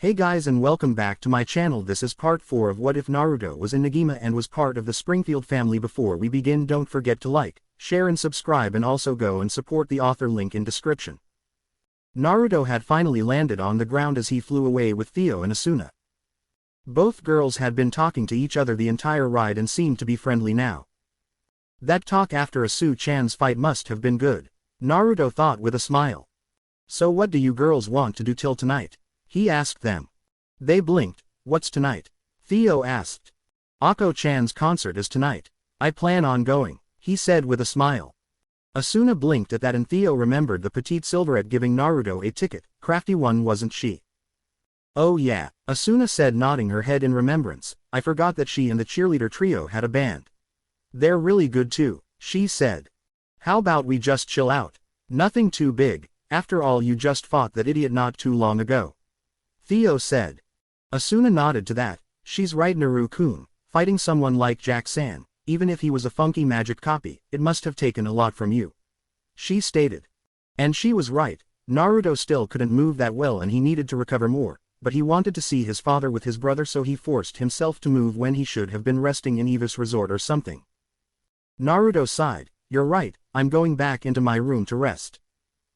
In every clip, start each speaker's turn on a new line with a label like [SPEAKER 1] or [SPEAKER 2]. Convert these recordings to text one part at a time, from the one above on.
[SPEAKER 1] Hey guys and welcome back to my channel. This is part 4 of What If Naruto was in Negima and was part of the Springfield family. Before we begin, don't forget to like, share and subscribe, and also go and support the author, link in description. Naruto had finally landed on the ground as he flew away with Theo and Asuna. Both girls had been talking to each other the entire ride and seemed to be friendly now. That talk after Asu-chan's fight must have been good, Naruto thought with a smile. So what do you girls want to do till tonight? He asked them. They blinked. What's tonight? Theo asked. Akko-chan's concert is tonight. I plan on going, he said with a smile. Asuna blinked at that and Theo remembered the petite Silverette giving Naruto a ticket. Crafty one, wasn't she? Oh yeah, Asuna said, nodding her head in remembrance. I forgot that she and the cheerleader trio had a band. They're really good too, she said. How about we just chill out? Nothing too big, after all you just fought that idiot not too long ago. Theo said. Asuna nodded to that. She's right, Naru-kun, fighting someone like Jack-san, even if he was a funky magic copy, it must have taken a lot from you. She stated. And she was right, Naruto still couldn't move that well and he needed to recover more, but he wanted to see his father with his brother, so he forced himself to move when he should have been resting in Eva's resort or something. Naruto sighed. You're right, I'm going back into my room to rest,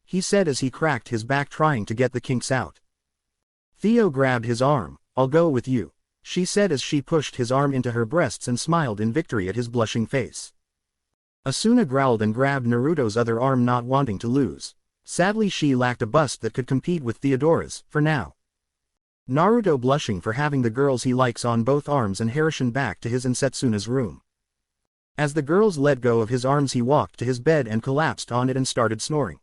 [SPEAKER 1] he said as he cracked his back trying to get the kinks out. Theo grabbed his arm. I'll go with you, she said as she pushed his arm into her breasts and smiled in victory at his blushing face. Asuna growled and grabbed Naruto's other arm, not wanting to lose. Sadly, she lacked a bust that could compete with Theodora's, for now. Naruto, blushing for having the girls he likes on both arms, and hastened back to his and Setsuna's room. As the girls let go of his arms, he walked to his bed and collapsed on it and started snoring.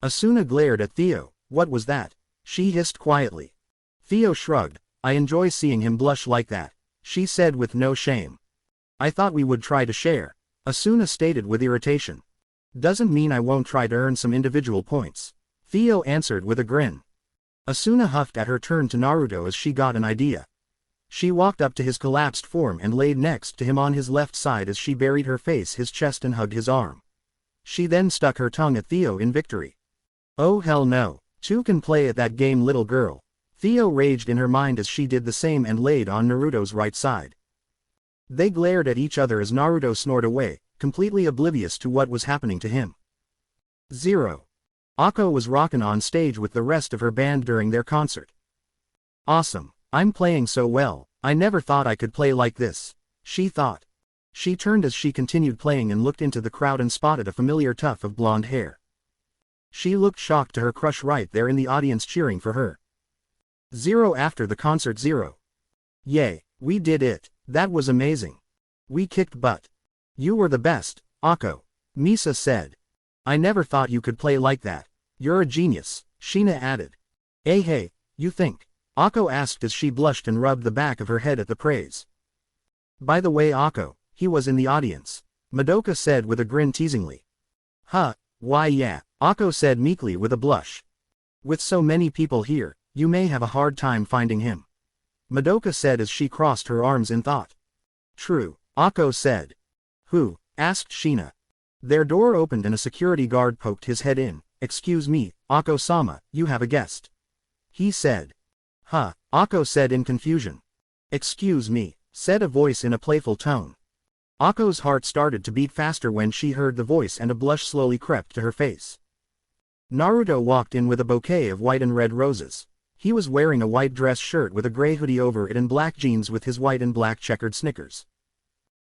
[SPEAKER 1] Asuna glared at Theo. What was that? She hissed quietly. Theo shrugged. I enjoy seeing him blush like that, she said with no shame. I thought we would try to share, Asuna stated with irritation. Doesn't mean I won't try to earn some individual points, Theo answered with a grin. Asuna huffed at her turn to Naruto as she got an idea. She walked up to his collapsed form and laid next to him on his left side as she buried her face his chest and hugged his arm. She then stuck her tongue at Theo in victory. Oh hell no. Two can play at that game, little girl, Theo raged in her mind as she did the same and laid on Naruto's right side. They glared at each other as Naruto snored away, completely oblivious to what was happening to him. 0. Akko was rockin' on stage with the rest of her band during their concert. Awesome, I'm playing so well, I never thought I could play like this, she thought. She turned as she continued playing and looked into the crowd and spotted a familiar tuft of blonde hair. She looked shocked to her crush right there in the audience cheering for her. 0. After the concert, 0. Yay, we did it, that was amazing. We kicked butt. You were the best, Akko, Misa said. I never thought you could play like that. You're a genius, Shina added. Hey, you think? Akko asked as she blushed and rubbed the back of her head at the praise. By the way, Akko, he was in the audience, Madoka said with a grin teasingly. Huh, why yeah, Akko said meekly with a blush. With so many people here, you may have a hard time finding him, Madoka said as she crossed her arms in thought. True, Akko said. Who? Asked Shina. Their door opened and a security guard poked his head in. Excuse me, Akko-sama, you have a guest, he said. Huh, Akko said in confusion. Excuse me, said a voice in a playful tone. Akko's heart started to beat faster when she heard the voice and a blush slowly crept to her face. Naruto walked in with a bouquet of white and red roses. He was wearing a white dress shirt with a gray hoodie over it and black jeans with his white and black checkered sneakers.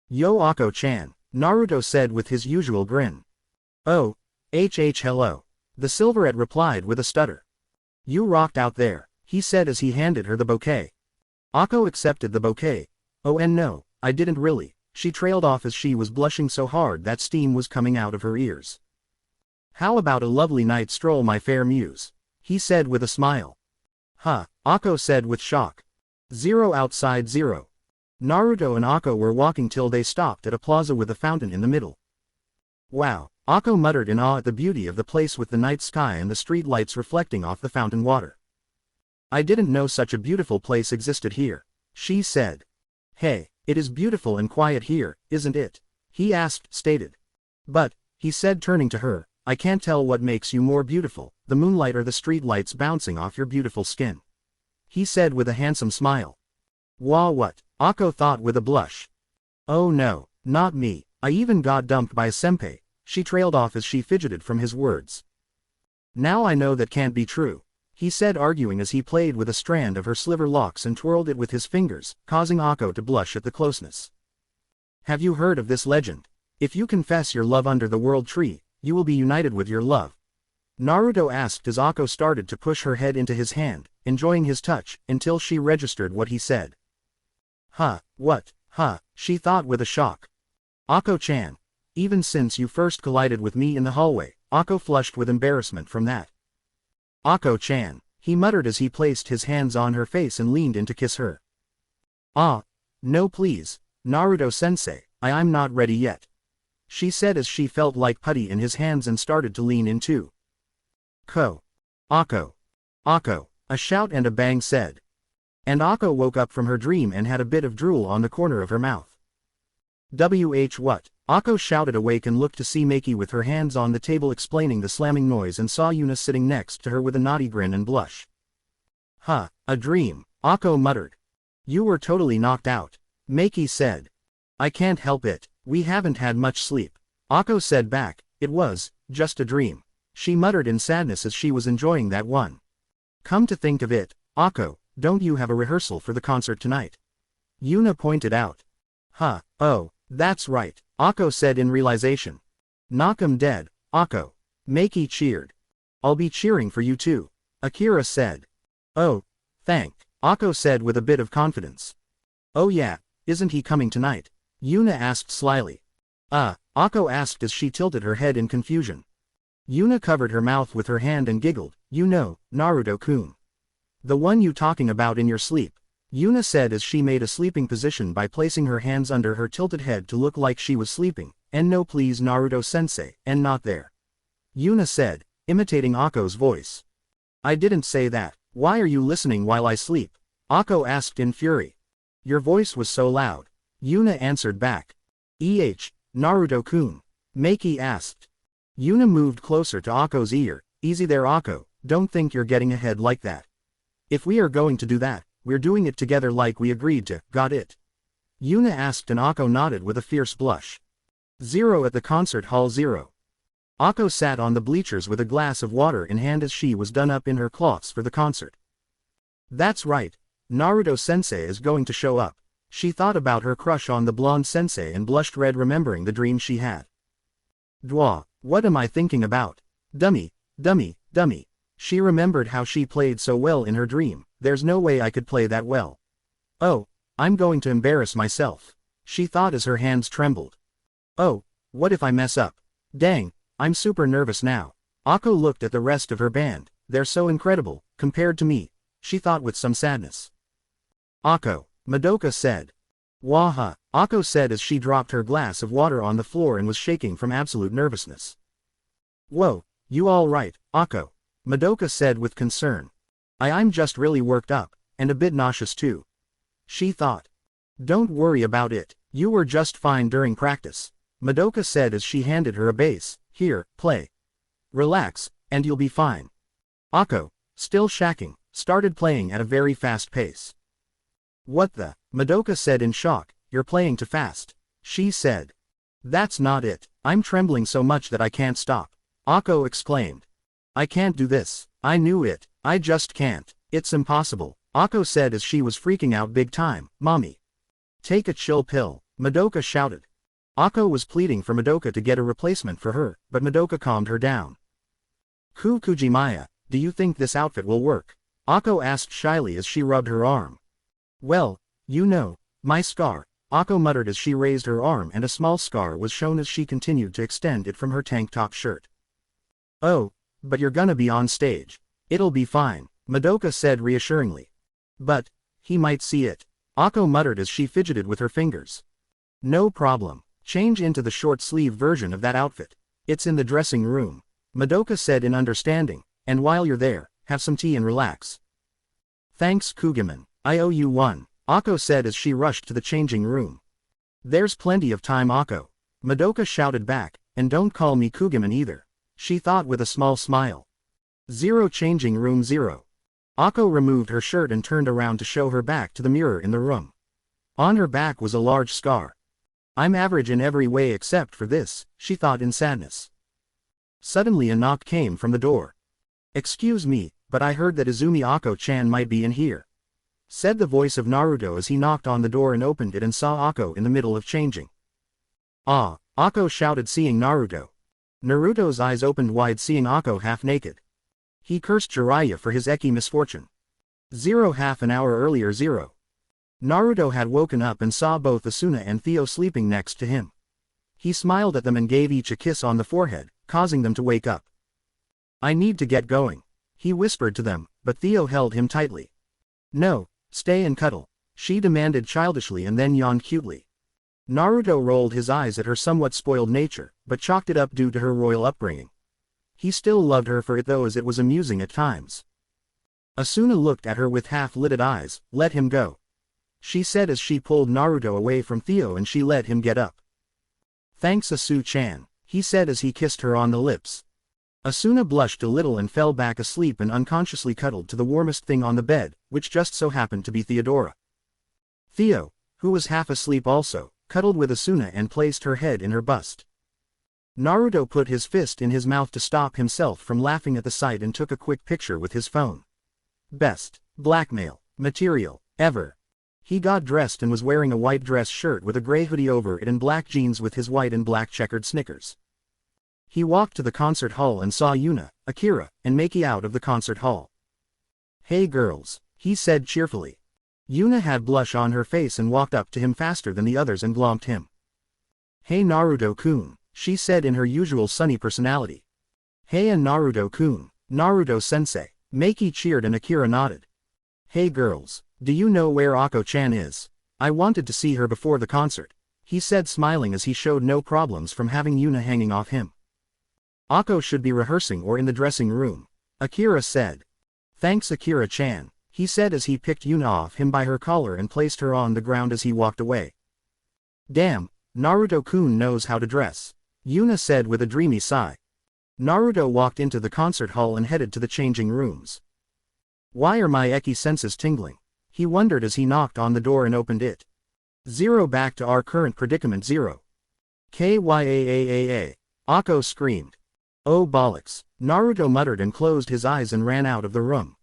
[SPEAKER 1] Yo Akko-chan, Naruto said with his usual grin. Oh, hello, the Silverette replied with a stutter. You rocked out there, he said as he handed her the bouquet. Akko accepted the bouquet. Oh and no, I didn't really, she trailed off as she was blushing so hard that steam was coming out of her ears. How about a lovely night stroll, my fair muse, he said with a smile. Huh, Akko said with shock. 0. Outside, 0. Naruto and Akko were walking till they stopped at a plaza with a fountain in the middle. Wow, Akko muttered in awe at the beauty of the place with the night sky and the street lights reflecting off the fountain water. I didn't know such a beautiful place existed here, she said. Hey, it is beautiful and quiet here, isn't it? He stated. But, he said turning to her, I can't tell what makes you more beautiful, the moonlight or the street lights bouncing off your beautiful skin. he said with a handsome smile. Wah what? Akko thought with a blush. Oh no, not me, I even got dumped by a senpai, she trailed off as she fidgeted from his words. Now I know that can't be true, he said arguing as he played with a strand of her sliver locks and twirled it with his fingers, causing Akko to blush at the closeness. Have you heard of this legend? If you confess your love under the world tree, you will be united with your love. Naruto asked as Akko started to push her head into his hand, enjoying his touch, until she registered what he said. Huh, what, huh, she thought with a shock. Akko-chan. Even since you first collided with me in the hallway, Akko flushed with embarrassment from that. Akko-chan, he muttered as he placed his hands on her face and leaned in to kiss her. Ah, no please, Naruto-sensei, I'm not ready yet, she said as she felt like putty in his hands and started to lean in too. Akko. Akko, a shout and a bang said. And Akko woke up from her dream and had a bit of drool on the corner of her mouth. What? Akko shouted awake and looked to see Maki with her hands on the table explaining the slamming noise and saw Yuna sitting next to her with a naughty grin and blush. Huh, a dream, Akko muttered. You were totally knocked out, Maki said. I can't help it, we haven't had much sleep, Akko said back. It was just a dream, she muttered in sadness as she was enjoying that one. Come to think of it, Akko, don't you have a rehearsal for the concert tonight? Yuna pointed out. Huh, oh, that's right, Akko said in realization. Knock 'em dead, Akko. Maki cheered. I'll be cheering for you too, Akira said. Oh, Akko said with a bit of confidence. Oh yeah, isn't he coming tonight? Yuna asked slyly. Akko asked as she tilted her head in confusion. Yuna covered her mouth with her hand and giggled. You know, Naruto-kun. The one you talking about in your sleep, Yuna said as she made a sleeping position by placing her hands under her tilted head to look like she was sleeping. And no please Naruto-sensei, and not there. Yuna said, imitating Akko's voice. I didn't say that, why are you listening while I sleep? Akko asked in fury. Your voice was so loud, Yuna answered back. Naruto-kun? Maki asked. Yuna moved closer to Akko's ear. Easy there Akko, don't think you're getting ahead like that. If we are going to do that, we're doing it together like we agreed to, got it? Yuna asked and Akko nodded with a fierce blush. 0 at the concert hall 0. Akko sat on the bleachers with a glass of water in hand as she was done up in her cloths for the concert. That's right, Naruto-sensei is going to show up. She thought about her crush on the blonde sensei and blushed red remembering the dream she had. Dwa, what am I thinking about? Dummy. She remembered how she played so well in her dream. There's no way I could play that well. Oh, I'm going to embarrass myself, she thought as her hands trembled. Oh, what if I mess up? Dang, I'm super nervous now. Akko looked at the rest of her band. They're so incredible, compared to me, she thought with some sadness. Akko, Madoka said. Waha, Akko said as she dropped her glass of water on the floor and was shaking from absolute nervousness. Whoa, you all right, Akko? Madoka said with concern. I'm just really worked up, and a bit nauseous too, she thought. Don't worry about it, you were just fine during practice, Madoka said as she handed her a bass. Here, play. Relax, and you'll be fine. Akko, still shacking, started playing at a very fast pace. What the? Madoka said in shock. You're playing too fast, she said. That's not it, I'm trembling so much that I can't stop, Akko exclaimed. I can't do this, I knew it, I just can't, it's impossible, Akko said as she was freaking out big time. Mommy. Take a chill pill, Madoka shouted. Akko was pleading for Madoka to get a replacement for her, but Madoka calmed her down. Kujimaya, do you think this outfit will work? Akko asked shyly as she rubbed her arm. Well, you know, my scar, Akko muttered as she raised her arm and a small scar was shown as she continued to extend it from her tank top shirt. Oh, but you're gonna be on stage. It'll be fine, Madoka said reassuringly. But, he might see it, Akko muttered as she fidgeted with her fingers. No problem, change into the short sleeve version of that outfit. It's in the dressing room, Madoka said in understanding, and while you're there, have some tea and relax. Thanks Kugiman, I owe you one, Akko said as she rushed to the changing room. There's plenty of time Akko, Madoka shouted back, and don't call me Kugiman either, she thought with a small smile. 0 changing room 0. Akko removed her shirt and turned around to show her back to the mirror in the room. On her back was a large scar. I'm average in every way except for this, she thought in sadness. Suddenly a knock came from the door. Excuse me, but I heard that Izumi Akko-chan might be in here, said the voice of Naruto as he knocked on the door and opened it and saw Akko in the middle of changing. Ah, Akko shouted seeing Naruto. Naruto's eyes opened wide seeing Akko half naked. He cursed Jiraiya for his Eki misfortune. Half an hour earlier. Naruto had woken up and saw both Asuna and Theo sleeping next to him. He smiled at them and gave each a kiss on the forehead, causing them to wake up. I need to get going, he whispered to them, but Theo held him tightly. No, stay and cuddle, she demanded childishly and then yawned cutely. Naruto rolled his eyes at her somewhat spoiled nature, but chalked it up due to her royal upbringing. He still loved her for it though, as it was amusing at times. Asuna looked at her with half-lidded eyes. Let him go, she said as she pulled Naruto away from Theo and she let him get up. Thanks Asu-chan, he said as he kissed her on the lips. Asuna blushed a little and fell back asleep and unconsciously cuddled to the warmest thing on the bed, which just so happened to be Theodora. Theo, who was half asleep also, cuddled with Asuna and placed her head in her bust. Naruto put his fist in his mouth to stop himself from laughing at the sight and took a quick picture with his phone. Best blackmail material ever. He got dressed and was wearing a white dress shirt with a gray hoodie over it and black jeans with his white and black checkered Snickers. He walked to the concert hall and saw Yuna, Akira, and Maki out of the concert hall. Hey girls, he said cheerfully. Yuna had blush on her face and walked up to him faster than the others and glomped him. Hey Naruto-kun, she said in her usual sunny personality. Hey and Naruto-kun, Naruto-sensei. Maki cheered and Akira nodded. Hey girls, do you know where Akko-chan is? I wanted to see her before the concert, he said smiling as he showed no problems from having Yuna hanging off him. Akko should be rehearsing or in the dressing room, Akira said. Thanks Akira-chan, he said as he picked Yuna off him by her collar and placed her on the ground as he walked away. Damn, Naruto-kun knows how to dress, Yuna said with a dreamy sigh. Naruto walked into the concert hall and headed to the changing rooms. Why are my Eki senses tingling? He wondered as he knocked on the door and opened it. Back to our current predicament. Kyaaa. Akko screamed. Oh bollocks, Naruto muttered and closed his eyes and ran out of the room.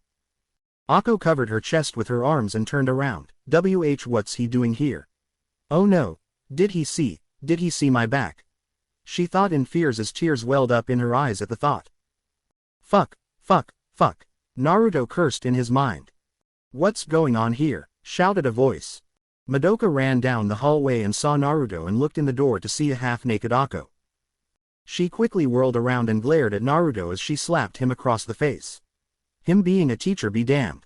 [SPEAKER 1] Akko covered her chest with her arms and turned around. What's he doing here? Oh no, did he see my back? She thought in fears as tears welled up in her eyes at the thought. Fuck, Naruto cursed in his mind. What's going on here? Shouted a voice. Madoka ran down the hallway and saw Naruto and looked in the door to see a half-naked Akko. She quickly whirled around and glared at Naruto as she slapped him across the face. Him being a teacher be damned.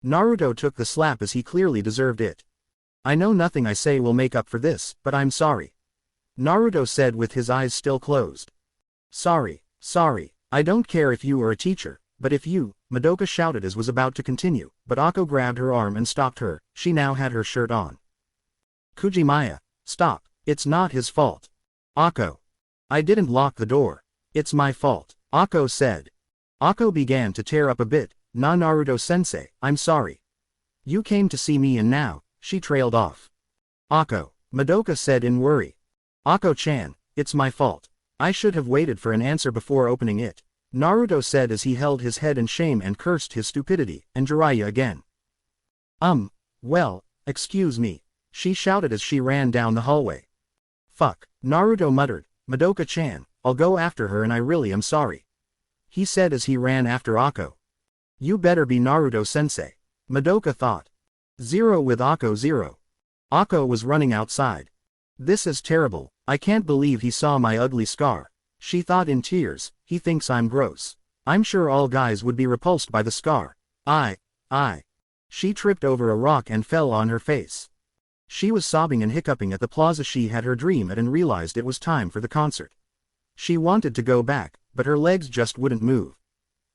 [SPEAKER 1] Naruto took the slap as he clearly deserved it. I know nothing I say will make up for this, but I'm sorry, Naruto said with his eyes still closed. Sorry, I don't care if you are a teacher, but if you, Madoka shouted as was about to continue, but Akko grabbed her arm and stopped her. She now had her shirt on. Kujimaya, stop, it's not his fault. Akko. I didn't lock the door. It's my fault, Akko said. Akko began to tear up a bit. Nah Naruto-sensei, I'm sorry. You came to see me and now, she trailed off. Akko, Madoka said in worry. Akko-chan, it's my fault. I should have waited for an answer before opening it, Naruto said as he held his head in shame and cursed his stupidity, and Jiraiya again. Well, excuse me, she shouted as she ran down the hallway. Fuck, Naruto muttered. Madoka-chan, I'll go after her and I really am sorry, he said as he ran after Akko. You better be Naruto-sensei, Madoka thought. With Akko. Akko was running outside. This is terrible, I can't believe he saw my ugly scar, she thought in tears. He thinks I'm gross. I'm sure all guys would be repulsed by the scar. She tripped over a rock and fell on her face. She was sobbing and hiccuping at the plaza she had her dream at and realized it was time for the concert. She wanted to go back, but her legs just wouldn't move.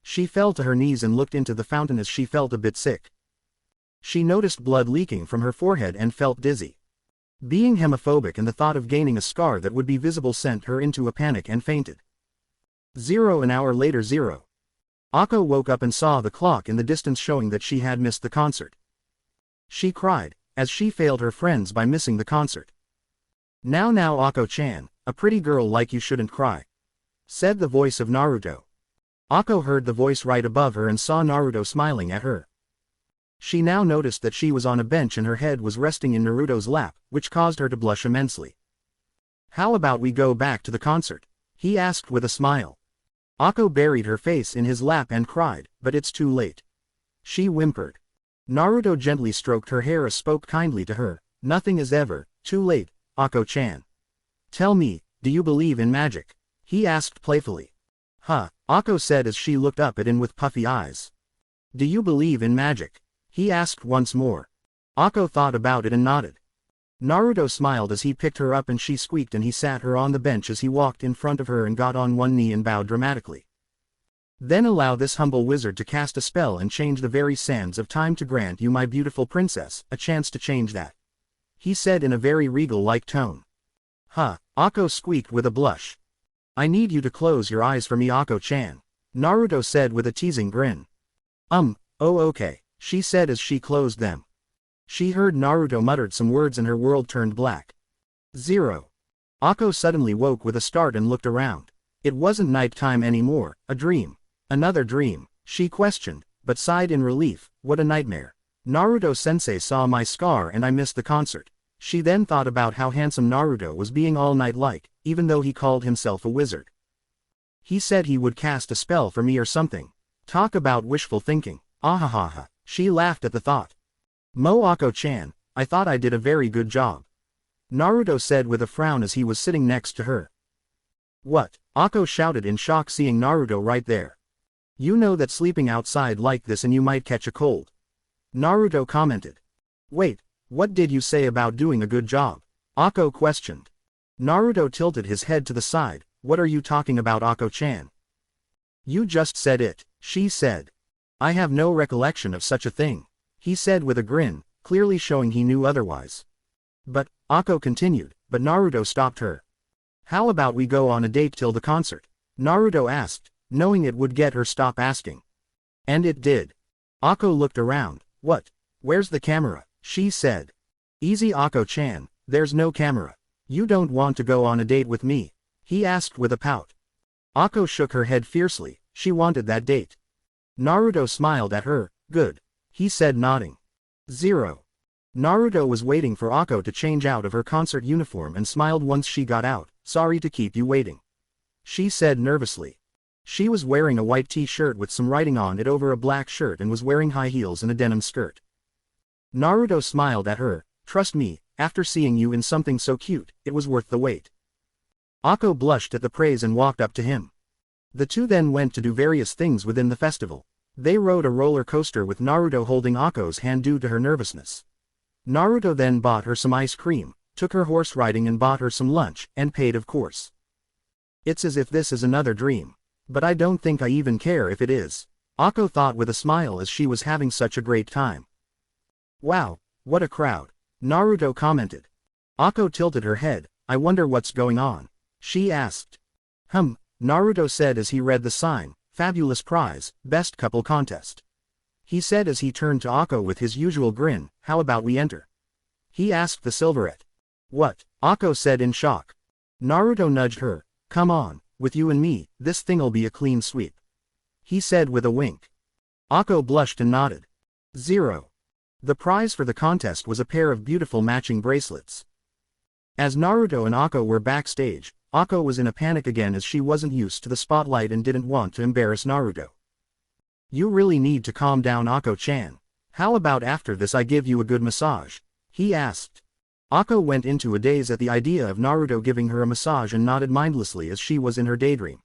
[SPEAKER 1] She fell to her knees and looked into the fountain as she felt a bit sick. She noticed blood leaking from her forehead and felt dizzy. Being hemophobic and the thought of gaining a scar that would be visible sent her into a panic and fainted. An hour later. Ako woke up and saw the clock in the distance showing that she had missed the concert. She cried, as she failed her friends by missing the concert. Now Ako-chan, a pretty girl like you shouldn't cry," said the voice of Naruto. Ako heard the voice right above her and saw Naruto smiling at her. She now noticed that she was on a bench and her head was resting in Naruto's lap, which caused her to blush immensely. "How about we go back to the concert?" he asked with a smile. Ako buried her face in his lap and cried, "But it's too late." She whimpered. Naruto gently stroked her hair and spoke kindly to her. "Nothing is ever too late, Ako-chan. Tell me, do you believe in magic?" he asked playfully. "Huh," Ako said as she looked up at him with puffy eyes. "Do you believe in magic?" he asked once more. Ako thought about it and nodded. Naruto smiled as he picked her up and she squeaked and he sat her on the bench as he walked in front of her and got on one knee and bowed dramatically. "Then allow this humble wizard to cast a spell and change the very sands of time to grant you, my beautiful princess, a chance to change that," he said in a very regal-like tone. "Huh," Ako squeaked with a blush. "I need you to close your eyes for me, Ako-chan," Naruto said with a teasing grin. Oh okay," she said as she closed them. She heard Naruto muttered some words and her world turned black. 0. Ako suddenly woke with a start and looked around. It wasn't night time anymore, a dream. Another dream, she questioned, but sighed in relief. What a nightmare. Naruto-sensei saw my scar and I missed the concert. She then thought about how handsome Naruto was being all night like, even though he called himself a wizard. He said he would cast a spell for me or something. Talk about wishful thinking. Ahahaha. She laughed at the thought. Ako-chan, I thought I did a very good job," Naruto said with a frown as he was sitting next to her. "What?" Ako shouted in shock seeing Naruto right there. "You know that sleeping outside like this and you might catch a cold," Naruto commented. "Wait, what did you say about doing a good job?" Ako questioned. Naruto tilted his head to the side. "What are you talking about, Ako-chan?" "You just said it," she said. "I have no recollection of such a thing," he said with a grin, clearly showing he knew otherwise. "But," Ako continued, but Naruto stopped her. "How about we go on a date till the concert?" Naruto asked, knowing it would get her stop asking. And it did. Ako looked around. "What? Where's the camera?" she said. "Easy, Ako-chan, there's no camera. You don't want to go on a date with me?" he asked with a pout. Ako shook her head fiercely. She wanted that date. Naruto smiled at her. "Good," he said nodding. 0. Naruto was waiting for Ako to change out of her concert uniform and smiled once she got out. "Sorry to keep you waiting," she said nervously. She was wearing a white t-shirt with some writing on it over a black shirt and was wearing high heels and a denim skirt. Naruto smiled at her. "Trust me, after seeing you in something so cute, it was worth the wait." Ako blushed at the praise and walked up to him. The two then went to do various things within the festival. They rode a roller coaster with Naruto holding Ako's hand due to her nervousness. Naruto then bought her some ice cream, took her horse riding and bought her some lunch, and paid of course. "It's as if this is another dream. But I don't think I even care if it is," Ako thought with a smile as she was having such a great time. "Wow, what a crowd," Naruto commented. Ako tilted her head. "I wonder what's going on," she asked. Naruto said as he read the sign, "Fabulous prize, best couple contest." He said as he turned to Ako with his usual grin. "How about we enter?" he asked the silverette. "What?" Ako said in shock. Naruto nudged her. "Come on, with you and me, this thing'll be a clean sweep," he said with a wink. Ako blushed and nodded. 0. The prize for the contest was a pair of beautiful matching bracelets. As Naruto and Ako were backstage, Ako was in a panic again as she wasn't used to the spotlight and didn't want to embarrass Naruto. "You really need to calm down, Ako-chan. How about after this I give you a good massage?" he asked. Ako went into a daze at the idea of Naruto giving her a massage and nodded mindlessly as she was in her daydream.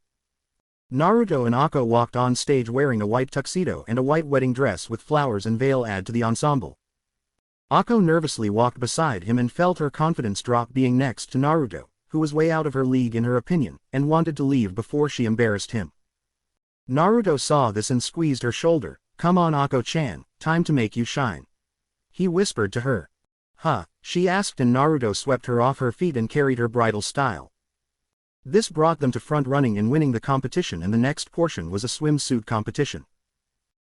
[SPEAKER 1] Naruto and Ako walked on stage wearing a white tuxedo and a white wedding dress with flowers and veil add to the ensemble. Ako nervously walked beside him and felt her confidence drop being next to Naruto, who was way out of her league in her opinion, and wanted to leave before she embarrassed him. Naruto saw this and squeezed her shoulder. "Come on, Ako-chan, time to make you shine," he whispered to her. "Huh?" she asked and Naruto swept her off her feet and carried her bridal style. This brought them to front running in winning the competition, and the next portion was a swimsuit competition.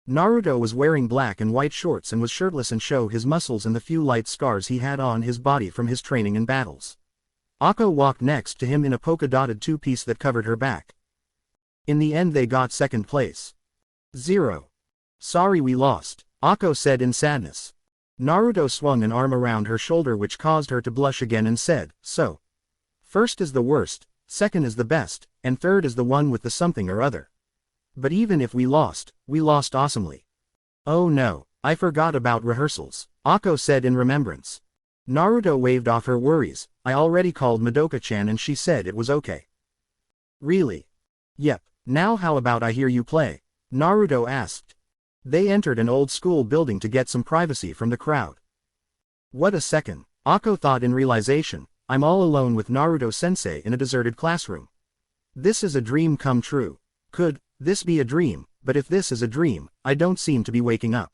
[SPEAKER 1] Naruto was wearing black and white shorts and was shirtless and showed his muscles and the few light scars he had on his body from his training and battles. Akko walked next to him in a polka-dotted two-piece that covered her back. In the end they got second place. 0. Sorry we lost, Akko said in sadness. Naruto swung an arm around her shoulder which caused her to blush again and said, so. First is the worst, second is the best, and third is the one with the something or other. But even if we lost awesomely. Oh no, I forgot about rehearsals, Akko said in remembrance. Naruto waved off her worries. I already called Madoka-chan and she said it was okay. Really? Yep, now how about I hear you play? Naruto asked. They entered an old school building to get some privacy from the crowd. What a second, Akko thought in realization, I'm all alone with Naruto-sensei in a deserted classroom. This is a dream come true. Could this be a dream? But if this is a dream, I don't seem to be waking up.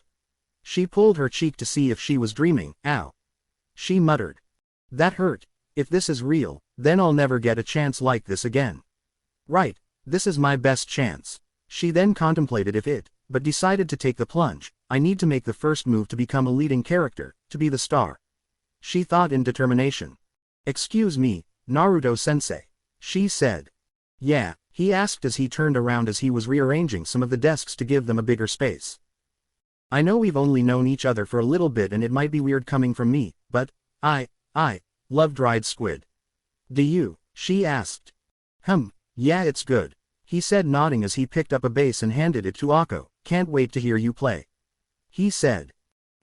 [SPEAKER 1] She pulled her cheek to see if she was dreaming. Ow. She muttered. That hurt. If this is real, then I'll never get a chance like this again. Right, this is my best chance. She then contemplated if it, but decided to take the plunge. I need to make the first move to become a leading character, to be the star. She thought in determination. Excuse me, Naruto-sensei. She said. Yeah, he asked as he turned around as he was rearranging some of the desks to give them a bigger space. I know we've only known each other for a little bit and it might be weird coming from me, but, I love dried squid. Do you? She asked. Yeah it's good, he said nodding as he picked up a bass and handed it to Akko. Can't wait to hear you play. He said.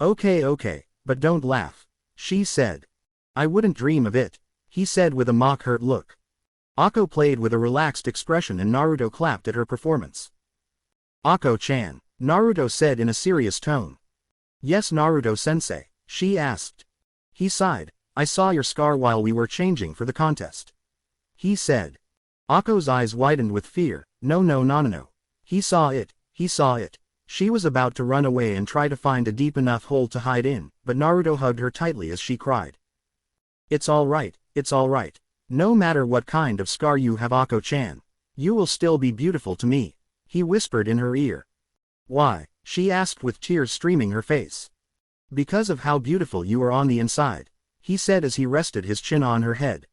[SPEAKER 1] Okay, but don't laugh. She said. I wouldn't dream of it, he said with a mock-hurt look. Akko played with a relaxed expression and Naruto clapped at her performance. Akko-chan, Naruto said in a serious tone. Yes Naruto-sensei, she asked. He sighed. I saw your scar while we were changing for the contest. He said. Akko's eyes widened with fear. No. He saw it. She was about to run away and try to find a deep enough hole to hide in, but Naruto hugged her tightly as she cried. It's all right. No matter what kind of scar you have Akko-chan, you will still be beautiful to me, he whispered in her ear. Why? She asked with tears streaming her face. Because of how beautiful you are on the inside, he said as he rested his chin on her head.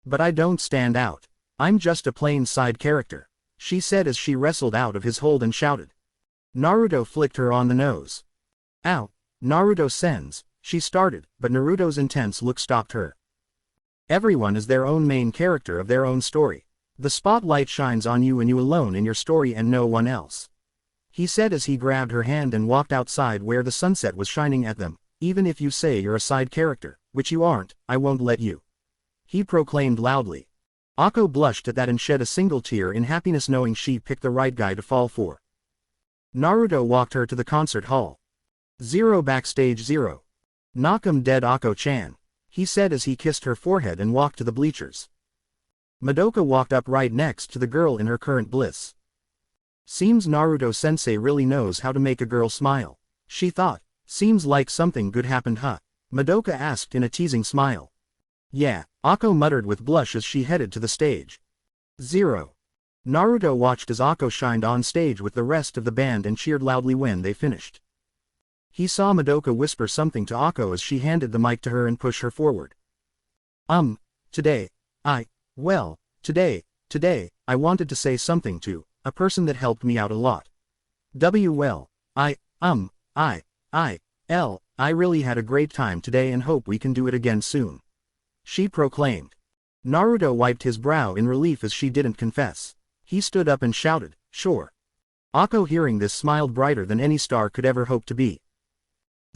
[SPEAKER 1] But I don't stand out. I'm just a plain side character, she said as she wrestled out of his hold and shouted. Naruto flicked her on the nose. Ow, Naruto-sens, she started, but Naruto's intense look stopped her. Everyone is their own main character of their own story. The spotlight shines on you and you alone in your story and no one else. He said as he grabbed her hand and walked outside where the sunset was shining at them. Even if you say you're a side character, which you aren't, I won't let you. He proclaimed loudly. Akko blushed at that and shed a single tear in happiness knowing she picked the right guy to fall for. Naruto walked her to the concert hall. 0 backstage 0. Knock 'em dead Akko-chan, he said as he kissed her forehead and walked to the bleachers. Madoka walked up right next to the girl in her current bliss. Seems Naruto-sensei really knows how to make a girl smile, she thought. Seems like something good happened huh? Madoka asked in a teasing smile. Yeah, Akko muttered with blush as she headed to the stage. 0. Naruto watched as Akko shined on stage with the rest of the band and cheered loudly when they finished. He saw Madoka whisper something to Akko as she handed the mic to her and pushed her forward. Today, I wanted to say something to a person that helped me out a lot. I really had a great time today and hope we can do it again soon, she proclaimed. Naruto wiped his brow in relief as she didn't confess. He stood up and shouted, sure. Akko hearing this smiled brighter than any star could ever hope to be.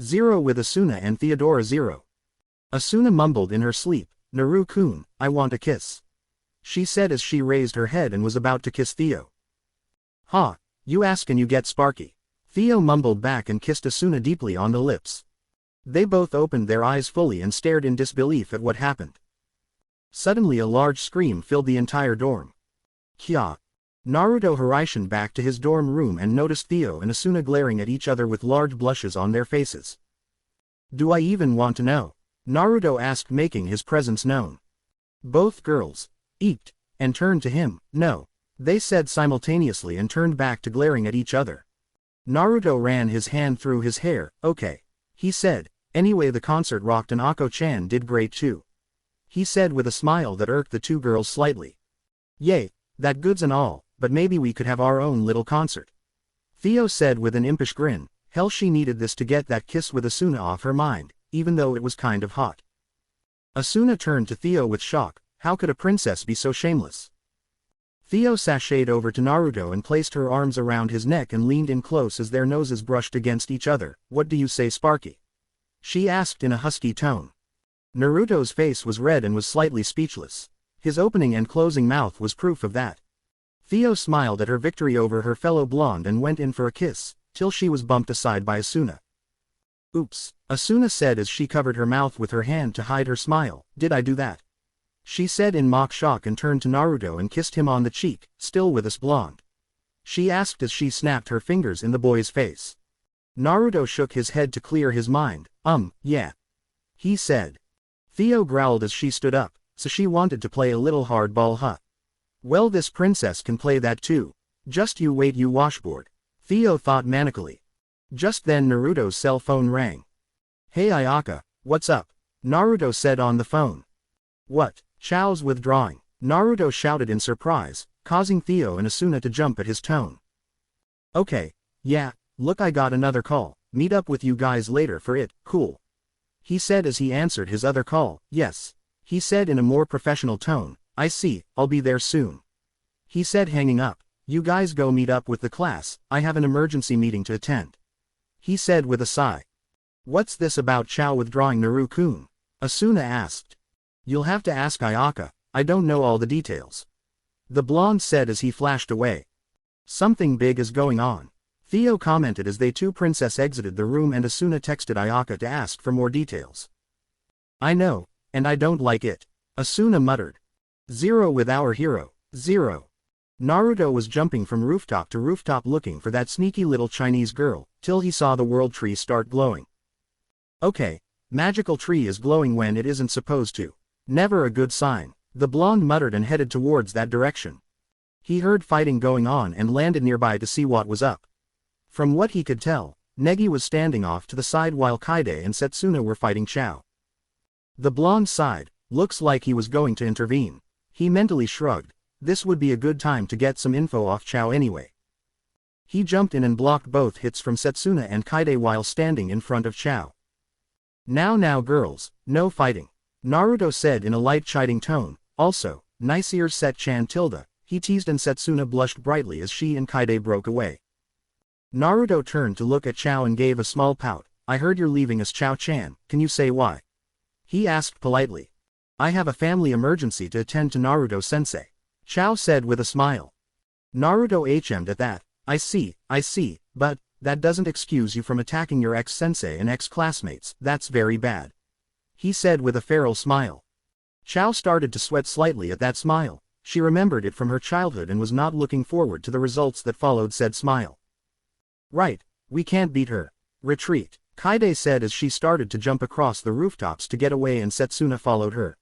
[SPEAKER 1] 0 with Asuna and Theodora 0. Asuna mumbled in her sleep, Naru-kun, I want a kiss, she said as she raised her head and was about to kiss Theo. Ha, you ask and you get Sparky. Theo mumbled back and kissed Asuna deeply on the lips. They both opened their eyes fully and stared in disbelief at what happened. Suddenly a large scream filled the entire dorm. Kya! Naruto hurried back to his dorm room and noticed Theo and Asuna glaring at each other with large blushes on their faces. Do I even want to know? Naruto asked, making his presence known. Both girls eeked and turned to him. No. They said simultaneously and turned back to glaring at each other. Naruto ran his hand through his hair. Okay. He said. Anyway, the concert rocked and Ako-chan did great too. He said with a smile that irked the two girls slightly. Yay, that goods and all, but maybe we could have our own little concert. Theo said with an impish grin. Hell, she needed this to get that kiss with Asuna off her mind, even though it was kind of hot. Asuna turned to Theo with shock. How could a princess be so shameless? Theo sashayed over to Naruto and placed her arms around his neck and leaned in close as their noses brushed against each other. What do you say, Sparky? She asked in a husky tone. Naruto's face was red and was slightly speechless. His opening and closing mouth was proof of that. Theo smiled at her victory over her fellow blonde and went in for a kiss, till she was bumped aside by Asuna. Oops, Asuna said as she covered her mouth with her hand to hide her smile. Did I do that? She said in mock shock and turned to Naruto and kissed him on the cheek, still with us blonde. She asked as she snapped her fingers in the boy's face. Naruto shook his head to clear his mind. Yeah. He said. Theo growled as she stood up, so she wanted to play a little hardball, huh? Well, this princess can play that too. Just you wait, you washboard. Theo thought manically. Just then Naruto's cell phone rang. Hey Ayaka, what's up? Naruto said on the phone. What? Chao's withdrawing. Naruto shouted in surprise, causing Theo and Asuna to jump at his tone. Okay, yeah, look, I got another call. Meet up with you guys later for it, cool. He said as he answered his other call. Yes. He said in a more professional tone. I see, I'll be there soon. He said hanging up. You guys go meet up with the class, I have an emergency meeting to attend. He said with a sigh. What's this about Chao withdrawing, Naru-kun? Asuna asked. You'll have to ask Ayaka, I don't know all the details. The blonde said as he flashed away. Something big is going on. Theo commented as they two princess exited the room and Asuna texted Ayaka to ask for more details. I know, and I don't like it. Asuna muttered. 0 with our hero, 0. Naruto was jumping from rooftop to rooftop looking for that sneaky little Chinese girl, till he saw the world tree start glowing. Okay, magical tree is glowing when it isn't supposed to. Never a good sign. The blonde muttered and headed towards that direction. He heard fighting going on and landed nearby to see what was up. From what he could tell, Negi was standing off to the side while Kaide and Setsuna were fighting Chao. The blonde sighed. Looks like he was going to intervene. He mentally shrugged. This would be a good time to get some info off Chao anyway. He jumped in and blocked both hits from Setsuna and Kaide while standing in front of Chao. Now girls, no fighting. Naruto said in a light chiding tone. Also, nice ears Set-chan tilde. He teased and Setsuna blushed brightly as she and Kaide broke away. Naruto turned to look at Chao and gave a small pout. I heard you're leaving us, Chao-chan, can you say why? He asked politely. I have a family emergency to attend to, Naruto-sensei. Chao said with a smile. Naruto HM'd at that. I see, but that doesn't excuse you from attacking your ex-sensei and ex-classmates. That's very bad. He said with a feral smile. Chao started to sweat slightly at that smile. She remembered it from her childhood and was not looking forward to the results that followed said smile. Right, we can't beat her. Retreat, Kaide said as she started to jump across the rooftops to get away and Setsuna followed her.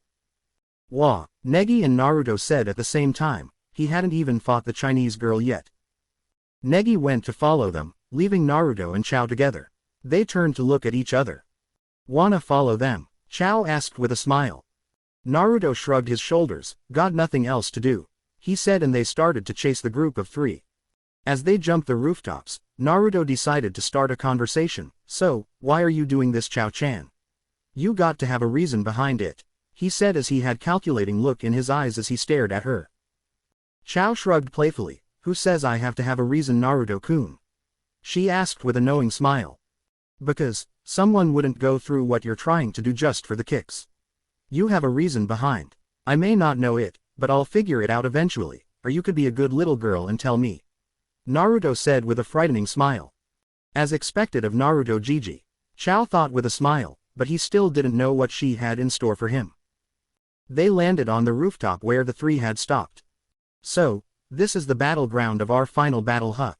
[SPEAKER 1] Wah, Negi and Naruto said at the same time. He hadn't even fought the Chinese girl yet. Negi went to follow them, leaving Naruto and Chao together. They turned to look at each other. Wanna follow them? Chao asked with a smile. Naruto shrugged his shoulders, got nothing else to do. He said, and they started to chase the group of three. As they jumped the rooftops, Naruto decided to start a conversation. So, why are you doing this, Chao-chan? You got to have a reason behind it. He said as he had calculating look in his eyes as he stared at her. Chao shrugged playfully. Who says I have to have a reason, Naruto-kun? She asked with a knowing smile. Because, someone wouldn't go through what you're trying to do just for the kicks. You have a reason behind. I may not know it, but I'll figure it out eventually, or you could be a good little girl and tell me. Naruto said with a frightening smile. As expected of Naruto Gigi. Chao thought with a smile, but he still didn't know what she had in store for him. They landed on the rooftop where the three had stopped. So, this is the battleground of our final battle, huh?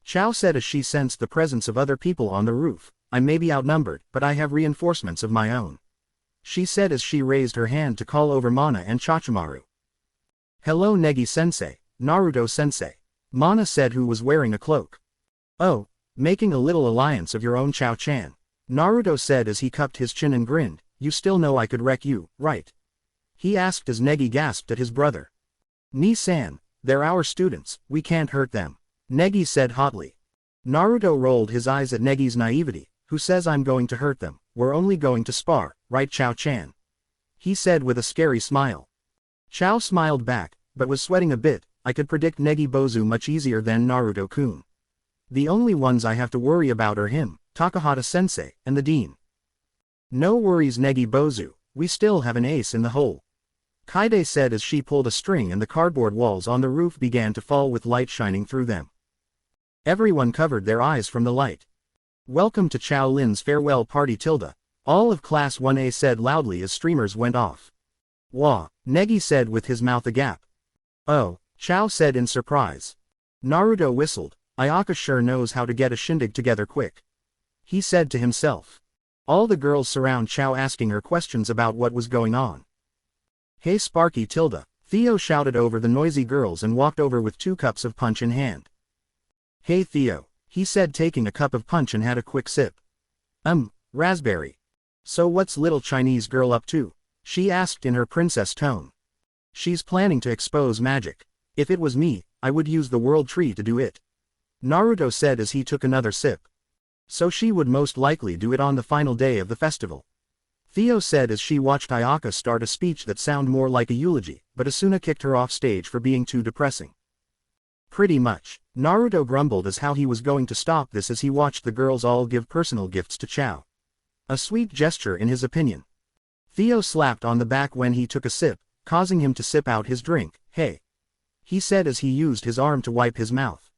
[SPEAKER 1] Chao said as she sensed the presence of other people on the roof. I may be outnumbered, but I have reinforcements of my own. She said as she raised her hand to call over Mana and Chachimaru. Hello Negi-sensei, Naruto-sensei. Mana said, who was wearing a cloak. Oh, making a little alliance of your own, Chao-chan. Naruto said as he cupped his chin and grinned. You still know I could wreck you, right? He asked as Negi gasped at his brother. Ni-san, they're our students, we can't hurt them. Negi said hotly. Naruto rolled his eyes at Negi's naivety. Who says I'm going to hurt them? We're only going to spar, right Chao-chan? He said with a scary smile. Chao smiled back, but was sweating a bit. I could predict Negi Bozu much easier than Naruto-kun. The only ones I have to worry about are him, Takahata-sensei, and the dean. No worries Negi Bozu, we still have an ace in the hole. Kaide said as she pulled a string and the cardboard walls on the roof began to fall with light shining through them. Everyone covered their eyes from the light. Welcome to Chao Lin's farewell party tilde. All of Class 1A said loudly as streamers went off. Wah, Negi said with his mouth agape. Oh, Chao said in surprise. Naruto whistled. Ayaka sure knows how to get a shindig together quick. He said to himself. All the girls surround Chao asking her questions about what was going on. Hey Sparky tilde, Theo shouted over the noisy girls and walked over with 2 cups of punch in hand. Hey Theo, he said taking a cup of punch and had a quick sip. Raspberry. So what's little Chinese girl up to? She asked in her princess tone. She's planning to expose magic. If it was me, I would use the world tree to do it. Naruto said as he took another sip. So she would most likely do it on the final day of the festival. Theo said as she watched Ayaka start a speech that sounded more like a eulogy, but Asuna kicked her off stage for being too depressing. Pretty much. Naruto grumbled as how he was going to stop this as he watched the girls all give personal gifts to Chao. A sweet gesture in his opinion. Theo slapped on the back when he took a sip, causing him to sip out his drink. Hey. He said as he used his arm to wipe his mouth.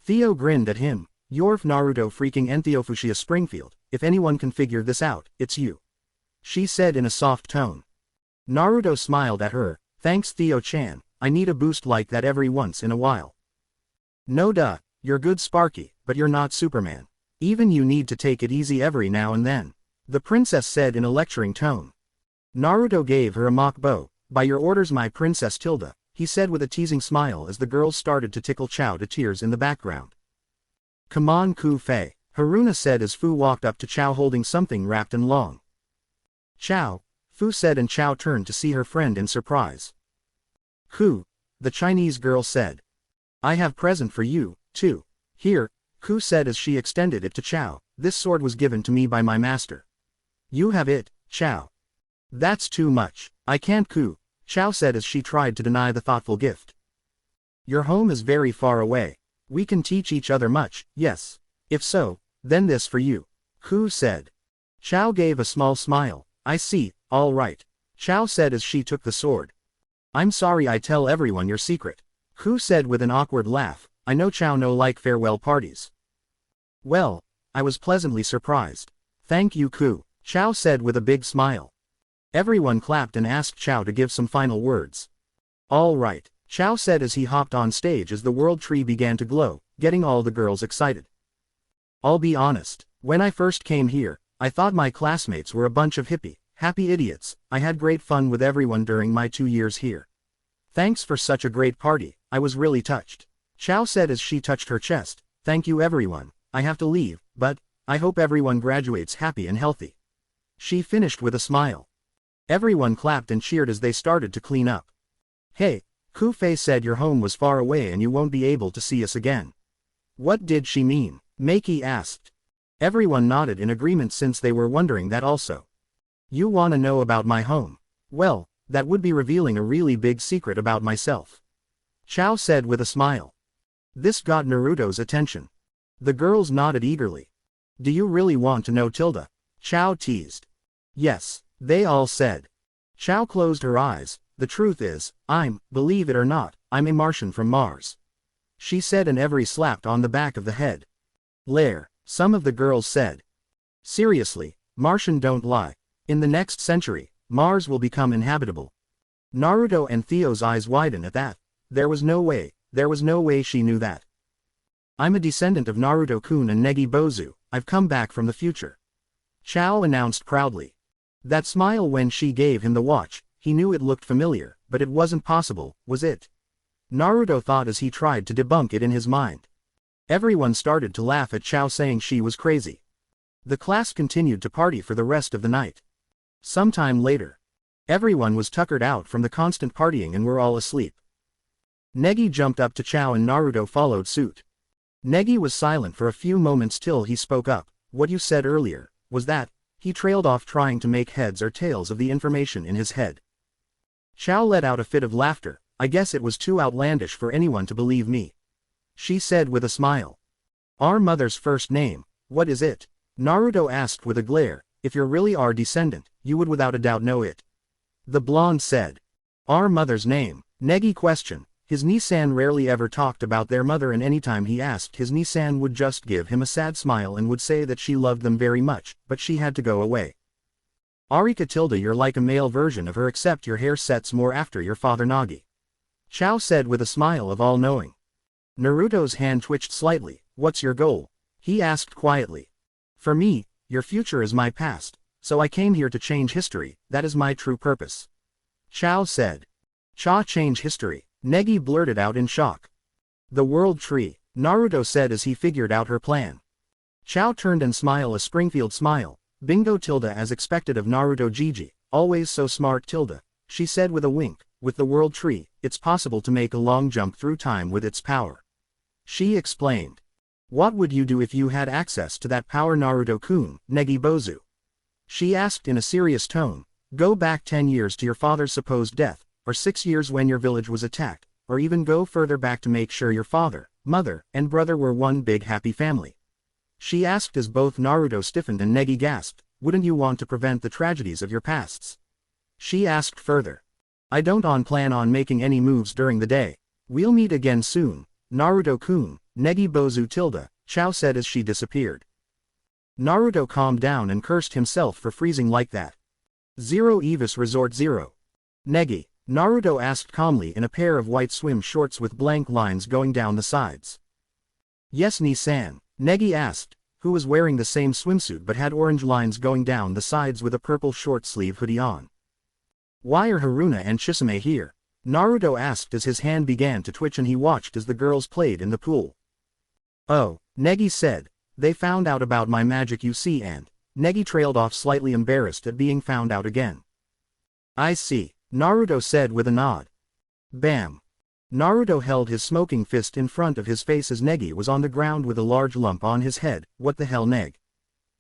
[SPEAKER 1] Theo grinned at him. You're Naruto freaking Entheofushia Springfield, if anyone can figure this out, it's you. She said in a soft tone. Naruto smiled at her. Thanks Theo-chan, I need a boost like that every once in a while. No duh, you're good Sparky, but you're not Superman. Even you need to take it easy every now and then. The princess said in a lecturing tone. Naruto gave her a mock bow. By your orders my princess tilde, he said with a teasing smile as the girls started to tickle Chao to tears in the background. Come on Ku-fei, Haruna said as Fu walked up to Chao holding something wrapped and long. Chao, Fu said and Chao turned to see her friend in surprise. Ku, the Chinese girl said. I have present for you, too. Here, Ku said as she extended it to Chao. This sword was given to me by my master. You have it, Chao. That's too much. I can't Ku, Chao said as she tried to deny the thoughtful gift. Your home is very far away. We can teach each other much, yes. If so, then this for you. Ku said. Chao gave a small smile. I see, all right. Chao said as she took the sword. I'm sorry I tell everyone your secret. Ku said with an awkward laugh. I know Chao no like farewell parties. Well, I was pleasantly surprised. Thank you Ku, Chao said with a big smile. Everyone clapped and asked Chao to give some final words. All right, Chao said as he hopped on stage as the world tree began to glow, getting all the girls excited. I'll be honest, when I first came here, I thought my classmates were a bunch of happy idiots. I had great fun with everyone during my 2 years here. Thanks for such a great party, I was really touched. Chao said as she touched her chest. Thank you everyone, I have to leave, but, I hope everyone graduates happy and healthy. She finished with a smile. Everyone clapped and cheered as they started to clean up. Hey, Ku-fei said your home was far away and you won't be able to see us again. What did she mean? Meiki asked. Everyone nodded in agreement since they were wondering that also. You wanna know about my home? Well, that would be revealing a really big secret about myself. Chao said with a smile. This got Naruto's attention. The girls nodded eagerly. Do you really want to know tilde? Chao teased. Yes, they all said. Chao closed her eyes. The truth is, believe it or not, I'm a Martian from Mars. She said and every slapped on the back of the head. Lair, some of the girls said. Seriously, Martian don't lie. In the next century, Mars will become inhabitable. Naruto and Theo's eyes widened at that. There was no way she knew that. I'm a descendant of Naruto-kun and Negi Bozu, I've come back from the future. Chao announced proudly. That smile when she gave him the watch, he knew it looked familiar, but it wasn't possible, was it? Naruto thought as he tried to debunk it in his mind. Everyone started to laugh at Chao, saying she was crazy. The class continued to party for the rest of the night. Sometime later, everyone was tuckered out from the constant partying and were all asleep. Negi jumped up to Chao and Naruto followed suit. Negi was silent for a few moments till he spoke up. What you said earlier, was that? He trailed off, trying to make heads or tails of the information in his head. Chao let out a fit of laughter. I guess it was too outlandish for anyone to believe me. She said with a smile. Our mother's first name, what is it? Naruto asked with a glare. If you're really our descendant, you would without a doubt know it. The blonde said. Our mother's name? Negi questioned. His Nisan rarely ever talked about their mother, and anytime he asked, his Nisan would just give him a sad smile and would say that she loved them very much, but she had to go away. Arika Tilda, you're like a male version of her, except your hair sets more after your father Nagi. Chao said with a smile of all-knowing. Naruto's hand twitched slightly. What's your goal? He asked quietly. For me, your future is my past, so I came here to change history, that is my true purpose. Chao said. Change history? Negi blurted out in shock. The world tree, Naruto said as he figured out her plan. Chao turned and smiled a Springfield smile. Bingo Tilda, as expected of Naruto. Gigi, always so smart Tilda, she said with a wink. With the world tree, it's possible to make a long jump through time with its power. She explained. What would you do if you had access to that power, Naruto-kun? Negi Bozu. She asked in a serious tone. Go back 10 years to your father's supposed death, or 6 years when your village was attacked, or even go further back to make sure your father, mother, and brother were one big happy family. She asked as both Naruto stiffened and Negi gasped. Wouldn't you want to prevent the tragedies of your pasts? She asked further. I don't plan on making any moves during the day. We'll meet again soon, Naruto-kun, Negi Bozu Tilda, Chao said as she disappeared. Naruto calmed down and cursed himself for freezing like that. Zero Evis Resort 0. Negi, Naruto asked calmly in a pair of white swim shorts with blank lines going down the sides. Yes, Ni-san, Negi asked, who was wearing the same swimsuit but had orange lines going down the sides with a purple short-sleeve hoodie on. Why are Haruna and Chisame here? Naruto asked as his hand began to twitch and he watched as the girls played in the pool. Oh, Negi said, they found out about my magic, you see, and Negi trailed off, slightly embarrassed at being found out again. I see, Naruto said with a nod. Bam. Naruto held his smoking fist in front of his face as Negi was on the ground with a large lump on his head. What the hell, Neg?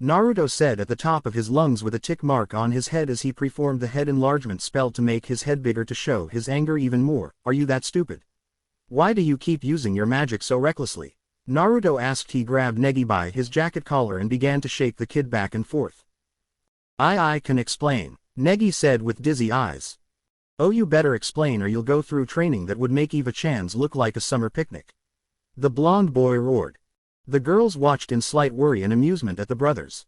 [SPEAKER 1] Naruto said at the top of his lungs with a tick mark on his head as he performed the head enlargement spell to make his head bigger to show his anger even more. Are you that stupid? Why do you keep using your magic so recklessly? Naruto asked. He grabbed Negi by his jacket collar and began to shake the kid back and forth. I can explain, Negi said with dizzy eyes. Oh, you better explain or you'll go through training that would make Eva-chan's look like a summer picnic. The blonde boy roared. The girls watched in slight worry and amusement at the brothers.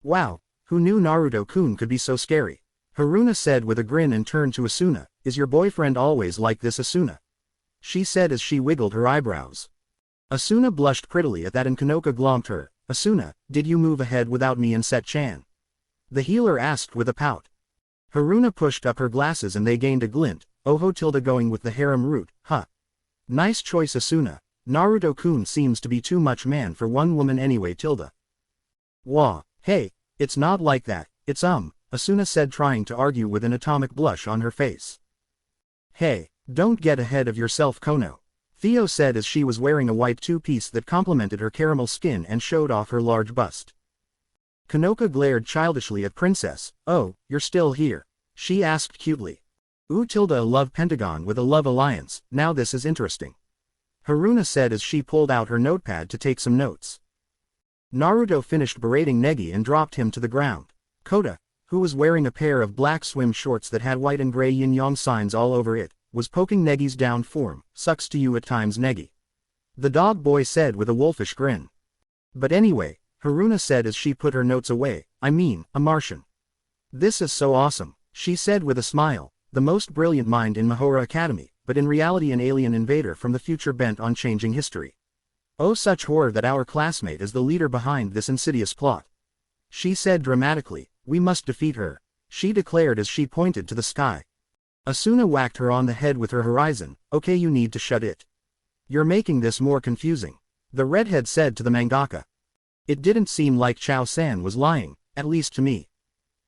[SPEAKER 1] Wow, who knew Naruto-kun could be so scary? Haruna said with a grin and turned to Asuna. Is your boyfriend always like this, Asuna? She said as she wiggled her eyebrows. Asuna blushed prettily at that and Konoka glommed her. Asuna, did you move ahead without me and Set-chan? The healer asked with a pout. Haruna pushed up her glasses and they gained a glint. Oh Tilda, going with the harem route, huh? Nice choice, Asuna. Naruto-kun seems to be too much man for one woman anyway, Tilda. Wah, hey, it's not like that, it's Asuna said, trying to argue with an atomic blush on her face. Hey, don't get ahead of yourself, Kono. Theo said as she was wearing a white two-piece that complemented her caramel skin and showed off her large bust. Konoka glared childishly at Princess. Oh, you're still here? She asked cutely. Ooh, Tilda, a love pentagon with a love alliance, now this is interesting. Haruna said as she pulled out her notepad to take some notes. Naruto finished berating Negi and dropped him to the ground. Kota, who was wearing a pair of black swim shorts that had white and gray yin-yang signs all over it, was poking Negi's down form. Sucks to you at times, Negi. The dog boy said with a wolfish grin. But anyway, Haruna said as she put her notes away, I mean, a Martian. This is so awesome, she said with a smile, the most brilliant mind in Mahora Academy, but in reality an alien invader from the future bent on changing history. Oh, such horror that our classmate is the leader behind this insidious plot. She said dramatically, we must defeat her, she declared as she pointed to the sky. Asuna whacked her on the head with her horizon. Okay, you need to shut it. You're making this more confusing. The redhead said to the mangaka. It didn't seem like Chao-san was lying, at least to me.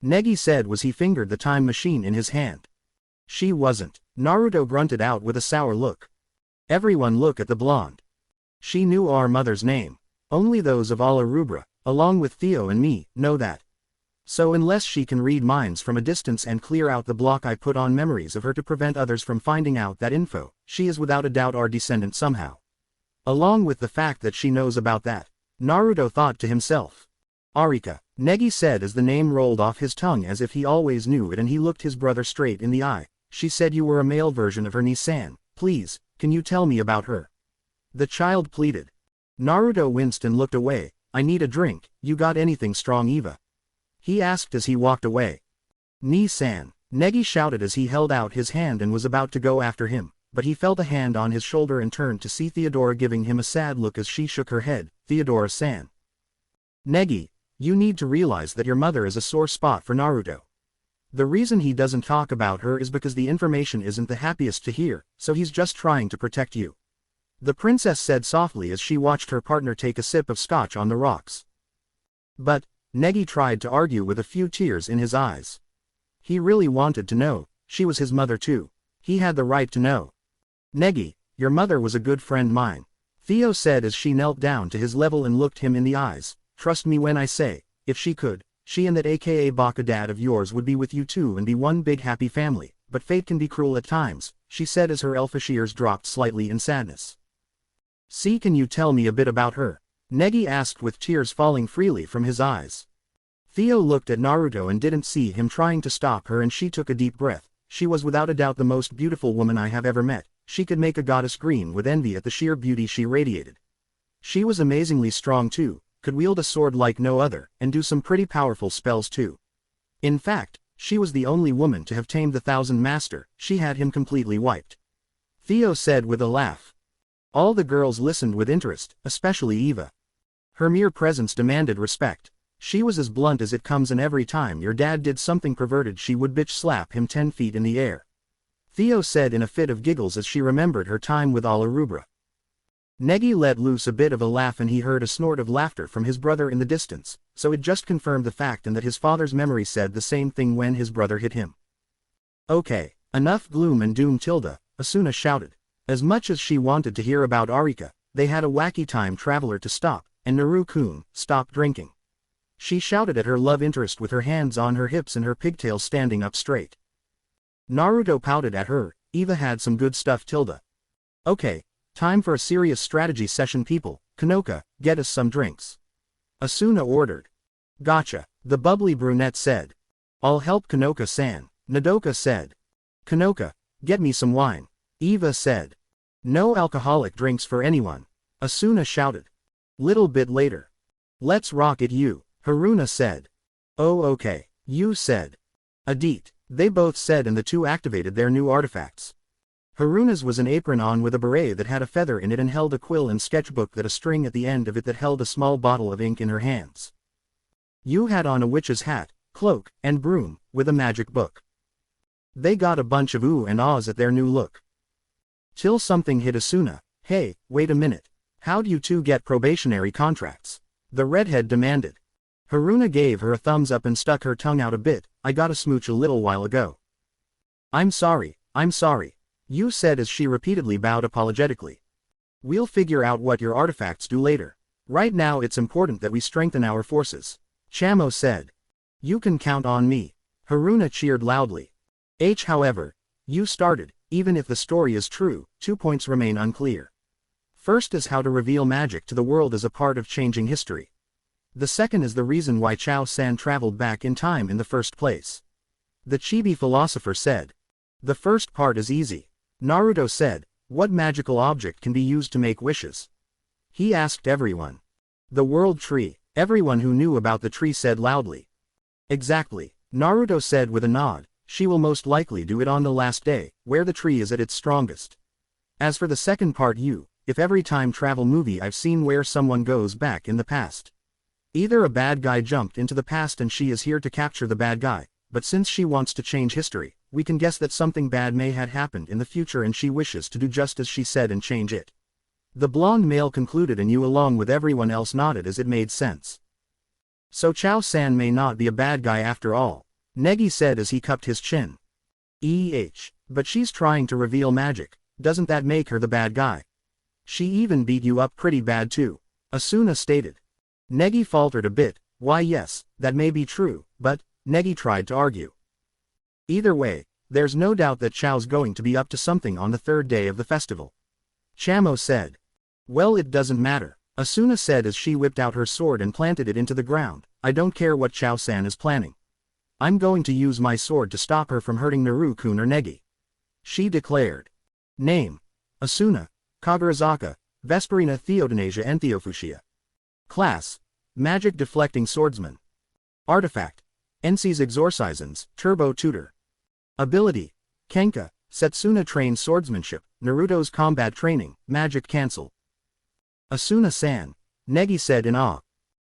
[SPEAKER 1] Negi said as he fingered the time machine in his hand. She wasn't. Naruto grunted out with a sour look. Everyone look at the blonde. She knew our mother's name. Only those of Ala Rubra, along with Theo and me, know that. So unless she can read minds from a distance and clear out the block I put on memories of her to prevent others from finding out that info, she is without a doubt our descendant somehow. Along with the fact that she knows about that, Naruto thought to himself. Arika, Negi said as the name rolled off his tongue as if he always knew it, and he looked his brother straight in the eye. She said you were a male version of her Nisan. Please, can you tell me about her? The child pleaded. Naruto winced and looked away. I need a drink. You got anything strong, Eva? He asked as he walked away. Nisan, Negi shouted as he held out his hand and was about to go after him, but he felt a hand on his shoulder and turned to see Theodora giving him a sad look as she shook her head. Theodora-san. Negi, you need to realize that your mother is a sore spot for Naruto. The reason he doesn't talk about her is because the information isn't the happiest to hear, so he's just trying to protect you. The princess said softly as she watched her partner take a sip of scotch on the rocks. But, Negi tried to argue with a few tears in his eyes. He really wanted to know. She was his mother too. He had the right to know. Negi, your mother was a good friend mine. Theo said as she knelt down to his level and looked him in the eyes. Trust me when I say, if she could, she and that aka Baka dad of yours would be with you too and be one big happy family, but fate can be cruel at times, she said as her elfish ears dropped slightly in sadness. See, can you tell me a bit about her? Negi asked with tears falling freely from his eyes. Theo looked at Naruto and didn't see him trying to stop her, and she took a deep breath. She was without a doubt the most beautiful woman I have ever met. She could make a goddess green with envy at the sheer beauty she radiated. She was amazingly strong too, could wield a sword like no other, and do some pretty powerful spells too. In fact, she was the only woman to have tamed the Thousand Master. She had him completely wiped. Theo said with a laugh. All the girls listened with interest, especially Eva. Her mere presence demanded respect. She was as blunt as it comes, and every time your dad did something perverted she would bitch slap him 10 feet in the air. Theo said in a fit of giggles as she remembered her time with Ala Rubra. Negi let loose a bit of a laugh and he heard a snort of laughter from his brother in the distance, so it just confirmed the fact and that his father's memory said the same thing when his brother hit him. Okay, enough gloom and doom, Tilda, Asuna shouted. As much as she wanted to hear about Arika, they had a wacky time traveler to stop, and Naru-kun, stop drinking. She shouted at her love interest with her hands on her hips and her pigtails standing up straight. Naruto pouted at her. Eva had some good stuff, Tilda. Okay, time for a serious strategy session, people. Kanoka, get us some drinks. Asuna ordered. Gotcha, the bubbly brunette said. I'll help, Kanoka-san, Nodoka said. Kanoka, get me some wine. Eva said. No alcoholic drinks for anyone. Asuna shouted. Little bit later. Let's rock it, you, Haruna said. Oh okay, you said. Adit, they both said, and the two activated their new artifacts. Haruna's was an apron on with a beret that had a feather in it and held a quill and sketchbook that a string at the end of it that held a small bottle of ink in her hands. You had on a witch's hat, cloak, and broom, with a magic book. They got a bunch of ooh and ahs at their new look. Till something hit Asuna. Hey, wait a minute. How'd you two get probationary contracts? The redhead demanded. Haruna gave her a thumbs up and stuck her tongue out a bit. I got a smooch a little while ago. I'm sorry, you said as she repeatedly bowed apologetically. We'll figure out what your artifacts do later. Right now it's important that we strengthen our forces. Chamo said. You can count on me. Haruna cheered loudly. However, you started, even if the story is true, 2 points remain unclear. First is how to reveal magic to the world as a part of changing history. The second is the reason why Chao-san traveled back in time in the first place. The chibi philosopher said. The first part is easy. Naruto said, what magical object can be used to make wishes? He asked everyone. The world tree. Everyone who knew about the tree said loudly. Exactly, Naruto said with a nod. She will most likely do it on the last day, where the tree is at its strongest. As for the second part, if every time travel movie I've seen where someone goes back in the past. Either a bad guy jumped into the past and she is here to capture the bad guy, but since she wants to change history, we can guess that something bad may have happened in the future and she wishes to do just as she said and change it. The blonde male concluded and you along with everyone else nodded as it made sense. So Chao-san may not be a bad guy after all, Negi said as he cupped his chin. But she's trying to reveal magic, doesn't that make her the bad guy? She even beat you up pretty bad too, Asuna stated. Negi faltered a bit. Why yes, that may be true, but, Negi tried to argue. Either way, there's no doubt that Chao's going to be up to something on the third day of the festival. Chamo said. Well, it doesn't matter, Asuna said as she whipped out her sword and planted it into the ground. I don't care what Chao-san is planning. I'm going to use my sword to stop her from hurting Naru-kun or Negi. She declared. Name. Asuna, Kagurazaka, Vesperina Theodonasia and Theofushia. Class. Magic Deflecting Swordsman. Artifact. Ensi's Exorcisans, Turbo Tutor. Ability. Kenka, Setsuna Trained Swordsmanship, Naruto's Combat Training, Magic Cancel. Asuna-san, Negi said in awe.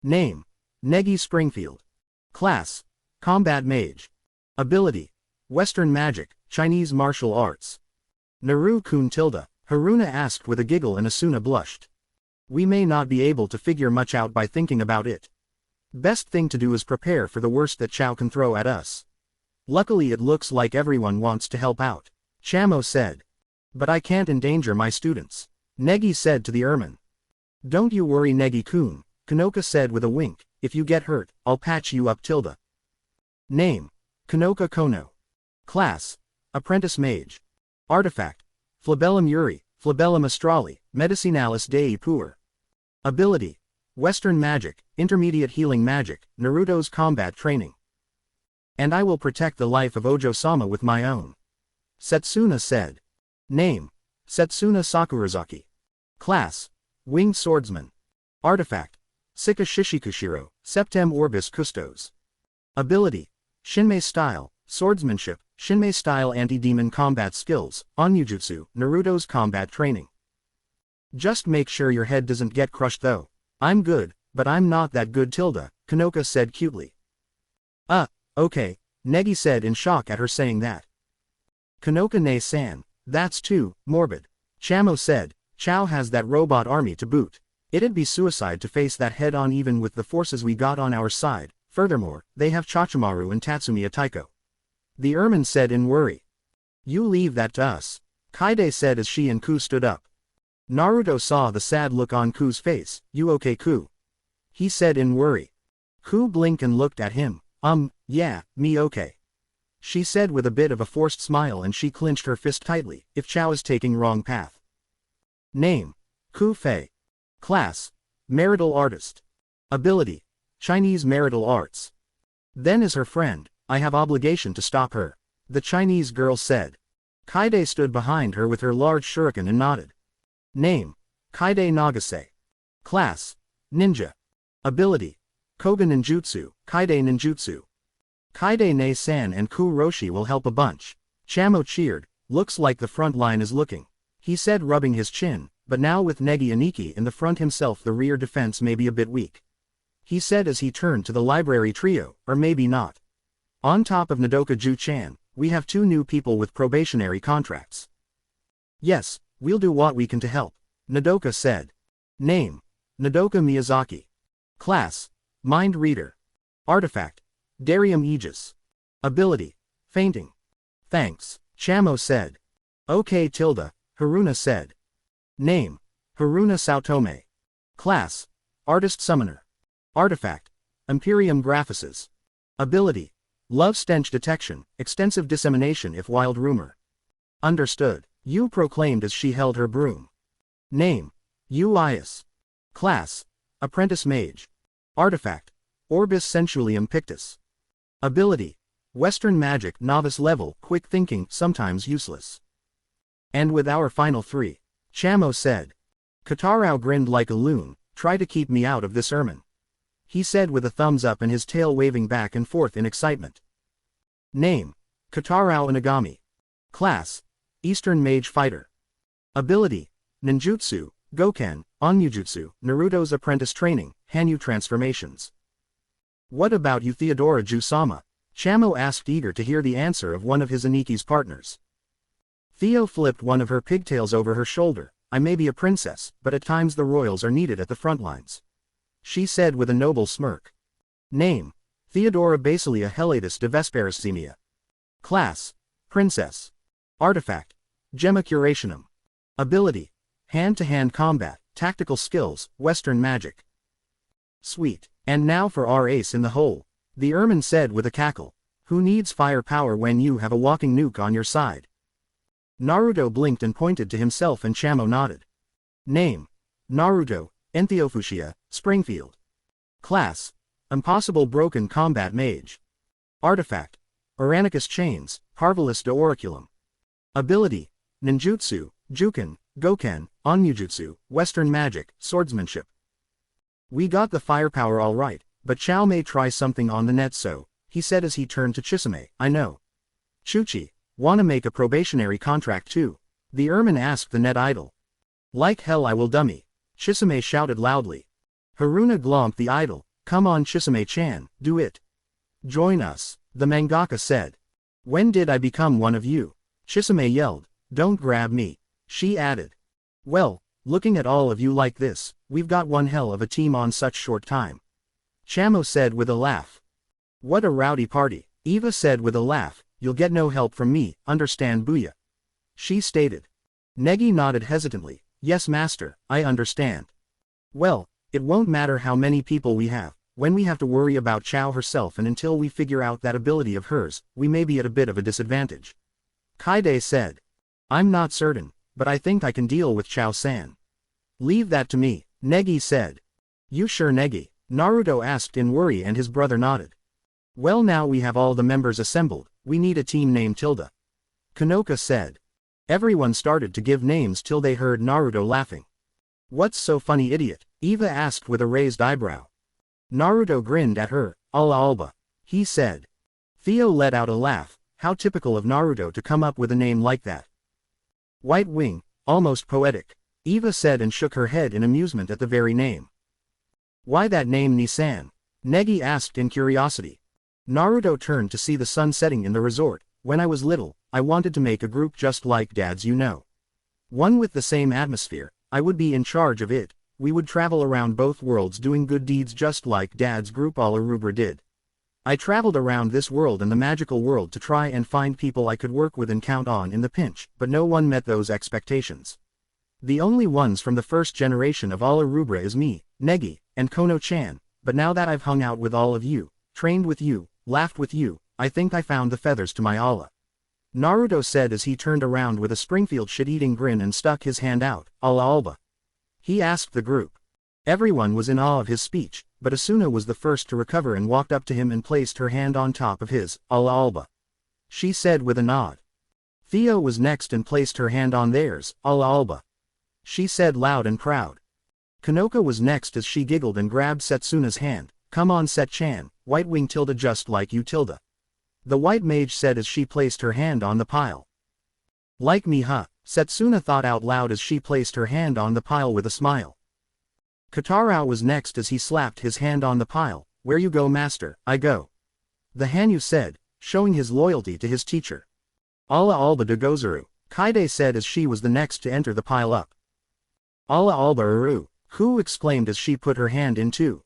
[SPEAKER 1] Name. Negi Springfield. Class. Combat Mage. Ability. Western Magic, Chinese Martial Arts. Naru-kun tilde, Haruna asked with a giggle and Asuna blushed. We may not be able to figure much out by thinking about it. Best thing to do is prepare for the worst that Chao can throw at us. Luckily it looks like everyone wants to help out, Chamo said. But I can't endanger my students, Negi said to the ermine. Don't you worry Negi-kun, Kanoka said with a wink, if you get hurt, I'll patch you up tilde. Name. Kanoka Kono. Class. Apprentice Mage. Artifact. Flabellum Yuri, Flabellum Astrali, Medicinalis Dei Pur. Ability. Western Magic, Intermediate Healing Magic, Naruto's Combat Training. And I will protect the life of Ojo-sama with my own. Setsuna said. Name. Setsuna Sakurazaki. Class. Winged Swordsman. Artifact. Sika Shishikushiro, Septem Orbis Custos. Ability. Shinmei Style, Swordsmanship, Shinmei Style Anti-Demon Combat Skills, Onmujutsu, Naruto's Combat Training. Just make sure your head doesn't get crushed though. I'm good, but I'm not that good tilde, Kanoka said cutely. Okay, Negi said in shock at her saying that. Kanoka-ne-san, that's too morbid. Chamo said, Chao has that robot army to boot. It'd be suicide to face that head-on even with the forces we got on our side. Furthermore, they have Chachimaru and Tatsumiya Taiko. The ermine said in worry. You leave that to us, Kaide said as she and Ku stood up. Naruto saw the sad look on Ku's face. You okay Ku? He said in worry. Ku blinked and looked at him. Yeah, me okay. She said with a bit of a forced smile and she clenched her fist tightly, if Chao is taking wrong path. Name. Ku Fei. Class. Marital Artist. Ability. Chinese Marital Arts. Then as her friend, I have obligation to stop her, the Chinese girl said. Kaide stood behind her with her large shuriken and nodded. Name. Kaide Nagase. Class. Ninja. Ability. Koga Ninjutsu, Kaide Ninjutsu. Kaide-ne-san and Ku Roshi will help a bunch. Chamo cheered. Looks like the front line is looking. He said rubbing his chin, but now with Negi Aniki in the front himself the rear defense may be a bit weak. He said as he turned to the library trio, or maybe not. On top of Nodoka Ju-chan, we have 2 new people with probationary contracts. Yes, we'll do what we can to help, Nodoka said. Name. Nodoka Miyazaki. Class. Mind Reader. Artifact. Darium Aegis. Ability. Fainting. Thanks, Chamo said. Okay tilde, Haruna said. Name. Haruna Saotome. Class. Artist Summoner. Artifact. Imperium Graphices. Ability. Love Stench Detection, Extensive Dissemination if Wild Rumor. Understood, Yu proclaimed as she held her broom. Name. Yu Ias. Class. Apprentice Mage. Artifact. Orbis Sensualium Pictus. Ability. Western Magic Novice Level, Quick Thinking, sometimes useless. And with our final 3. Chamo said. Katarao grinned like a loon, try to keep me out of this ermine. He said with a thumbs up and his tail waving back and forth in excitement. Name. Katarao Inagami. Class. Eastern Mage Fighter. Ability. Ninjutsu, Goken, Onmujutsu, Naruto's Apprentice Training, Hanyu Transformations. What about you Theodora Ju-sama? Chamo asked, eager to hear the answer of one of his Aniki's partners. Theo flipped one of her pigtails over her shoulder. I may be a princess, but at times the royals are needed at the front lines. She said with a noble smirk. Name: Theodora Basilia Helatus de Vesperisthemia. Class: Princess. Artifact: Gemma Curationum. Ability: Hand-to-hand combat, tactical skills, Western magic. Sweet. And now for our ace in the hole, the ermine said with a cackle. Who needs firepower when you have a walking nuke on your side? Naruto blinked and pointed to himself, and Chamo nodded. Name: Naruto, Entheofushia, Springfield. Class: Impossible Broken Combat Mage. Artifact: Oranicus Chains, Parvulus de Oraculum. Ability: Ninjutsu, Juken, Goken, Onmujutsu, Western Magic, Swordsmanship. We got the firepower all right, but Chow may try something on the net, so, he said as he turned to Chisame. I know. Chuchi, wanna make a probationary contract too? The ermine asked the net idol. Like hell I will, dummy, Chisame shouted loudly. Haruna glomped the idol. Come on Chisame-chan, do it. Join us, the mangaka said. When did I become one of you? Chisame yelled. Don't grab me, she added. Well, looking at all of you like this, we've got one hell of a team on such short time. Chamo said with a laugh. What a rowdy party, Eva said with a laugh. You'll get no help from me, understand, Booyah? She stated. Negi nodded hesitantly. Yes master, I understand. Well, it won't matter how many people we have, when we have to worry about Chow herself, and until we figure out that ability of hers, we may be at a bit of a disadvantage. Kaide said. I'm not certain, but I think I can deal with Chow-san. Leave that to me, Negi said. You sure, Negi? Naruto asked in worry, and his brother nodded. Well, now we have all the members assembled, we need a team name. Tilda. Kanoka said. Everyone started to give names till they heard Naruto laughing. What's so funny, idiot? Eva asked with a raised eyebrow. Naruto grinned at her. Alba, he said. Theo let out a laugh. How typical of Naruto to come up with a name like that. White Wing, almost poetic, Eva said, and shook her head in amusement at the very name. Why that name, Nisan? Negi asked in curiosity. Naruto turned to see the sun setting in the resort. When I was little, I wanted to make a group just like Dad's, you know. One with the same atmosphere. I would be in charge of it. We would travel around both worlds doing good deeds just like Dad's group All Arubra did. I traveled around this world and the magical world to try and find people I could work with and count on in the pinch, but no one met those expectations. The only ones from the first generation of All Arubra is me, Negi, and Kono-chan, but now that I've hung out with all of you, trained with you, laughed with you, I think I found the feathers to my Allah. Naruto said as he turned around with a Springfield shit-eating grin and stuck his hand out. Alba. He asked the group. Everyone was in awe of his speech, but Asuna was the first to recover and walked up to him and placed her hand on top of his. Alba. She said with a nod. Theo was next and placed her hand on theirs. Alba. She said loud and proud. Kanoka was next as she giggled and grabbed Setsuna's hand. Come on Set-chan, White Wing Tilda, just like you Tilda. The white mage said as she placed her hand on the pile. Like me, huh? Setsuna thought out loud as she placed her hand on the pile with a smile. Katarao was next as he slapped his hand on the pile. Where you go master, I go. The Hanyu said, showing his loyalty to his teacher. Alba de Gozuru, Kaide said as she was the next to enter the pile up. Alba Uru, Hu exclaimed as she put her hand in too.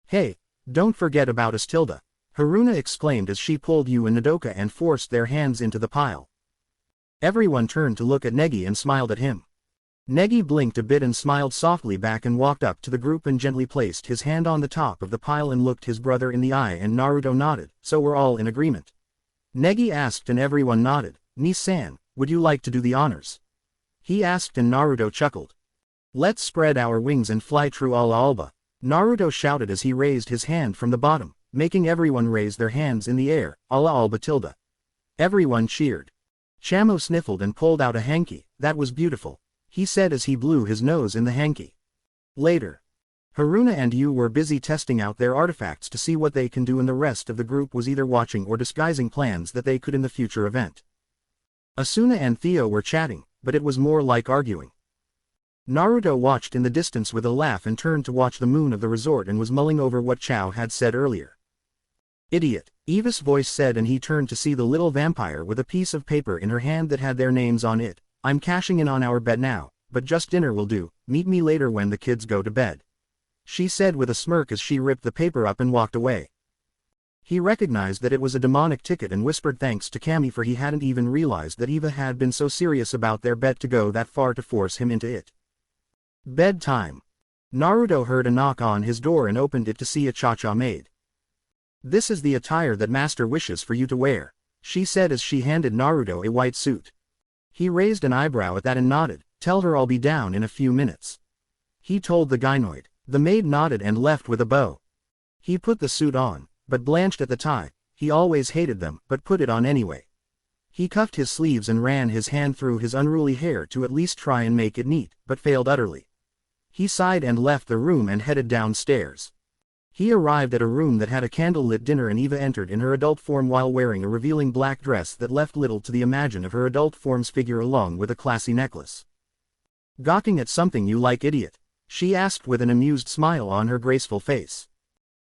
[SPEAKER 1] Hey, don't forget about us Tilda, Haruna exclaimed as she pulled Yu and Nodoka and forced their hands into the pile. Everyone turned to look at Negi and smiled at him. Negi blinked a bit and smiled softly back and walked up to the group and gently placed his hand on the top of the pile and looked his brother in the eye, and Naruto nodded, so we're all in agreement. Negi asked and everyone nodded. Ni-san, would you like to do the honors? He asked and Naruto chuckled. Let's spread our wings and fly true Alba, Naruto shouted as he raised his hand from the bottom, making everyone raise their hands in the air. Alba Tilda. Everyone cheered. Chamo sniffled and pulled out a hanky. That was beautiful, he said as he blew his nose in the hanky. Later, Haruna and Yu were busy testing out their artifacts to see what they can do, and the rest of the group was either watching or disguising plans that they could in the future event. Asuna and Theo were chatting, but it was more like arguing. Naruto watched in the distance with a laugh and turned to watch the moon of the resort and was mulling over what Chow had said earlier. Idiot, Eva's voice said, and he turned to see the little vampire with a piece of paper in her hand that had their names on it. I'm cashing in on our bet now, but just dinner will do, meet me later when the kids go to bed. She said with a smirk as she ripped the paper up and walked away. He recognized that it was a demonic ticket and whispered thanks to Cammy, for he hadn't even realized that Eva had been so serious about their bet to go that far to force him into it. Bedtime. Naruto heard a knock on his door and opened it to see a cha-cha maid. This is the attire that Master wishes for you to wear, she said as she handed Naruto a white suit. He raised an eyebrow at that and nodded. Tell her I'll be down in a few minutes, he told the gynoid. The maid nodded and left with a bow. He put the suit on, but blanched at the tie. He always hated them, but put it on anyway. He cuffed his sleeves and ran his hand through his unruly hair to at least try and make it neat, but failed utterly. He sighed and left the room and headed downstairs. He arrived at a room that had a candlelit dinner, and Eva entered in her adult form while wearing a revealing black dress that left little to the imagine of her adult form's figure, along with a classy necklace. Gawking at something you like, idiot? She asked with an amused smile on her graceful face.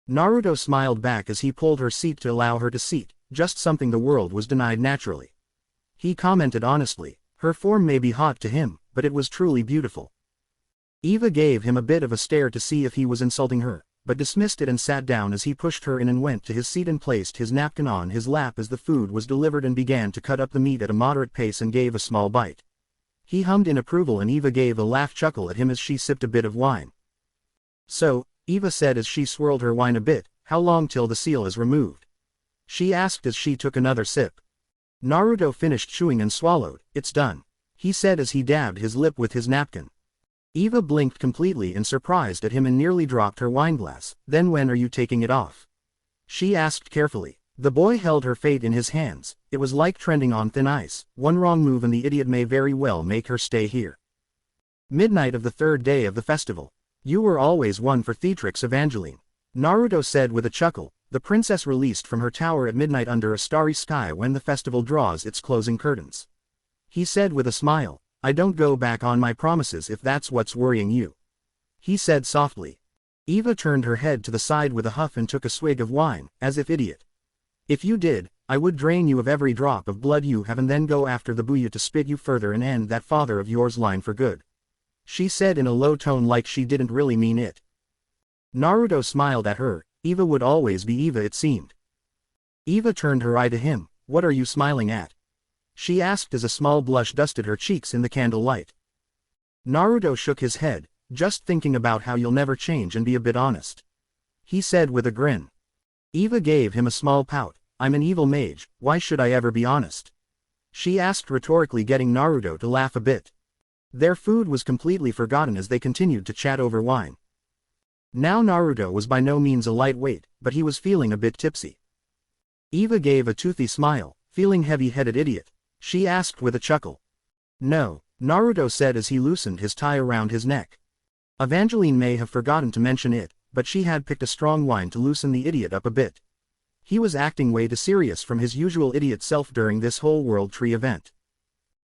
[SPEAKER 1] Naruto smiled back as he pulled her seat to allow her to seat, just something the world was denied naturally. He commented honestly, her form may be hot to him, but it was truly beautiful. Eva gave him a bit of a stare to see if he was insulting her, but dismissed it and sat down as he pushed her in and went to his seat and placed his napkin on his lap as the food was delivered and began to cut up the meat at a moderate pace and gave a small bite. He hummed in approval and Eva gave a laugh chuckle at him as she sipped a bit of wine. So, Eva said as she swirled her wine a bit, how long till the seal is removed? She asked as she took another sip. Naruto finished chewing and swallowed. It's done, he said as he dabbed his lip with his napkin. Eva blinked completely in surprise at him and nearly dropped her wineglass. Then when are you taking it off? She asked carefully. The boy held her fate in his hands. It was like treading on thin ice. One wrong move and the idiot may very well make her stay here. Midnight of the third day of the festival. You were always one for theatrics, Evangeline, Naruto said with a chuckle. The princess released from her tower at midnight under a starry sky when the festival draws its closing curtains. He said with a smile. I don't go back on my promises if that's what's worrying you, he said softly. Eva turned her head to the side with a huff and took a swig of wine, as if idiot. If you did, I would drain you of every drop of blood you have and then go after the Booyah to spit you further and end that father of yours line for good, she said in a low tone like she didn't really mean it. Naruto smiled at her. Eva would always be Eva, it seemed. Eva turned her eye to him. What are you smiling at? She asked as a small blush dusted her cheeks in the candlelight. Naruto shook his head. Just thinking about how you'll never change and be a bit honest, he said with a grin. Eva gave him a small pout. I'm an evil mage, why should I ever be honest? She asked rhetorically, getting Naruto to laugh a bit. Their food was completely forgotten as they continued to chat over wine. Now Naruto was by no means a lightweight, but he was feeling a bit tipsy. Eva gave a toothy smile. Feeling heavy-headed, idiot? She asked with a chuckle. No, Naruto said as he loosened his tie around his neck. Evangeline may have forgotten to mention it, but she had picked a strong wine to loosen the idiot up a bit. He was acting way too serious from his usual idiot self during this whole World Tree event.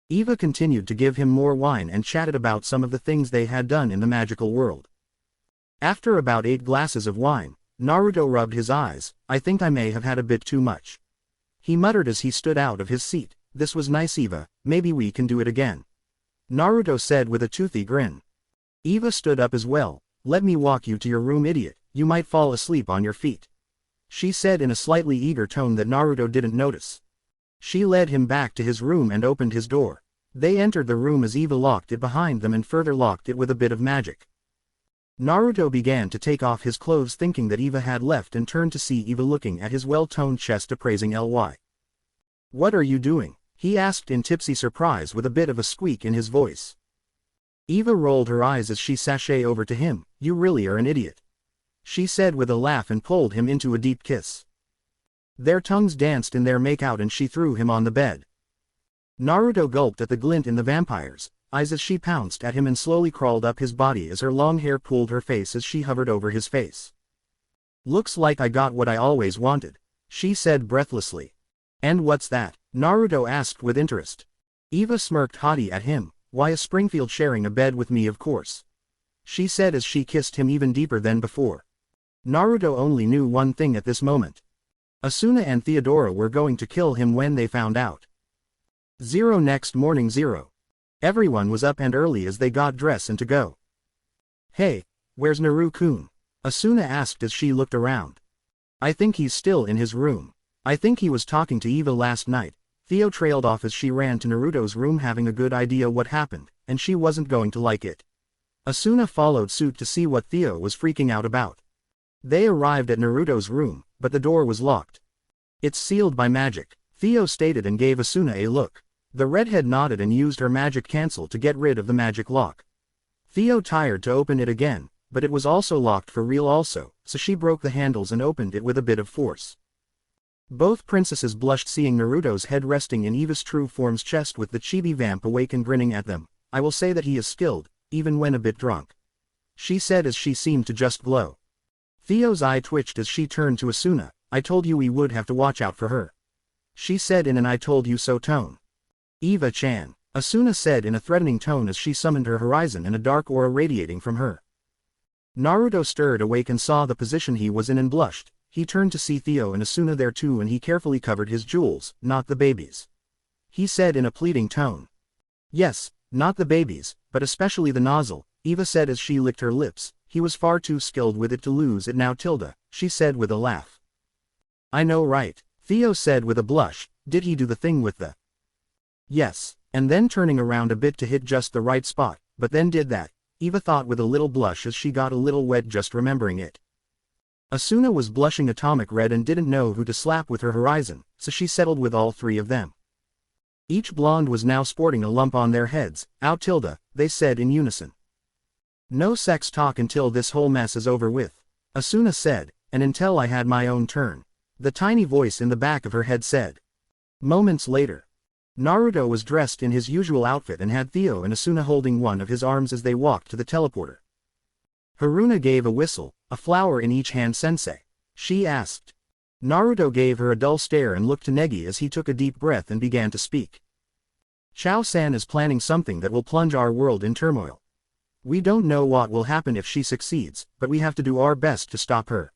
[SPEAKER 1] Eva continued to give him more wine and chatted about some of the things they had done in the magical world. After about 8 glasses of wine, Naruto rubbed his eyes. I think I may have had a bit too much, he muttered as he stood out of his seat. This was nice, Eva, maybe we can do it again, Naruto said with a toothy grin. Eva stood up as well. Let me walk you to your room, idiot, you might fall asleep on your feet, she said in a slightly eager tone that Naruto didn't notice. She led him back to his room and opened his door. They entered the room as Eva locked it behind them and further locked it with a bit of magic. Naruto began to take off his clothes, thinking that Eva had left, and turned to see Eva looking at his well-toned chest appraising Ly. What are you doing? He asked in tipsy surprise with a bit of a squeak in his voice. Eva rolled her eyes as she sashayed over to him. You really are an idiot, she said with a laugh and pulled him into a deep kiss. Their tongues danced in their make-out and she threw him on the bed. Naruto gulped at the glint in the vampire's eyes as she pounced at him and slowly crawled up his body as her long hair pulled her face as she hovered over his face. Looks like I got what I always wanted, she said breathlessly. And what's that? Naruto asked with interest. Eva smirked haughty at him. Why, a Springfield sharing a bed with me, of course, she said as she kissed him even deeper than before. Naruto only knew one thing at this moment. Asuna and Theodora were going to kill him when they found out. Next morning. Everyone was up and early as they got dressed and to go. Hey, where's Naru-kun? Asuna asked as she looked around. I think he's still in his room. I think he was talking to Eva last night. Theo trailed off as she ran to Naruto's room, having a good idea what happened, and she wasn't going to like it. Asuna followed suit to see what Theo was freaking out about. They arrived at Naruto's room, but the door was locked. It's sealed by magic, Theo stated and gave Asuna a look. The redhead nodded and used her magic cancel to get rid of the magic lock. Theo tried to open it again, but it was also locked for real also, so she broke the handles and opened it with a bit of force. Both princesses blushed seeing Naruto's head resting in Eva's true form's chest with the chibi vamp awake and grinning at them. I will say that he is skilled, even when a bit drunk, she said as she seemed to just glow. Theo's eye twitched as she turned to Asuna. I told you we would have to watch out for her, she said in an I told you so tone. Eva-chan, Asuna said in a threatening tone as she summoned her horizon and a dark aura radiating from her. Naruto stirred awake and saw the position he was in and blushed. He turned to see Theo and Asuna there too, and he carefully covered his jewels, not the babies, he said in a pleading tone. Yes, not the babies, but especially the nozzle, Eva said as she licked her lips. He was far too skilled with it to lose it now, Tilda, she said with a laugh. I know, right, Theo said with a blush. Did he do the thing with the... Yes, and then turning around a bit to hit just the right spot, but then did that, Eva thought with a little blush as she got a little wet just remembering it. Asuna was blushing atomic red and didn't know who to slap with her horizon, so she settled with all three of them. Each blonde was now sporting a lump on their heads. Out Tilda, they said in unison. No sex talk until this whole mess is over with, Asuna said, and until I had my own turn, the tiny voice in the back of her head said. Moments later, Naruto was dressed in his usual outfit and had Theo and Asuna holding one of his arms as they walked to the teleporter. Haruna gave a whistle, a flower in each hand. Sensei, she asked. Naruto gave her a dull stare and looked to Negi as he took a deep breath and began to speak. Chao-san is planning something that will plunge our world in turmoil. We don't know what will happen if she succeeds, but we have to do our best to stop her.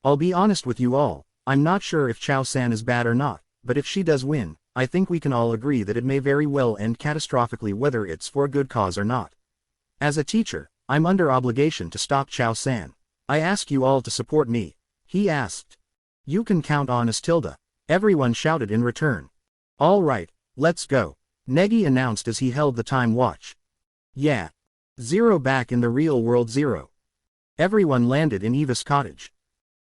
[SPEAKER 1] I'll be honest with you all, I'm not sure if Chao-san is bad or not, but if she does win, I think we can all agree that it may very well end catastrophically, whether it's for a good cause or not. As a teacher, I'm under obligation to stop Chao-san. I ask you all to support me, he asked. You can count on us, Tilda, everyone shouted in return. All right, let's go, Negi announced as he held the time watch. Yeah. Back in the real world. Everyone landed in Eva's cottage.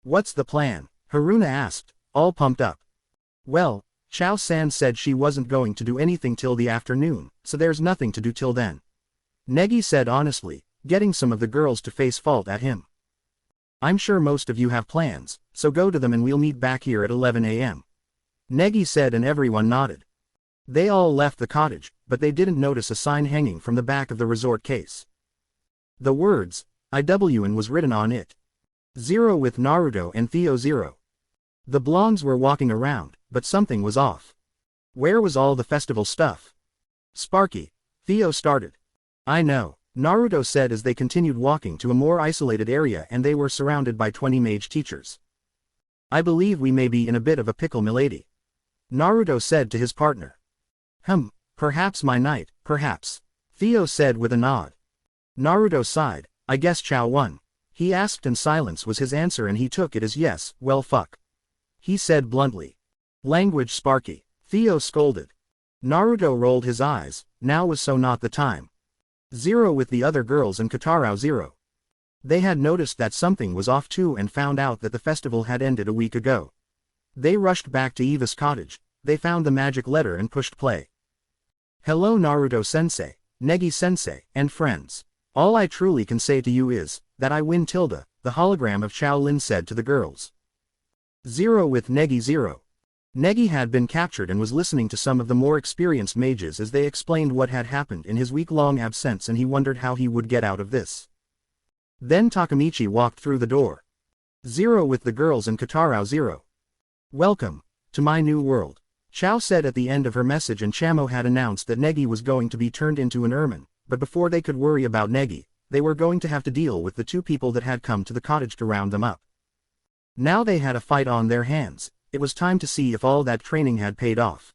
[SPEAKER 1] What's the plan? Haruna asked, all pumped up. Well, Chao-san said she wasn't going to do anything till the afternoon, so there's nothing to do till then, Negi said honestly, getting some of the girls to face fault at him. I'm sure most of you have plans, so go to them and we'll meet back here at 11 a.m. Negi said and everyone nodded. They all left the cottage, but they didn't notice a sign hanging from the back of the resort case. The words, IWN was written on it. 0 with Naruto and Theo 0. The blondes were walking around, but something was off. Where was all the festival stuff? Sparky, Theo started. I know, Naruto said as they continued walking to a more isolated area and they were surrounded by 20 mage teachers. I believe we may be in a bit of a pickle, milady, Naruto said to his partner. Perhaps my knight, perhaps, Theo said with a nod. Naruto sighed. I guess Chao won, he asked, and silence was his answer and he took it as yes. Well fuck, he said bluntly. Language, Sparky, Theo scolded. Naruto rolled his eyes. Now was so not the time. 0 with the other girls and Katarao 0. They had noticed that something was off too and found out that the festival had ended a week ago. They rushed back to Eva's cottage. They found the magic letter and pushed play. Hello Naruto-sensei, Negi-sensei, and friends. All I truly can say to you is, that I win. Tilda, the hologram of Chao Lin said to the girls. 0 with Negi 0. Negi had been captured and was listening to some of the more experienced mages as they explained what had happened in his week-long absence, and he wondered how he would get out of this. Then Takamichi walked through the door. 0 with the girls and Katarao 0. Welcome to my new world, Chao said at the end of her message, and Chamo had announced that Negi was going to be turned into an ermine, but before they could worry about Negi, they were going to have to deal with the two people that had come to the cottage to round them up. Now they had a fight on their hands. It was time to see if all that training had paid off.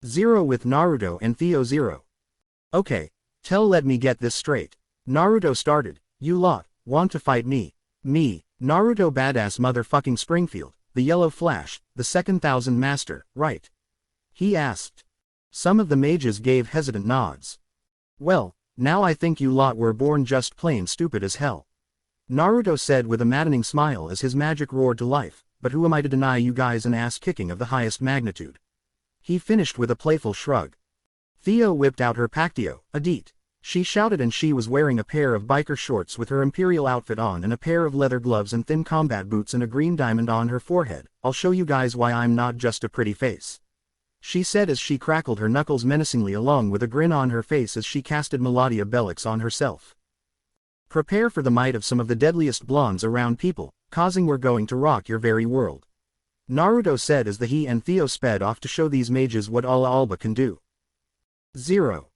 [SPEAKER 1] 0 with Naruto and Theo 0. Okay, let me get this straight. Naruto started, you lot, want to fight me? Me, Naruto badass motherfucking Springfield, the Yellow Flash, the second thousand master, right? He asked. Some of the mages gave hesitant nods. Well, now I think you lot were born just plain stupid as hell. Naruto said with a maddening smile as his magic roared to life, but who am I to deny you guys an ass-kicking of the highest magnitude? He finished with a playful shrug. Theo whipped out her Pactio, Adit. She shouted, and she was wearing a pair of biker shorts with her imperial outfit on and a pair of leather gloves and thin combat boots and a green diamond on her forehead. I'll show you guys why I'm not just a pretty face. She said as she crackled her knuckles menacingly along with a grin on her face as she casted Melodia Belix on herself. Prepare for the might of some of the deadliest blondes around people, causing we're going to rock your very world. Naruto said as he and Theo sped off to show these mages what Alba can do. 0.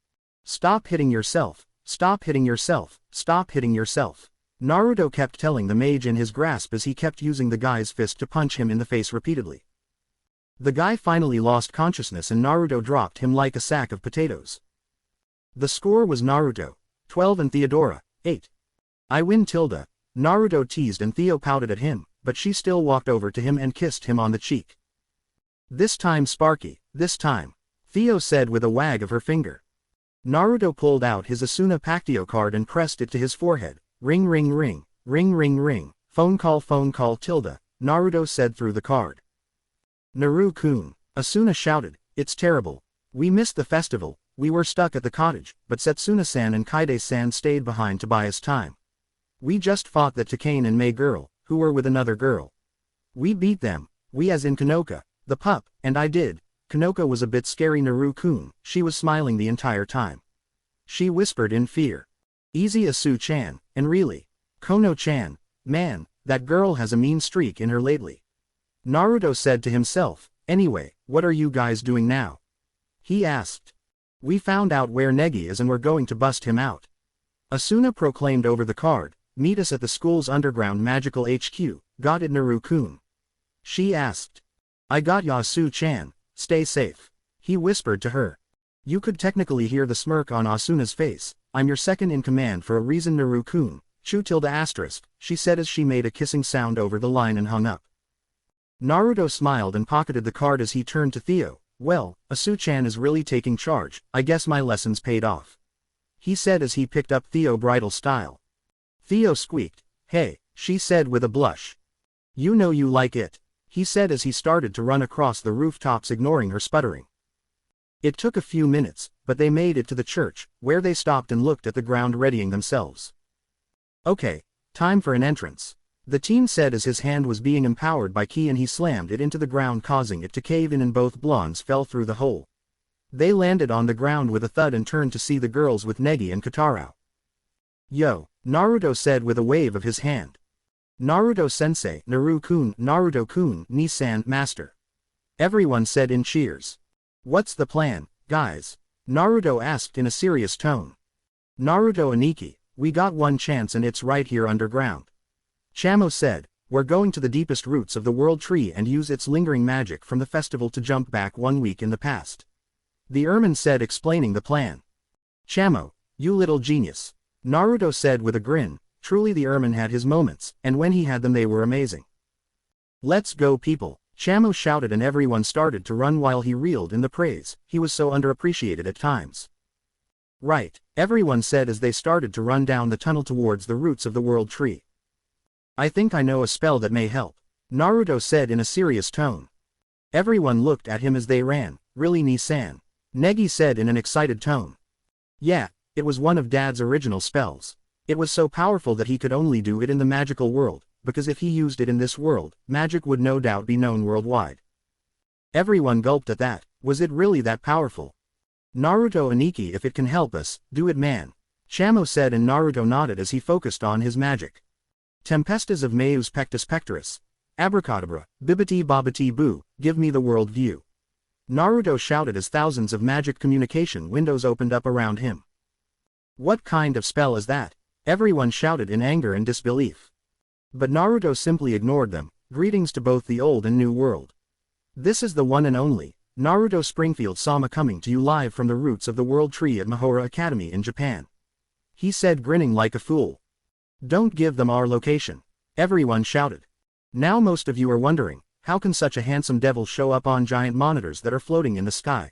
[SPEAKER 1] Stop hitting yourself, stop hitting yourself, stop hitting yourself. Naruto kept telling the mage in his grasp as he kept using the guy's fist to punch him in the face repeatedly. The guy finally lost consciousness and Naruto dropped him like a sack of potatoes. The score was Naruto, 12 and Theodora, 8. I win tilde. Naruto teased and Theo pouted at him, but she still walked over to him and kissed him on the cheek. This time Sparky, this time, Theo said with a wag of her finger. Naruto pulled out his Asuna Pactio card and pressed it to his forehead. Ring ring ring, ring ring ring, phone call tilde, Naruto said through the card. Naru-kun, Asuna shouted, it's terrible. We missed the festival, we were stuck at the cottage, but Setsuna-san and Kaide-san stayed behind to buy us time. We just fought that Takane and Mei girl, who were with another girl. We beat them, we as in Kanoka, the pup, and I did. Kanoka was a bit scary Naru-kun, she was smiling the entire time. She whispered in fear. Easy Asu-chan, and really. Kono-chan, man, that girl has a mean streak in her lately. Naruto said to himself, anyway, what are you guys doing now? He asked. We found out where Negi is and we're going to bust him out. Asuna proclaimed over the card, meet us at the school's underground magical HQ, got it Naru-kun? She asked. I got ya Asu-chan, stay safe. He whispered to her. You could technically hear the smirk on Asuna's face. I'm your second in command for a reason Naru-kun, Chu tilde asterisk, she said as she made a kissing sound over the line and hung up. Naruto smiled and pocketed the card as he turned to Theo. Well, Asu-chan is really taking charge, I guess my lessons paid off. He said as he picked up Theo bridal style. Theo squeaked, hey, she said with a blush. You know you like it, he said as he started to run across the rooftops ignoring her sputtering. It took a few minutes, but they made it to the church, where they stopped and looked at the ground readying themselves. Okay, time for an entrance. The teen said as his hand was being empowered by ki and he slammed it into the ground causing it to cave in and both blondes fell through the hole. They landed on the ground with a thud and turned to see the girls with Negi and Kotarou. Yo, Naruto said with a wave of his hand. Naruto-sensei, Naru-kun, Naruto-kun, Ni-san, master. Everyone said in cheers. What's the plan, guys? Naruto asked in a serious tone. Naruto Aniki, we got one chance and it's right here underground. Chamo said, we're going to the deepest roots of the world tree and use its lingering magic from the festival to jump back 1 week in the past. The Ermine said explaining the plan. Chamo, you little genius. Naruto said with a grin, truly the Ermine had his moments, and when he had them they were amazing. Let's go people. Chamo shouted and everyone started to run while he reeled in the praise, he was so underappreciated at times. Right, everyone said as they started to run down the tunnel towards the roots of the world tree. I think I know a spell that may help, Naruto said in a serious tone. Everyone looked at him as they ran, really Ni-san? Negi said in an excited tone. Yeah, it was one of Dad's original spells. It was so powerful that he could only do it in the magical world, because if he used it in this world, magic would no doubt be known worldwide. Everyone gulped at that. Was it really that powerful? Naruto Aniki, if it can help us, do it man. Chamo said and Naruto nodded as he focused on his magic. Tempestas of Meus Pectus Pectoris. Abracadabra, bibbidi bobbidi boo, give me the world view. Naruto shouted as thousands of magic communication windows opened up around him. What kind of spell is that? Everyone shouted in anger and disbelief. But Naruto simply ignored them. Greetings to both the old and new world. This is the one and only, Naruto Springfield-sama coming to you live from the roots of the World Tree at Mahora Academy in Japan. He said, grinning like a fool. Don't give them our location. Everyone shouted. Now most of you are wondering, how can such a handsome devil show up on giant monitors that are floating in the sky?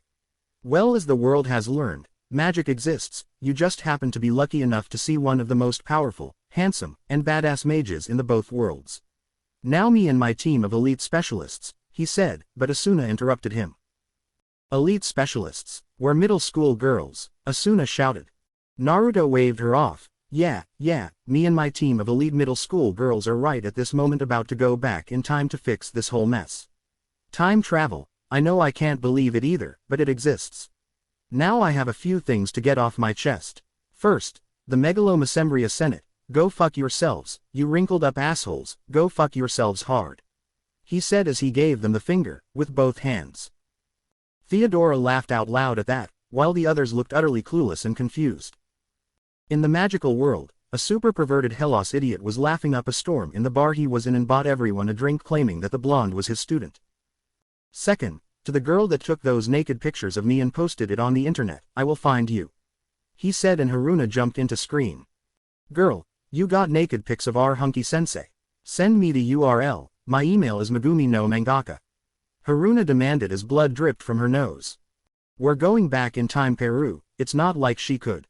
[SPEAKER 1] Well, as the world has learned, magic exists, you just happen to be lucky enough to see one of the most powerful, handsome, and badass mages in the both worlds. Now me and my team of elite specialists, he said, but Asuna interrupted him. Elite specialists, we're middle school girls, Asuna shouted. Naruto waved her off. Yeah, me and my team of elite middle school girls are right at this moment about to go back in time to fix this whole mess. Time travel, I know I can't believe it either, but it exists. Now I have a few things to get off my chest. First, the Megalomasembria Senate, go fuck yourselves, you wrinkled up assholes, go fuck yourselves hard. He said as he gave them the finger, with both hands. Theodora laughed out loud at that, while the others looked utterly clueless and confused. In the magical world, a super perverted Hellas idiot was laughing up a storm in the bar he was in and bought everyone a drink claiming that the blonde was his student. Second, to the girl that took those naked pictures of me and posted it on the internet, I will find you. He said, and Haruna jumped in to scream. Girl, you got naked pics of our hunky sensei. Send me the URL, my email is Megumi no Mangaka. Haruna demanded as blood dripped from her nose. We're going back in time, Peru, it's not like she could.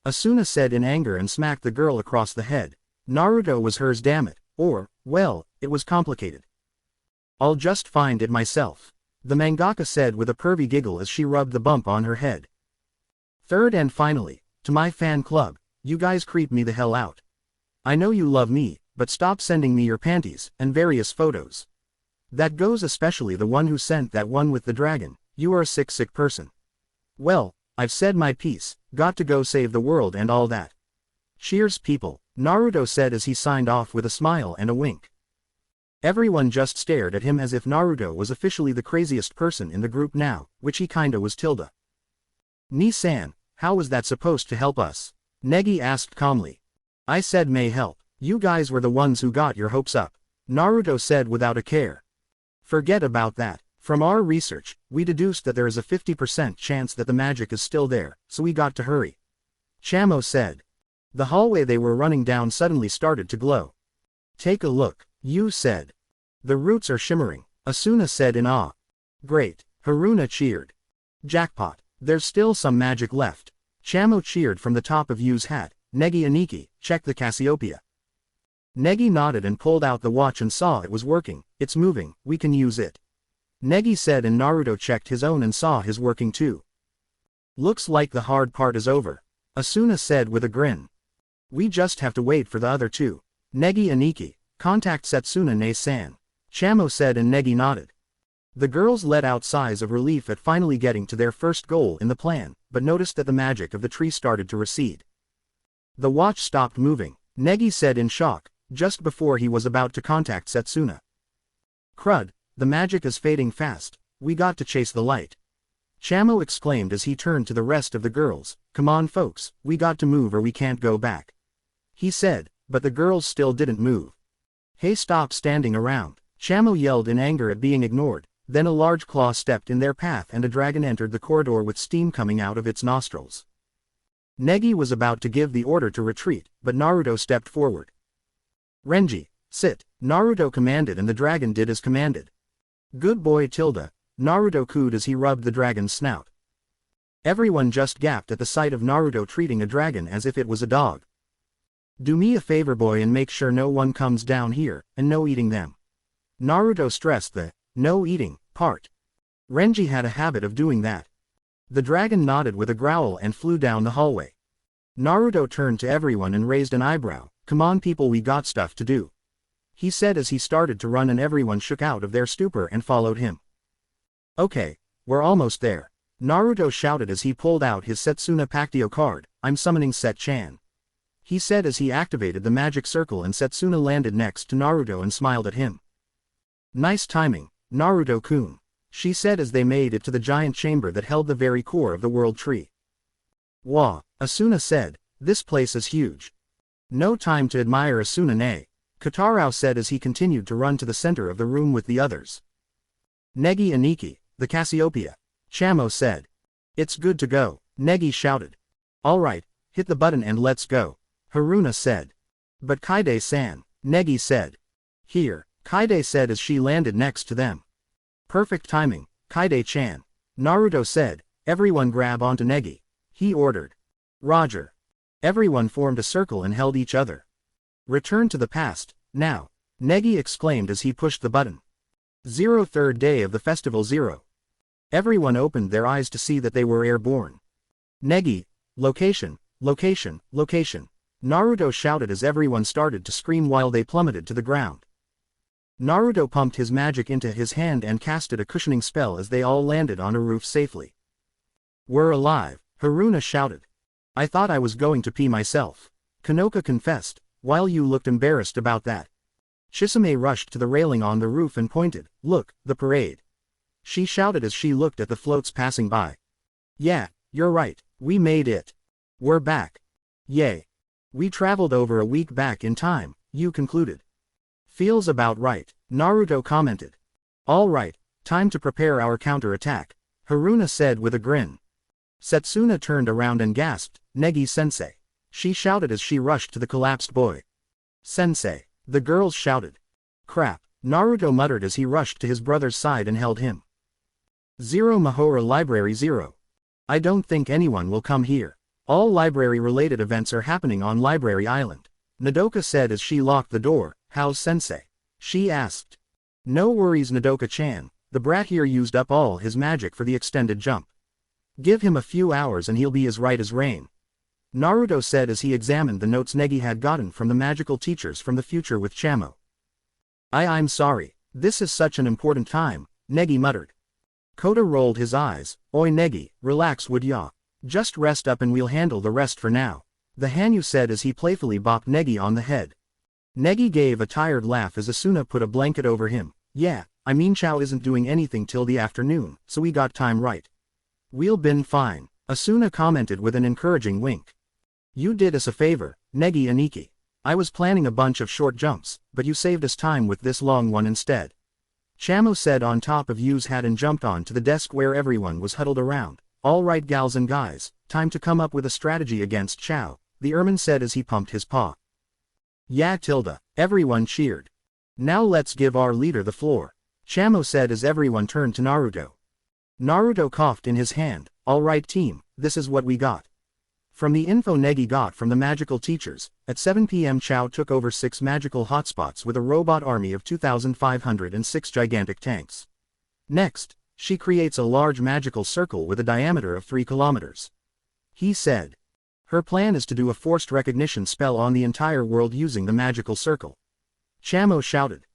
[SPEAKER 1] Asuna said in anger and smacked the girl across the head. Naruto was hers, damn it, or, well, it was complicated. I'll just find it myself. The mangaka said with a pervy giggle as she rubbed the bump on her head. Third and finally, to my fan club, you guys creep me the hell out. I know you love me, but stop sending me your panties, and various photos. That goes especially the one who sent that one with the dragon, you are a sick person. Well, I've said my piece, got to go save the world and all that. Cheers people, Naruto said as he signed off with a smile and a wink. Everyone just stared at him as if Naruto was officially the craziest person in the group now, which he kinda was tilde. Ni-san, how was that supposed to help us? Negi asked calmly. I said may help, you guys were the ones who got your hopes up. Naruto said without a care. Forget about that. From our research, we deduced that there is a 50% chance that the magic is still there, so we got to hurry. Chamo said. The hallway they were running down suddenly started to glow. Take a look, Yu said. The roots are shimmering, Asuna said in awe. Great, Haruna cheered. Jackpot, there's still some magic left. Chamo cheered from the top of Yu's hat. Negi Aniki, check the Cassiopeia. Negi nodded and pulled out the watch and saw it was working. It's moving, we can use it. Negi said, and Naruto checked his own and saw his working too. Looks like the hard part is over, Asuna said with a grin. We just have to wait for the other two. Negi Aniki, contact Setsuna Ne-san. Chamo said, and Negi nodded. The girls let out sighs of relief at finally getting to their first goal in the plan, but noticed that the magic of the tree started to recede. The watch stopped moving, Negi said in shock, just before he was about to contact Setsuna. Crud, the magic is fading fast, we got to chase the light. Chamo exclaimed as he turned to the rest of the girls, come on folks, we got to move or we can't go back. He said, but the girls still didn't move. Hey, stop standing around, Chamo yelled in anger at being ignored, then a large claw stepped in their path and a dragon entered the corridor with steam coming out of its nostrils. Negi was about to give the order to retreat, but Naruto stepped forward. Renji, sit, Naruto commanded, and the dragon did as commanded. Good boy tilde, Naruto cooed as he rubbed the dragon's snout. Everyone just gasped at the sight of Naruto treating a dragon as if it was a dog. Do me a favor boy and make sure no one comes down here, and no eating them. Naruto stressed the no eating part. Renji had a habit of doing that. The dragon nodded with a growl and flew down the hallway. Naruto turned to everyone and raised an eyebrow. Come on people, we got stuff to do. He said as he started to run, and everyone shook out of their stupor and followed him. Okay, we're almost there. Naruto shouted as he pulled out his Setsuna Pactio card. I'm summoning Set-chan. He said as he activated the magic circle, and Setsuna landed next to Naruto and smiled at him. Nice timing, Naruto-kun, she said as they made it to the giant chamber that held the very core of the world tree. Wah, Asuna said, this place is huge. No time to admire Asuna ne, Kotarou said as he continued to run to the center of the room with the others. Negi Aniki, the Cassiopeia. Chamo said. It's good to go, Negi shouted. Alright, hit the button and let's go, Haruna said. But Kaide-san, Negi said. Here, Kaide said as she landed next to them. Perfect timing, Kaide-chan. Naruto said, everyone grab onto Negi. He ordered. Roger. Everyone formed a circle and held each other. Return to the past, now, Negi exclaimed as he pushed the button. 03rd day of the festival 0. Everyone opened their eyes to see that they were airborne. Negi, location, location, location. Naruto shouted as everyone started to scream while they plummeted to the ground. Naruto pumped his magic into his hand and casted a cushioning spell as they all landed on a roof safely. We're alive, Haruna shouted. I thought I was going to pee myself. Kanoka confessed, while you looked embarrassed about that. Chisame rushed to the railing on the roof and pointed, look, the parade. She shouted as she looked at the floats passing by. Yeah, you're right, we made it. We're back. Yay. We traveled over a week back in time, you concluded. Feels about right, Naruto commented. All right, time to prepare our counter-attack, Haruna said with a grin. Setsuna turned around and gasped, Negi-sensei. She shouted as she rushed to the collapsed boy. Sensei, the girls shouted. Crap, Naruto muttered as he rushed to his brother's side and held him. 0 Mahora Library 0. I don't think anyone will come here. All library-related events are happening on Library Island, Nodoka said as she locked the door. How's Sensei? She asked. No worries Nodoka-chan, the brat here used up all his magic for the extended jump. Give him a few hours and he'll be as right as rain. Naruto said as he examined the notes Negi had gotten from the magical teachers from the future with Chamo. I'm sorry, this is such an important time, Negi muttered. Kota rolled his eyes. Oi Negi, relax would ya? Just rest up and we'll handle the rest for now, the Hanyu said as he playfully bopped Negi on the head. Negi gave a tired laugh as Asuna put a blanket over him. Yeah, I mean Chao isn't doing anything till the afternoon, so we got time right. We'll been fine, Asuna commented with an encouraging wink. You did us a favor, Negi Aniki. I was planning a bunch of short jumps, but you saved us time with this long one instead. Chamo said on top of Yu's hat and jumped on to the desk where everyone was huddled around. All right gals and guys, time to come up with a strategy against Chao, the Ermine said as he pumped his paw. Yeah Tilda, everyone cheered. Now let's give our leader the floor, Chamo said as everyone turned to Naruto. Naruto coughed in his hand. All right team, this is what we got. From the info Negi got from the magical teachers, at 7 p.m. Chao took over 6 magical hotspots with a robot army of 2,506 gigantic tanks. Next, she creates a large magical circle with a diameter of 3 kilometers. He said. Her plan is to do a forced recognition spell on the entire world using the magical circle. Chamo shouted.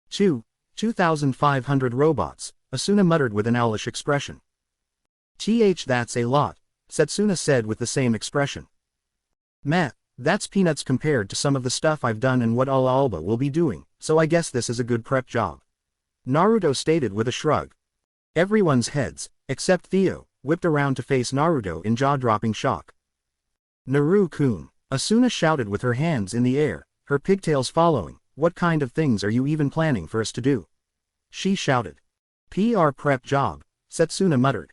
[SPEAKER 1] 2,500 robots, Asuna muttered with an owlish expression. That's a lot, Setsuna said with the same expression. Meh, that's peanuts compared to some of the stuff I've done and what Alba will be doing, so I guess this is a good prep job. Naruto stated with a shrug. Everyone's heads, except Theo, whipped around to face Naruto in jaw-dropping shock. Naru-kun, Asuna shouted with her hands in the air, her pigtails following. What kind of things are you even planning for us to do? She shouted. PR prep job, Setsuna muttered.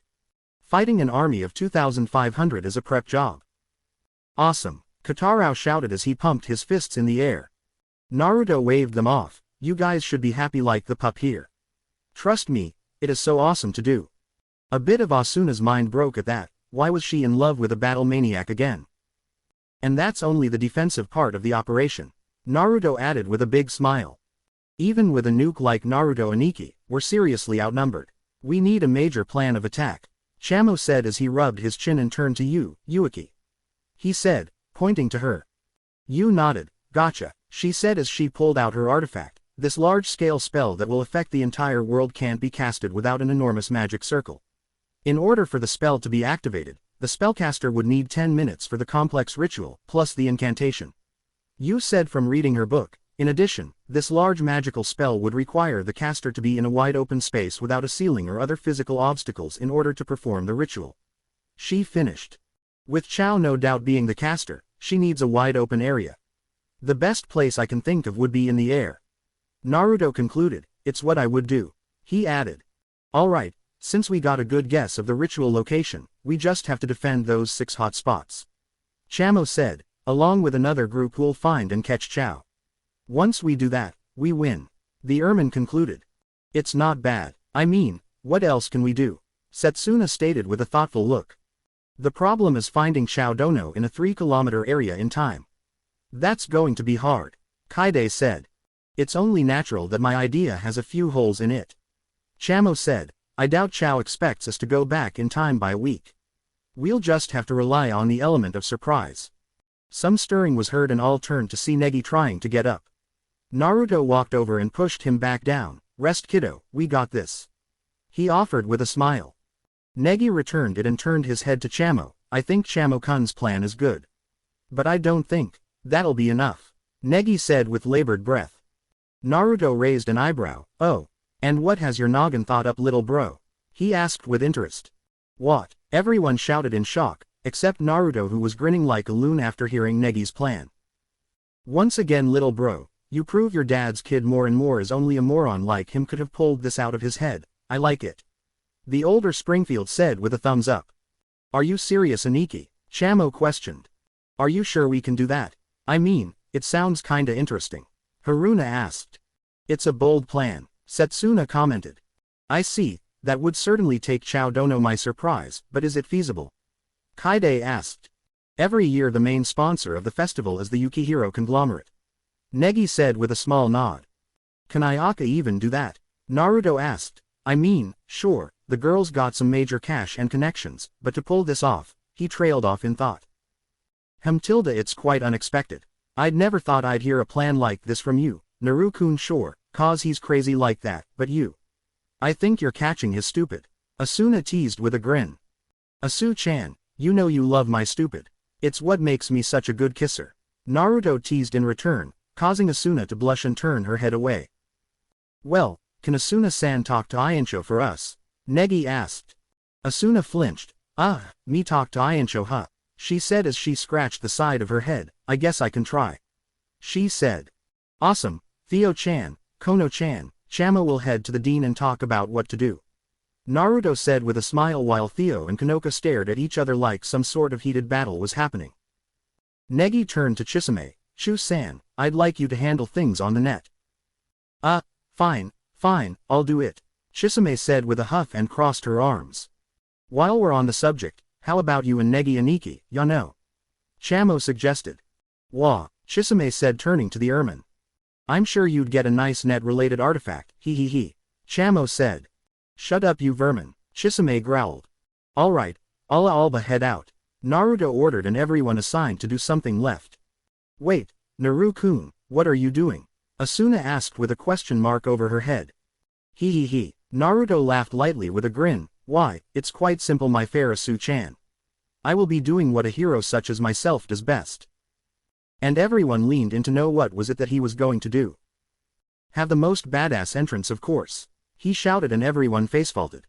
[SPEAKER 1] Fighting an army of 2,500 is a prep job. Awesome, Katarao shouted as he pumped his fists in the air. Naruto waved them off. You guys should be happy like the pup here. Trust me, it is so awesome to do. A bit of Asuna's mind broke at that. Why was she in love with a battle maniac again? And that's only the defensive part of the operation, Naruto added with a big smile. Even with a nuke like Naruto Aniki, we're seriously outnumbered. We need a major plan of attack, Chamo said as he rubbed his chin and turned to Yuiki. He said, pointing to her. Yu nodded. Gotcha, she said as she pulled out her artifact. This large-scale spell that will affect the entire world can't be casted without an enormous magic circle. In order for the spell to be activated, the spellcaster would need 10 minutes for the complex ritual, plus the incantation. Yu said from reading her book. In addition, this large magical spell would require the caster to be in a wide open space without a ceiling or other physical obstacles in order to perform the ritual. She finished. With Chao no doubt being the caster, she needs a wide open area. The best place I can think of would be in the air. Naruto concluded. It's what I would do. He added. Alright, since we got a good guess of the ritual location, we just have to defend those 6 hot spots. Chamo said, along with another group who'll find and catch Chow. Once we do that, we win. The Ermine concluded. It's not bad. I mean, what else can we do? Setsuna stated with a thoughtful look. The problem is finding Chow Dono in a 3-kilometer area in time. That's going to be hard. Kaide said. It's only natural that my idea has a few holes in it. Chamo said, I doubt Chow expects us to go back in time by a week. We'll just have to rely on the element of surprise. Some stirring was heard and all turned to see Negi trying to get up. Naruto walked over and pushed him back down. Rest kiddo, we got this. He offered with a smile. Negi returned it and turned his head to Chamo. I think Chamo-kun's plan is good. But I don't think that'll be enough. Negi said with labored breath. Naruto raised an eyebrow. Oh. And what has your noggin thought up, little bro? He asked with interest. What? Everyone shouted in shock, except Naruto, who was grinning like a loon after hearing Negi's plan. Once again, little bro, you prove your dad's kid more and more is only a moron like him could have pulled this out of his head. I like it. The older Springfield said with a thumbs up. Are you serious, Aniki? Chamo questioned. Are you sure we can do that? I mean, it sounds kinda interesting. Haruna asked. It's a bold plan, Setsuna commented. I see, that would certainly take Chow Dono by surprise, but is it feasible? Kaide asked. Every year the main sponsor of the festival is the Yukihiro conglomerate. Negi said with a small nod. Can Ayaka even do that? Naruto asked. I mean, sure, the girl's got some major cash and connections, but to pull this off, he trailed off in thought. It's quite unexpected. I'd never thought I'd hear a plan like this from you, Naru-kun. Sure, cause he's crazy like that, but you. I think you're catching his stupid. Asuna teased with a grin. Asu-chan, you know you love my stupid. It's what makes me such a good kisser. Naruto teased in return, causing Asuna to blush and turn her head away. Well, can Asuna-san talk to Ainsho for us? Negi asked. Asuna flinched. Me talk to Ainsho, huh? She said as she scratched the side of her head. I guess I can try. She said. Awesome, Theo-chan, Kono-chan, Chamo will head to the dean and talk about what to do. Naruto said with a smile while Theo and Konoka stared at each other like some sort of heated battle was happening. Negi turned to Chisame. Chu-san, I'd like you to handle things on the net. Fine, I'll do it, Chisame said with a huff and crossed her arms. While we're on the subject, how about you and Negi Aniki, yano? Chamo suggested. Wah, Chisame said turning to the Ermine. I'm sure you'd get a nice net-related artifact, he. Chamo said. Shut up you vermin, Chisame growled. Alright, Alba head out. Naruto ordered and everyone assigned to do something left. Wait, Naru-kun, what are you doing? Asuna asked with a question mark over her head. He. Naruto laughed lightly with a grin. Why, it's quite simple my fair Asu-chan. I will be doing what a hero such as myself does best. And everyone leaned in to know what was it that he was going to do. Have the most badass entrance, of course. He shouted and everyone facefaulted.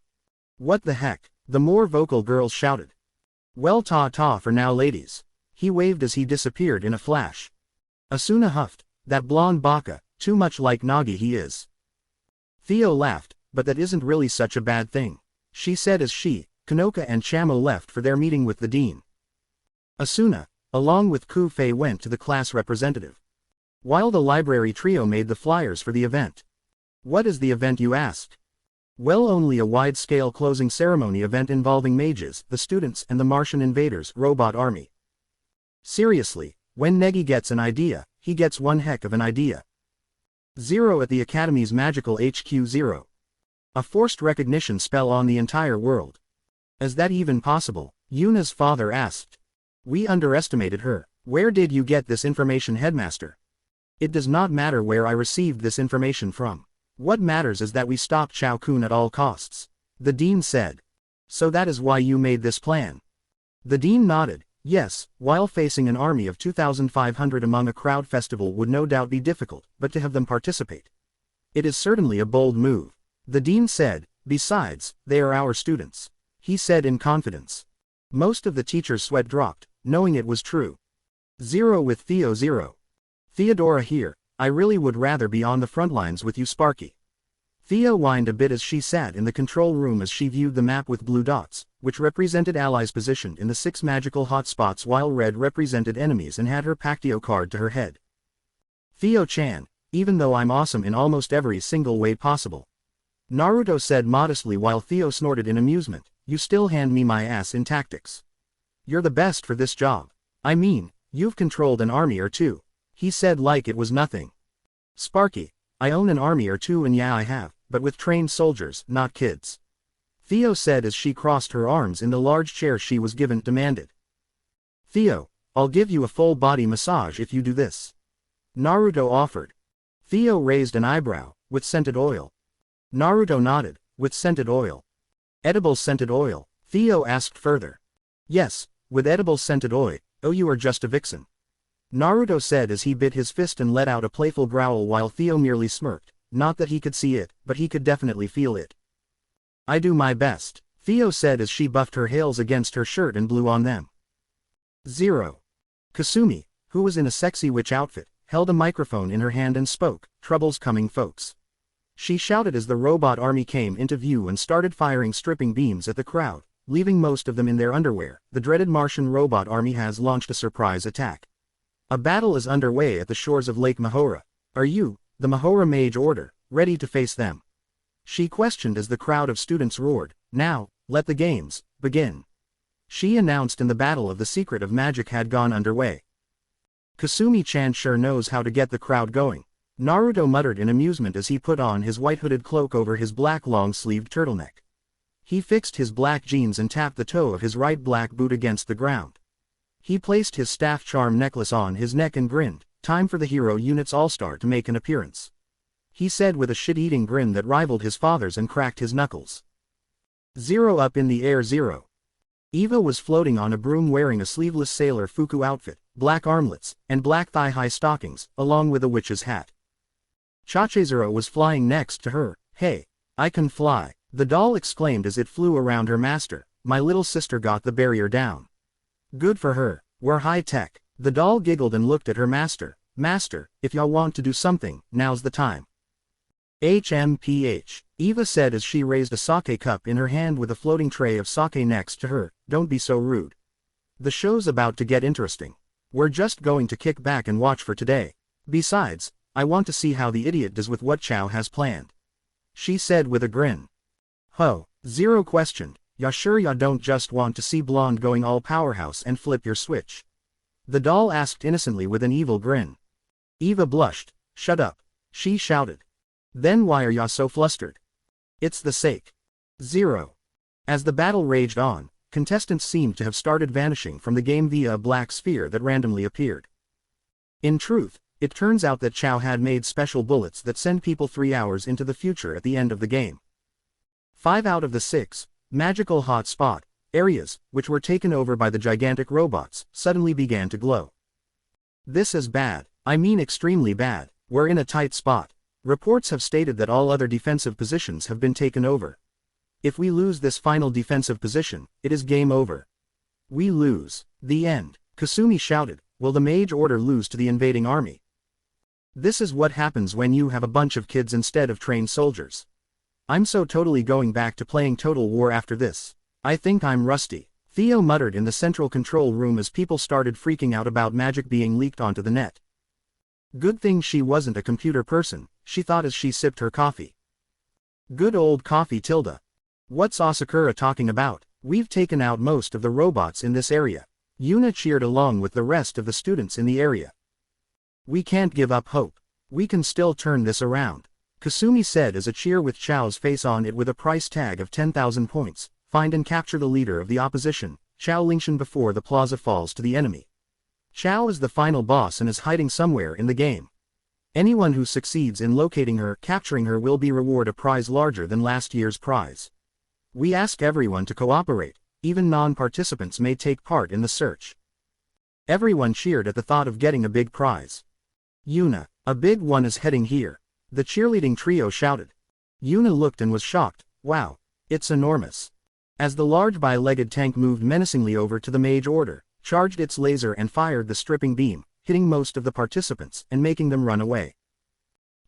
[SPEAKER 1] What the heck? The more vocal girls shouted. Well ta-ta for now ladies. He waved as he disappeared in a flash. Asuna huffed. That blonde baka, too much like Nagi he is. Theo laughed, but that isn't really such a bad thing, she said as she, Konoka and Chamo left for their meeting with the dean. Asuna, along with Ku-fei went to the class representative. While the library trio made the flyers for the event. What is the event you asked? Well, only a wide-scale closing ceremony event involving mages, the students and the Martian invaders' robot army. Seriously, when Negi gets an idea, he gets one heck of an idea. 0 at the Academy's magical HQ 0. A forced recognition spell on the entire world. Is that even possible? Yuna's father asked. We underestimated her. Where did you get this information, headmaster? It does not matter where I received this information from. What matters is that we stop Chao-kun at all costs, the dean said. So that is why you made this plan. The dean nodded. Yes, while facing an army of 2,500 among a crowd festival would no doubt be difficult, but to have them participate. It is certainly a bold move. The dean said, besides, they are our students. He said in confidence. Most of the teachers' sweat dropped, knowing it was true. 0 with Theo 0. Theodora here, I really would rather be on the front lines with you Sparky. Theo whined a bit as she sat in the control room as she viewed the map with blue dots, which represented allies positioned in the 6 magical hotspots while red represented enemies and had her Pactio card to her head. Theo-chan, even though I'm awesome in almost every single way possible. Naruto said modestly while Theo snorted in amusement, you still hand me my ass in tactics. You're the best for this job. I mean, you've controlled an army or two. He said like it was nothing. Sparky, I own an army or two and yeah I have, but with trained soldiers, not kids. Theo said as she crossed her arms in the large chair she was given demanded. Theo, I'll give you a full body massage if you do this. Naruto offered. Theo raised an eyebrow, with scented oil. Naruto nodded, with scented oil. Edible scented oil, Theo asked further. Yes, with edible scented oil, oh you are just a vixen. Naruto said as he bit his fist and let out a playful growl while Theo merely smirked, not that he could see it, but he could definitely feel it. I do my best, Theo said as she buffed her hails against her shirt and blew on them. 0. Kasumi, who was in a sexy witch outfit, held a microphone in her hand and spoke, "Trouble's coming folks." She shouted as the robot army came into view and started firing stripping beams at the crowd, leaving most of them in their underwear. The dreaded Martian robot army has launched a surprise attack. A battle is underway at the shores of Lake Mahora. Are you, the Mahora Mage Order, ready to face them? She questioned as the crowd of students roared, "Now, let the games begin." She announced and the battle of the secret of magic had gone underway. Kasumi-chan sure knows how to get the crowd going. Naruto muttered in amusement as he put on his white hooded cloak over his black long-sleeved turtleneck. He fixed his black jeans and tapped the toe of his right black boot against the ground. He placed his staff charm necklace on his neck and grinned, time for the hero unit's all-star to make an appearance. He said with a shit-eating grin that rivaled his father's and cracked his knuckles. 0 up in the air 0. Eva was floating on a broom wearing a sleeveless sailor fuku outfit, black armlets, and black thigh-high stockings, along with a witch's hat. Chachezero was flying next to her. Hey, I can fly, the doll exclaimed as it flew around her master. My little sister got the barrier down. Good for her, we're high-tech. The doll giggled and looked at her master. Master, if y'all want to do something, now's the time. HMPH, Eva said as she raised a sake cup in her hand with a floating tray of sake next to her. Don't be so rude. The show's about to get interesting. We're just going to kick back and watch for today. Besides, I want to see how the idiot does with what Chow has planned. She said with a grin. Ho, 0 questioned, ya sure ya don't just want to see blonde going all powerhouse and flip your switch? The doll asked innocently with an evil grin. Eva blushed. Shut up, she shouted. Then why are ya so flustered? It's the sake. 0. As the battle raged on, contestants seemed to have started vanishing from the game via a black sphere that randomly appeared. In truth, it turns out that Chow had made special bullets that send people 3 hours into the future at the end of the game. 5 out of the 6 magical hot spot areas, which were taken over by the gigantic robots, suddenly began to glow. This is bad, I mean extremely bad. We're in a tight spot. Reports have stated that all other defensive positions have been taken over. If we lose this final defensive position, it is game over. We lose. The end. Kasumi shouted. Will the Mage Order lose to the invading army? This is what happens when you have a bunch of kids instead of trained soldiers. I'm so totally going back to playing Total War after this. I think I'm rusty. Theo muttered in the central control room as people started freaking out about magic being leaked onto the net. Good thing she wasn't a computer person, she thought as she sipped her coffee. Good old coffee Tilda. What's Asakura talking about? We've taken out most of the robots in this area. Yuna cheered along with the rest of the students in the area. We can't give up hope. We can still turn this around. Kasumi said as a cheer with Chow's face on it with a price tag of 10,000 points. Find and capture the leader of the opposition, Chao Lingshan, before the plaza falls to the enemy. Chao is the final boss and is hiding somewhere in the game. Anyone who succeeds in locating her, capturing her, will be rewarded a prize larger than last year's prize. We ask everyone to cooperate, even non-participants may take part in the search. Everyone cheered at the thought of getting a big prize. Yuna, a big one is heading here. The cheerleading trio shouted. Yuna looked and was shocked. Wow, it's enormous. As the large bi-legged tank moved menacingly over to the Mage Order, charged its laser and fired the stripping beam, hitting most of the participants and making them run away.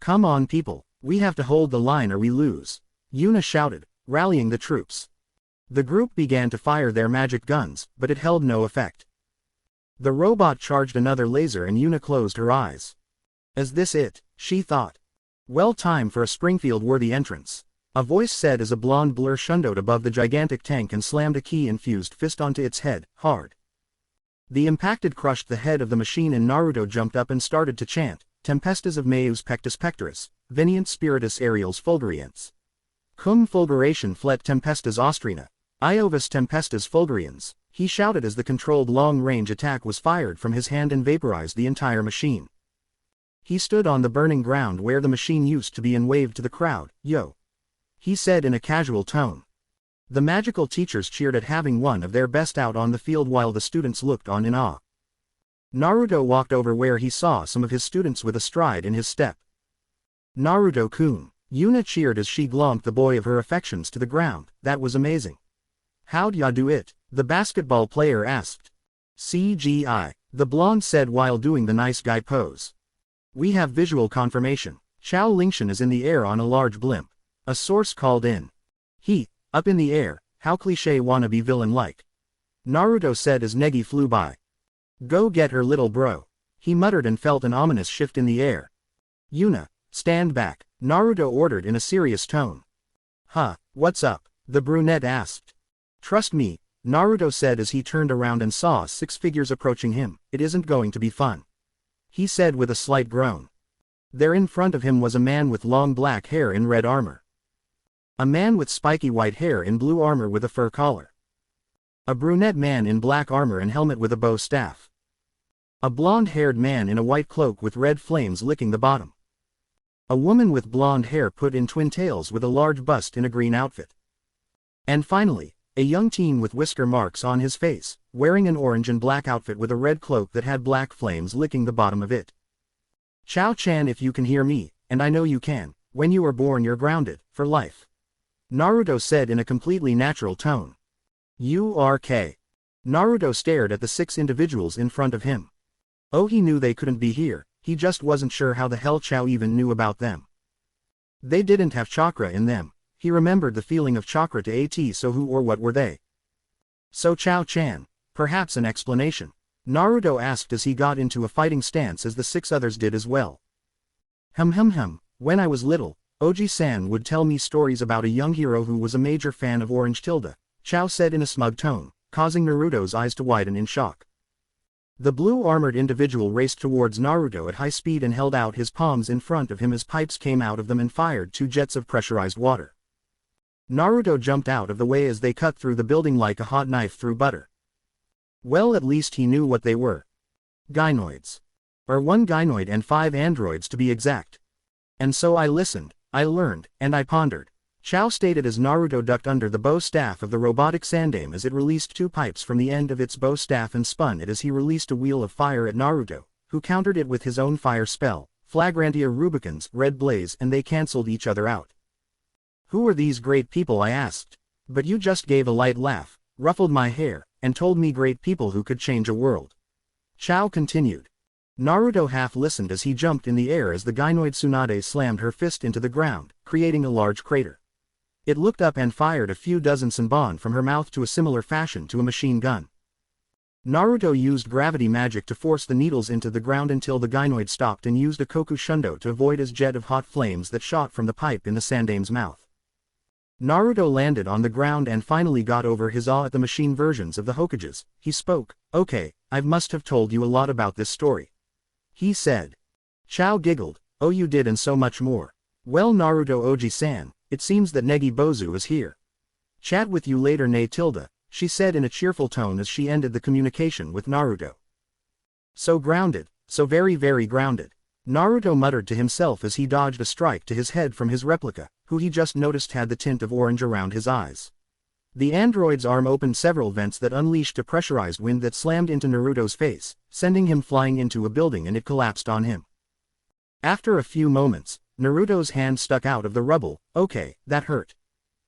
[SPEAKER 1] Come on people, We have to hold the line or we lose. Yuna shouted, rallying the troops. The group began to fire their magic guns, but it held no effect. The robot charged another laser and Yuna closed her eyes. Is this it? She thought. Well, time for a Springfield-worthy entrance. A voice said as a blonde blur shundowed above the gigantic tank and slammed a key-infused fist onto its head, hard. The impacted crushed the head of the machine and Naruto jumped up and started to chant, Tempestus of Meus Pectus Pectoris, Venient Spiritus Aerials Fulguriens. Cum fulguration flet Tempestus Austrina. Iovis Tempestus Fulguriens, he shouted as the controlled long-range attack was fired from his hand and vaporized the entire machine. He stood on the burning ground where the machine used to be and waved to the crowd, yo. He said in a casual tone. The magical teachers cheered at having one of their best out on the field while the students looked on in awe. Naruto walked over where he saw some of his students with a stride in his step. Naruto-kun, Yuna cheered as she glommed the boy of her affections to the ground, that was amazing. How'd ya do it? The basketball player asked. CGI, the blonde said while doing the nice guy pose. We have visual confirmation. Chao Lingshan is in the air on a large blimp. A source called in. He, up in the air, how cliché wannabe villain-like. Naruto said as Negi flew by. Go get her little bro. He muttered and felt an ominous shift in the air. Yuna, stand back, Naruto ordered in a serious tone. Huh, what's up? The brunette asked. Trust me, Naruto said as he turned around and saw 6 figures approaching him, it isn't going to be fun. He said with a slight groan. There in front of him was a man with long black hair in red armor. A man with spiky white hair in blue armor with a fur collar. A brunette man in black armor and helmet with a bow staff. A blonde-haired man in a white cloak with red flames licking the bottom. A woman with blonde hair put in twin tails with a large bust in a green outfit. And finally, a young teen with whisker marks on his face, wearing an orange and black outfit with a red cloak that had black flames licking the bottom of it. Chao-chan, if you can hear me, and I know you can, when you are born you're grounded, for life. Naruto said in a completely natural tone. U.R.K. Naruto stared at the 6 individuals in front of him. Oh, he knew they couldn't be here, he just wasn't sure how the hell Chao even knew about them. They didn't have chakra in them. He remembered the feeling of chakra to AT, so who or what were they? So Chao-chan, perhaps an explanation. Naruto asked as he got into a fighting stance as the 6 others did as well. When I was little, Oji-san would tell me stories about a young hero who was a major fan of Orange Tilda, Chao said in a smug tone, causing Naruto's eyes to widen in shock. The blue-armored individual raced towards Naruto at high speed and held out his palms in front of him as pipes came out of them and fired 2 jets of pressurized water. Naruto jumped out of the way as they cut through the building like a hot knife through butter. Well, at least he knew what they were. Gynoids. Or 1 gynoid and 5 androids to be exact. And so I listened, I learned, and I pondered. Chao stated as Naruto ducked under the bow staff of the robotic sandame as it released 2 pipes from the end of its bow staff and spun it as he released a wheel of fire at Naruto, who countered it with his own fire spell, Flagrantia Rubicans, Red Blaze, and they cancelled each other out. Who are these great people, I asked. But you just gave a light laugh, ruffled my hair, and told me great people who could change a world. Chao continued. Naruto half listened as he jumped in the air as the gynoid Tsunade slammed her fist into the ground, creating a large crater. It looked up and fired a few dozen senbon from her mouth to a similar fashion to a machine gun. Naruto used gravity magic to force the needles into the ground until the gynoid stopped and used a Koku Shundo to avoid a jet of hot flames that shot from the pipe in the sandame's mouth. Naruto landed on the ground and finally got over his awe at the machine versions of the Hokages. He spoke. Okay, I must have told you a lot about this story. He said. Chao giggled. Oh, you did, and so much more. Well, Naruto Oji-san, it seems that Negi Bozu is here. Chat with you later, Ne Tilda, she said in a cheerful tone as she ended the communication with Naruto. So grounded, so very very grounded. Naruto muttered to himself as he dodged a strike to his head from his replica, who he just noticed had the tint of orange around his eyes. The android's arm opened several vents that unleashed a pressurized wind that slammed into Naruto's face, sending him flying into a building, and it collapsed on him. After a few moments, Naruto's hand stuck out of the rubble. Okay, that hurt.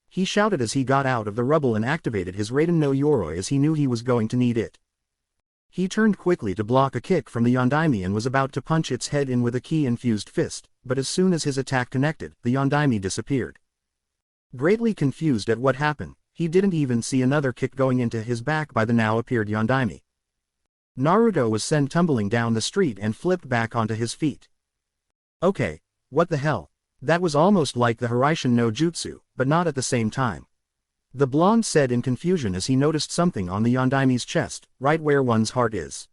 [SPEAKER 1] He shouted as he got out of the rubble and activated his Raiden no Yoroi as he knew he was going to need it. He turned quickly to block a kick from the Yondaime and was about to punch its head in with a ki-infused fist, but as soon as his attack connected, the Yondaime disappeared. Greatly confused at what happened, he didn't even see another kick going into his back by the now appeared Yondaime. Naruto was sent tumbling down the street and flipped back onto his feet. Okay, what the hell? That was almost like the Hiraishin no Jutsu, but not at the same time. The blonde said in confusion as he noticed something on the Yondaime's chest, right where one's heart is.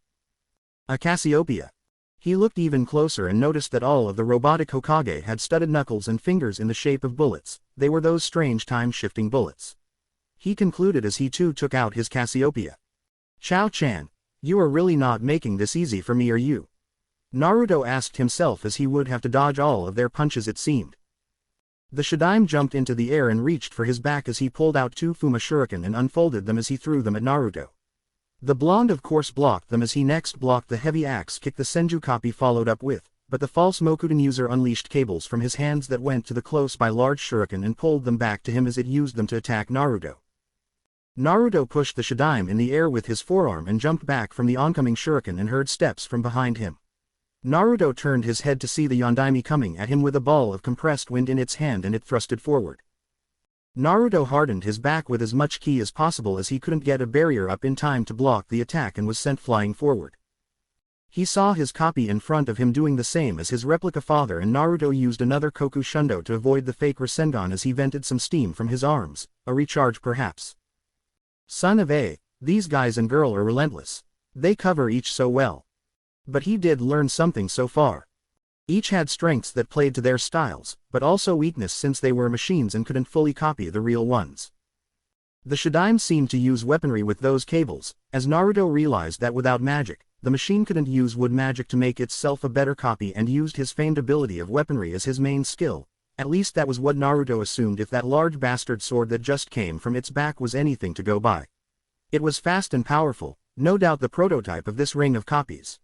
[SPEAKER 1] A Cassiopeia. He looked even closer and noticed that all of the robotic Hokage had studded knuckles and fingers in the shape of bullets. They were those strange time-shifting bullets. He concluded as he too took out his Cassiopeia. Chao-chan, you are really not making this easy for me, are you? Naruto asked himself as he would have to dodge all of their punches it seemed. The Shadaime jumped into the air and reached for his back as he pulled out two Fuma Shuriken and unfolded them as he threw them at Naruto. The blonde of course blocked them as he next blocked the heavy axe kick the Senju copy followed up with, but the false Mokuden user unleashed cables from his hands that went to the close by large shuriken and pulled them back to him as it used them to attack Naruto. Naruto pushed the Shadaime in the air with his forearm and jumped back from the oncoming shuriken and heard steps from behind him. Naruto turned his head to see the Yondaime coming at him with a ball of compressed wind in its hand and it thrusted forward. Naruto hardened his back with as much ki as possible as he couldn't get a barrier up in time to block the attack and was sent flying forward. He saw his copy in front of him doing the same as his replica father and Naruto used another Koku Shundo to avoid the fake Rasengan as he vented some steam from his arms, a recharge perhaps. Son of A, these guys and girl are relentless. They cover each so well. But he did learn something so far. Each had strengths that played to their styles, but also weakness since they were machines and couldn't fully copy the real ones. The Shadaime seemed to use weaponry with those cables, as Naruto realized that without magic, the machine couldn't use wood magic to make itself a better copy and used his famed ability of weaponry as his main skill. At least that was what Naruto assumed if that large bastard sword that just came from its back was anything to go by. It was fast and powerful, no doubt the prototype of this ring of copies.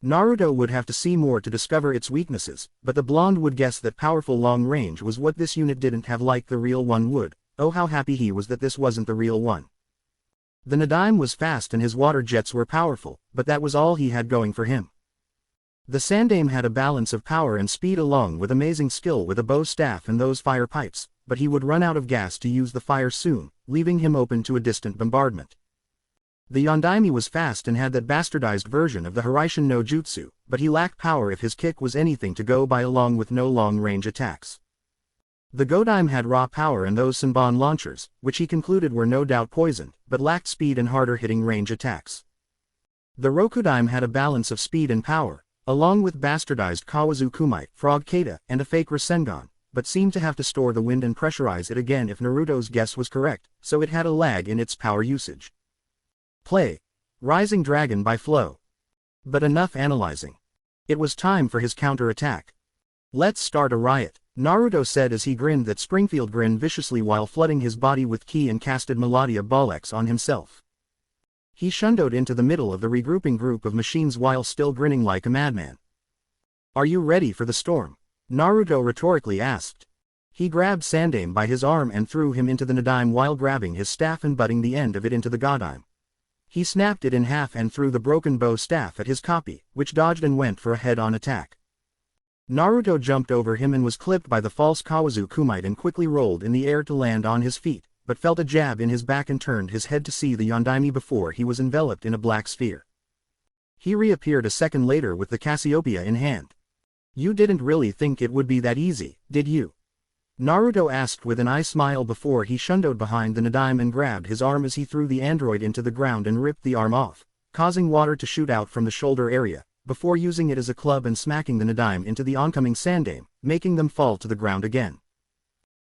[SPEAKER 1] Naruto would have to see more to discover its weaknesses, but the blonde would guess that powerful long range was what this unit didn't have like the real one would. Oh, how happy he was that this wasn't the real one. The Nadaime was fast and his water jets were powerful, but that was all he had going for him. The Sandaime had a balance of power and speed along with amazing skill with a bow staff and those fire pipes, but he would run out of gas to use the fire soon, leaving him open to a distant bombardment. The Yondaime was fast and had that bastardized version of the Hiraishin no Jutsu, but he lacked power if his kick was anything to go by along with no long-range attacks. The Godaime had raw power and those Senbon launchers, which he concluded were no doubt poisoned, but lacked speed and harder-hitting range attacks. The Rokudaime had a balance of speed and power, along with bastardized Kawazu Kumite, Frog Kata, and a fake Rasengan, but seemed to have to store the wind and pressurize it again if Naruto's guess was correct, so it had a lag in its power usage. Play. Rising Dragon by Flow. But enough analyzing. It was time for his counter-attack. Let's start a riot, Naruto said as he grinned that Springfield grin viciously while flooding his body with ki and casted Melodia Ball-X on himself. He shundoed into the middle of the regrouping group of machines while still grinning like a madman. Are you ready for the storm? Naruto rhetorically asked. He grabbed Sandaime by his arm and threw him into the Nadaime while grabbing his staff and butting the end of it into the Godaime. He snapped it in half and threw the broken bow staff at his copy, which dodged and went for a head-on attack. Naruto jumped over him and was clipped by the false Kawazu Kumite and quickly rolled in the air to land on his feet, but felt a jab in his back and turned his head to see the Yondaime before he was enveloped in a black sphere. He reappeared a second later with the Cassiopeia in hand. You didn't really think it would be that easy, did you? Naruto asked with an eye smile before he shundoed behind the Nadaime and grabbed his arm as he threw the android into the ground and ripped the arm off, causing water to shoot out from the shoulder area, before using it as a club and smacking the Nadaime into the oncoming Sandaime, making them fall to the ground again.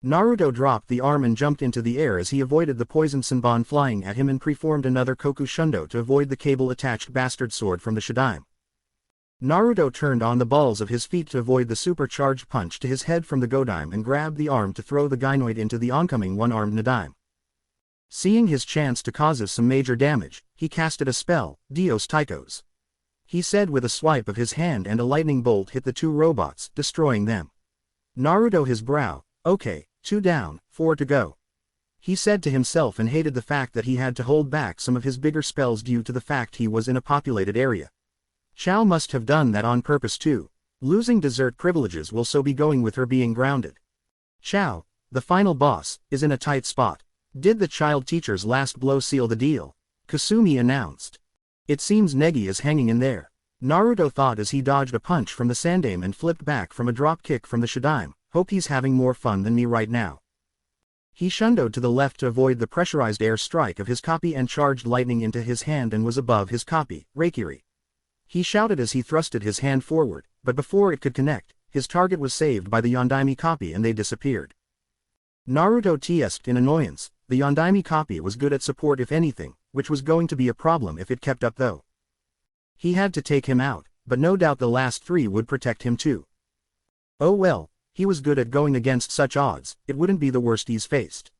[SPEAKER 1] Naruto dropped the arm and jumped into the air as he avoided the poison Senbon flying at him and preformed another Koku Shundo to avoid the cable-attached bastard sword from the Shadaime. Naruto turned on the balls of his feet to avoid the supercharged punch to his head from the Godaime and grabbed the arm to throw the gynoid into the oncoming one-armed Nadaime. Seeing his chance to cause some major damage, he casted a spell, Dios Taikos. He said with a swipe of his hand and a lightning bolt hit the two robots, destroying them. Naruto his brow, okay, 2 down, 4 to go. he said to himself, and hated the fact that he had to hold back some of his bigger spells due to the fact he was in a populated area. Chao must have done that on purpose too. Losing dessert privileges will so be going with her being grounded. Chao, the final boss, is in a tight spot. Did the child teacher's last blow seal the deal? Kasumi announced. It seems Negi is hanging in there. Naruto thought as he dodged a punch from the Sandaime and flipped back from a drop kick from the Shadaime. Hope he's having more fun than me right now. He shundoed to the left to avoid the pressurized air strike of his copy and charged lightning into his hand and was above his copy, Reikiri. He shouted as he thrusted his hand forward, but before it could connect, his target was saved by the Yondaime copy and they disappeared. Naruto tsked in annoyance. The Yondaime copy was good at support if anything, which was going to be a problem if it kept up though. He had to take him out, but no doubt the last three would protect him too. Oh well, he was good at going against such odds, it wouldn't be the worst he's faced.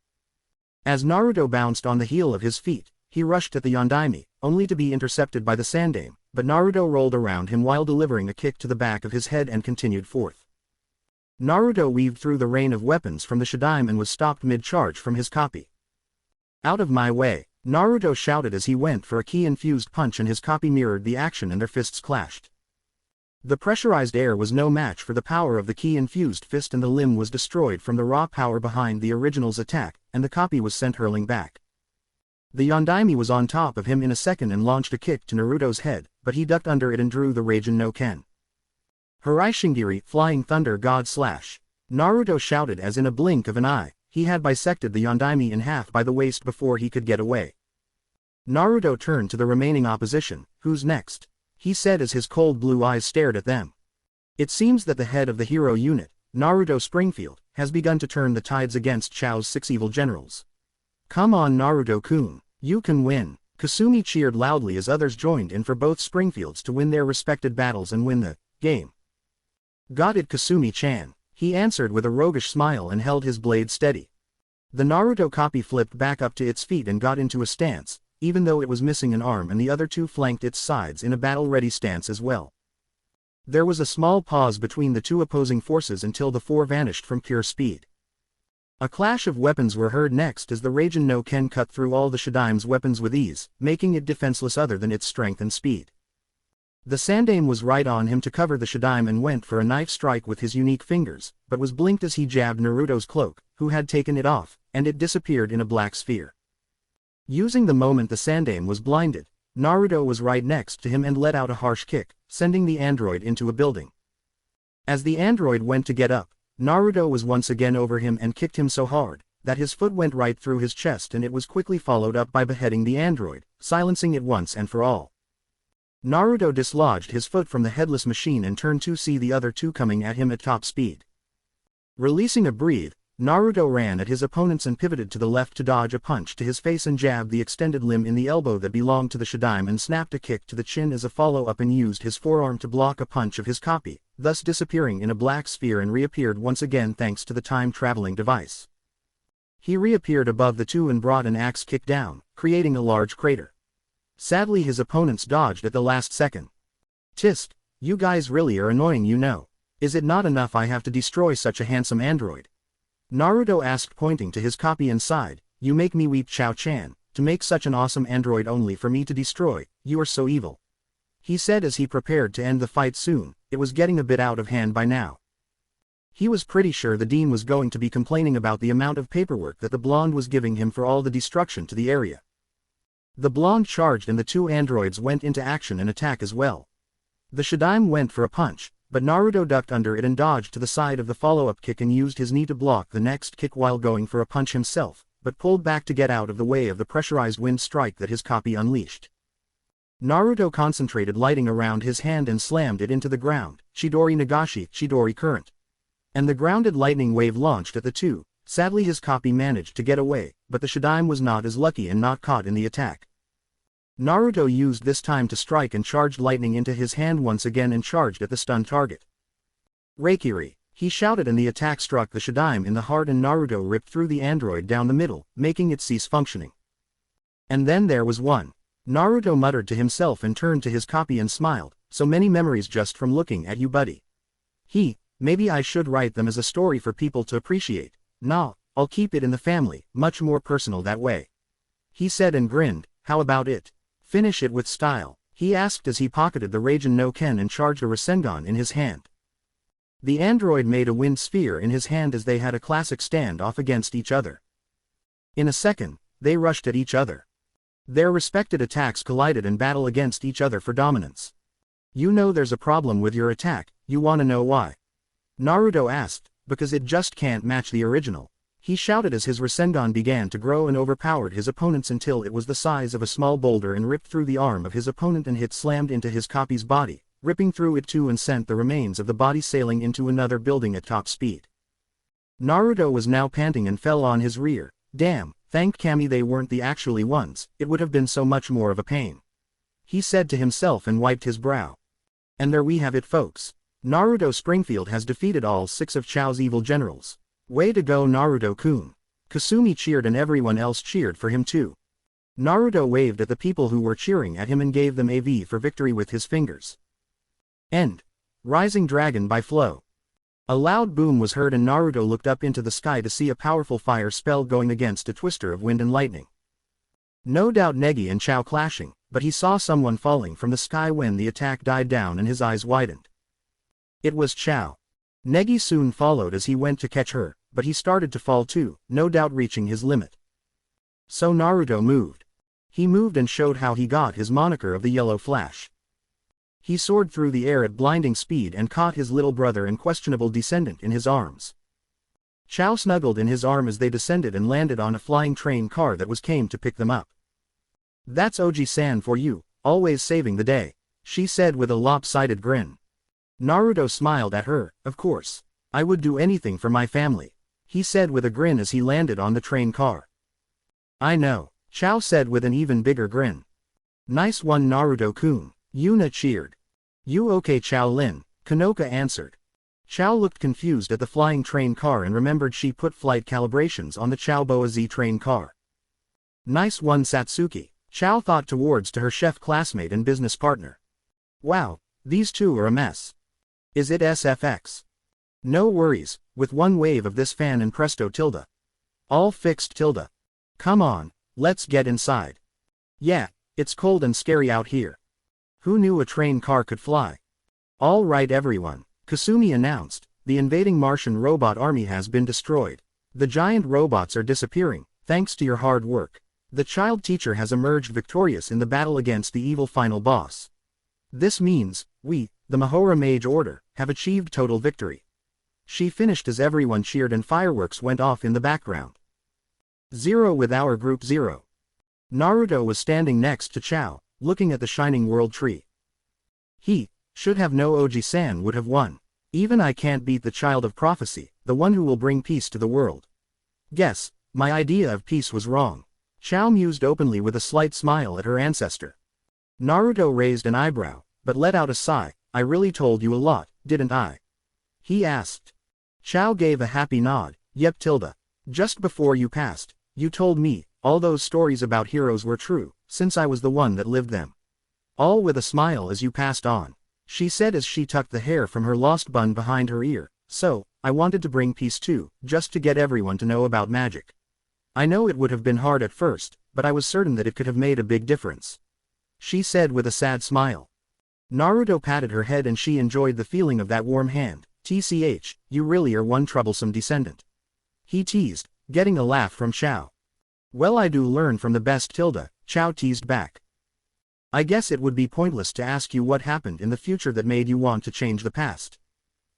[SPEAKER 1] As Naruto bounced on the heel of his feet, he rushed at the Yondaime, only to be intercepted by the Sandaime, but Naruto rolled around him while delivering a kick to the back of his head and continued forth. Naruto weaved through the rain of weapons from the Shadaime and was stopped mid-charge from his copy. Out of my way, Naruto shouted as he went for a ki-infused punch and his copy mirrored the action and their fists clashed. The pressurized air was no match for the power of the ki-infused fist and the limb was destroyed from the raw power behind the original's attack, and the copy was sent hurling back. The Yondaime was on top of him in a second and launched a kick to Naruto's head, but he ducked under it and drew the Raijin no Ken. Harai Shingiri, Flying Thunder God Slash. Naruto shouted as in a blink of an eye, he had bisected the Yondaime in half by the waist before he could get away. Naruto turned to the remaining opposition. Who's next? He said as his cold blue eyes stared at them. It seems that the head of the hero unit, Naruto Springfield, has begun to turn the tides against Chao's 6 evil generals. Come on Naruto-kun, you can win. Kasumi cheered loudly as others joined in for both Springfields to win their respected battles and win the game. Got it Kasumi-chan, he answered with a roguish smile and held his blade steady. The Naruto copy flipped back up to its feet and got into a stance, even though it was missing an arm, and the other two flanked its sides in a battle-ready stance as well. There was a small pause between the two opposing forces until the four vanished from pure speed. A clash of weapons were heard next as the Raijin no Ken cut through all the Shadaime's weapons with ease, making it defenseless other than its strength and speed. The Sandaime was right on him to cover the Shadaime and went for a knife strike with his unique fingers, but was blinked as he jabbed Naruto's cloak, who had taken it off, and it disappeared in a black sphere. Using the moment the Sandaime was blinded, Naruto was right next to him and let out a harsh kick, sending the android into a building. As the android went to get up, Naruto was once again over him and kicked him so hard that his foot went right through his chest, and it was quickly followed up by beheading the android, silencing it once and for all. Naruto dislodged his foot from the headless machine and turned to see the other two coming at him at top speed. Releasing a breathe, Naruto ran at his opponents and pivoted to the left to dodge a punch to his face and jabbed the extended limb in the elbow that belonged to the Shadaime and snapped a kick to the chin as a follow-up and used his forearm to block a punch of his copy, thus disappearing in a black sphere and reappeared once again thanks to the time-traveling device. He reappeared above the two and brought an axe kick down, creating a large crater. Sadly his opponents dodged at the last second. Tisk, you guys really are annoying, you know. Is it not enough I have to destroy such a handsome android? Naruto asked, pointing to his copy and sighed, you make me weep Chao-chan, to make such an awesome android only for me to destroy, you are so evil. He said as he prepared to end the fight soon, it was getting a bit out of hand by now. He was pretty sure the dean was going to be complaining about the amount of paperwork that the blonde was giving him for all the destruction to the area. The blonde charged and the two androids went into action and attack as well. The Shadaime went for a punch, but Naruto ducked under it and dodged to the side of the follow-up kick and used his knee to block the next kick while going for a punch himself, but pulled back to get out of the way of the pressurized wind strike that his copy unleashed. Naruto concentrated lighting around his hand and slammed it into the ground, Chidori Nagashi, Chidori Current. And the grounded lightning wave launched at the two. Sadly his copy managed to get away, but the Shadaime was not as lucky and not caught in the attack. Naruto used this time to strike and charged lightning into his hand once again and charged at the stunned target. Reikiri, he shouted, and the attack struck the Shadaime in the heart and Naruto ripped through the android down the middle, making it cease functioning. And then there was one. Naruto muttered to himself and turned to his copy and smiled, so many memories just from looking at you, buddy. Maybe I should write them as a story for people to appreciate. Nah, I'll keep it in the family, much more personal that way. He said and grinned. How about it? Finish it with style, he asked as he pocketed the Raijin no Ken and charged a Rasengan in his hand. The android made a wind sphere in his hand as they had a classic stand-off against each other. In a second, they rushed at each other. Their respected attacks collided and battle against each other for dominance. You know there's a problem with your attack, you wanna know why? Naruto asked, because it just can't match the original. He shouted as his Rasengan began to grow and overpowered his opponents until it was the size of a small boulder and ripped through the arm of his opponent and hit slammed into his copy's body, ripping through it too and sent the remains of the body sailing into another building at top speed. Naruto was now panting and fell on his rear. Damn, thank Kami they weren't the actually ones, it would have been so much more of a pain. He said to himself and wiped his brow. And there we have it folks. Naruto Springfield has defeated all 6 of Chao's evil generals. Way to go Naruto-kun. Kasumi cheered and everyone else cheered for him too. Naruto waved at the people who were cheering at him and gave them a V for victory with his fingers. End. Rising Dragon by Flow. A loud boom was heard and Naruto looked up into the sky to see a powerful fire spell going against a twister of wind and lightning. No doubt Negi and Chao clashing, but he saw someone falling from the sky when the attack died down and his eyes widened. It was Chao. Negi soon followed as he went to catch her, but he started to fall too, no doubt reaching his limit. So Naruto moved. He moved and showed how he got his moniker of the Yellow Flash. He soared through the air at blinding speed and caught his little brother and questionable descendant in his arms. Chao snuggled in his arm as they descended and landed on a flying train car that came to pick them up. That's Oji-san for you, always saving the day, she said with a lopsided grin. Naruto smiled at her. Of course. I would do anything for my family, he said with a grin as he landed on the train car. I know, Chao said with an even bigger grin. Nice one Naruto-kun, Yuna cheered. You okay Chao Lin, Kanoka answered. Chao looked confused at the flying train car and remembered she put flight calibrations on the Chao Boa Z train car. Nice one Satsuki, Chao thought towards to her chef classmate and business partner. Wow, these two are a mess. Is it SFX? No worries, with one wave of this fan and presto tilde. All fixed tilde. Come on, let's get inside. Yeah, it's cold and scary out here. Who knew a train car could fly? All right everyone, Kasumi announced, the invading Martian robot army has been destroyed. The giant robots are disappearing, thanks to your hard work. The child teacher has emerged victorious in the battle against the evil final boss. This means, we, the Mahora Mage Order, have achieved total victory. She finished as everyone cheered and fireworks went off in the background. 0 with our group 0. Naruto was standing next to Chao, looking at the shining world tree. He should have no Oji-san would have won. Even I can't beat the child of prophecy, the one who will bring peace to the world. Guess, my idea of peace was wrong. Chao mused openly with a slight smile at her ancestor. Naruto raised an eyebrow, but let out a sigh. I really told you a lot, didn't I? He asked. Chao gave a happy nod. Yep tilde. Just before you passed, you told me, all those stories about heroes were true, since I was the one that lived them. All with a smile as you passed on, she said as she tucked the hair from her lost bun behind her ear. So, I wanted to bring peace too, just to get everyone to know about magic. I know it would have been hard at first, but I was certain that it could have made a big difference. She said with a sad smile. Naruto patted her head and she enjoyed the feeling of that warm hand. TCH, you really are one troublesome descendant. He teased, getting a laugh from Chao. Well I do learn from the best tilde, Chao teased back. I guess it would be pointless to ask you what happened in the future that made you want to change the past.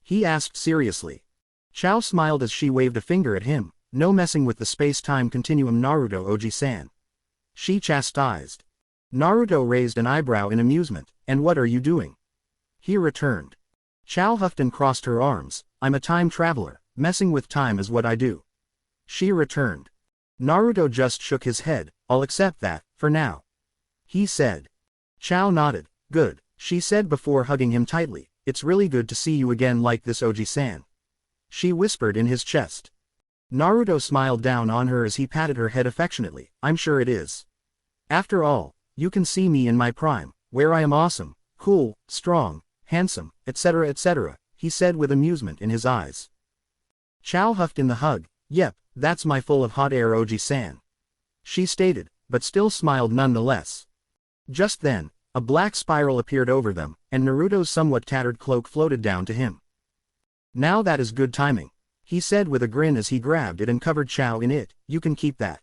[SPEAKER 1] He asked seriously. Chao smiled as she waved a finger at him. No messing with the space-time continuum Naruto Oji-san. She chastised. Naruto raised an eyebrow in amusement. And what are you doing? He returned. Chao huffed and crossed her arms. I'm a time traveler, messing with time is what I do. She returned. Naruto just shook his head. I'll accept that, for now. He said. Chao nodded. Good, she said before hugging him tightly. It's really good to see you again like this Oji-san. She whispered in his chest. Naruto smiled down on her as he patted her head affectionately. I'm sure it is. After all, you can see me in my prime, where I am awesome, cool, strong, handsome, etc., he said with amusement in his eyes. Chao huffed in the hug. Yep, That's my full of hot air Oji-san. She stated, but still smiled nonetheless. Just then, a black spiral appeared over them, and Naruto's somewhat tattered cloak floated down to him. Now that is good timing, he said with a grin as he grabbed it and covered Chao in it. You can keep that.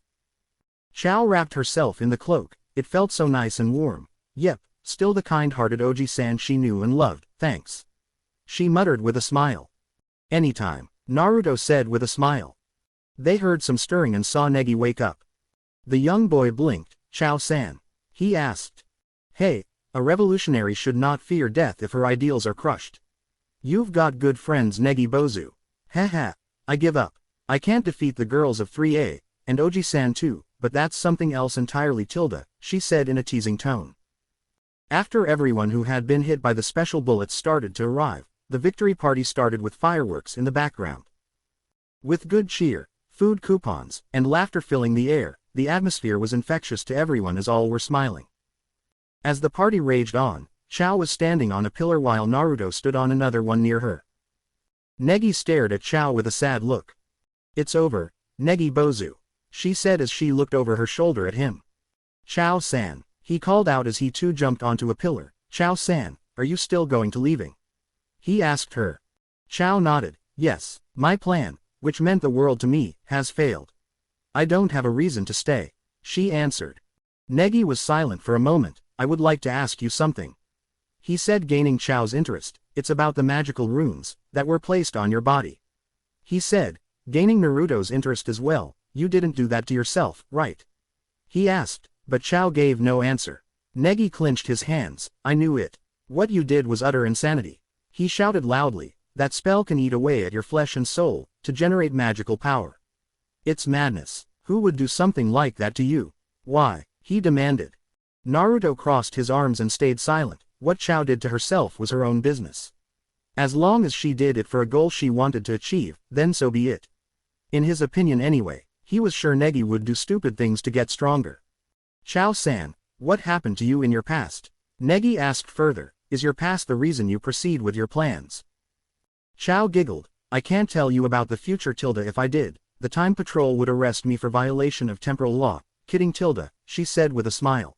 [SPEAKER 1] Chao wrapped herself in the cloak. It felt so nice and warm. Yep, still the kind-hearted Oji-san she knew and loved, thanks. She muttered with a smile. Anytime, Naruto said with a smile. They heard some stirring and saw Negi wake up. The young boy blinked. Chao-san. He asked. Hey, a revolutionary should not fear death if her ideals are crushed. You've got good friends Negi Bozu. Haha, I give up. I can't defeat the girls of 3A, and Oji-san too, but that's something else entirely Tilda, she said in a teasing tone. After everyone who had been hit by the special bullets started to arrive, the victory party started with fireworks in the background. With good cheer, food coupons, and laughter filling the air, the atmosphere was infectious to everyone as all were smiling. As the party raged on, Chao was standing on a pillar while Naruto stood on another one near her. Negi stared at Chao with a sad look. It's over, Negi Bozu, she said as she looked over her shoulder at him. Chao-san, he called out as he too jumped onto a pillar. Chao-san, are you still going to leaving? He asked her. Chao nodded. Yes, my plan, which meant the world to me, has failed. I don't have a reason to stay, she answered. Negi was silent for a moment. I would like to ask you something, he said, gaining Chao's interest. It's about the magical runes that were placed on your body, he said, gaining Naruto's interest as well. You didn't do that to yourself, right? He asked, but Chao gave no answer. Negi clenched his hands. I knew it. What you did was utter insanity, he shouted loudly. That spell can eat away at your flesh and soul, to generate magical power. It's madness. Who would do something like that to you? Why? He demanded. Naruto crossed his arms and stayed silent. What Chao did to herself was her own business. As long as she did it for a goal she wanted to achieve, then so be it. In his opinion anyway, he was sure Negi would do stupid things to get stronger. Chao-san, what happened to you in your past? Negi asked further. Is your past the reason you proceed with your plans? Chao giggled. I can't tell you about the future Tilda. If I did, the Time Patrol would arrest me for violation of temporal law. Kidding Tilda, she said with a smile.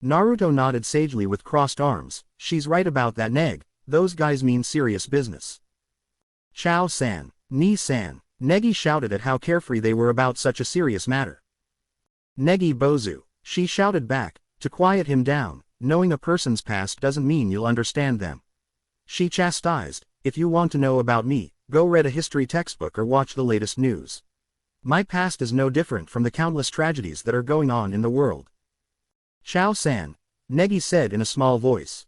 [SPEAKER 1] Naruto nodded sagely with crossed arms. She's right about that Neg, those guys mean serious business. Chao-san, Ni-san, Negi shouted at how carefree they were about such a serious matter. Negi Bozu, she shouted back, to quiet him down. Knowing a person's past doesn't mean you'll understand them. She chastised. If you want to know about me, go read a history textbook or watch the latest news. My past is no different from the countless tragedies that are going on in the world. Chao-san, Negi said in a small voice.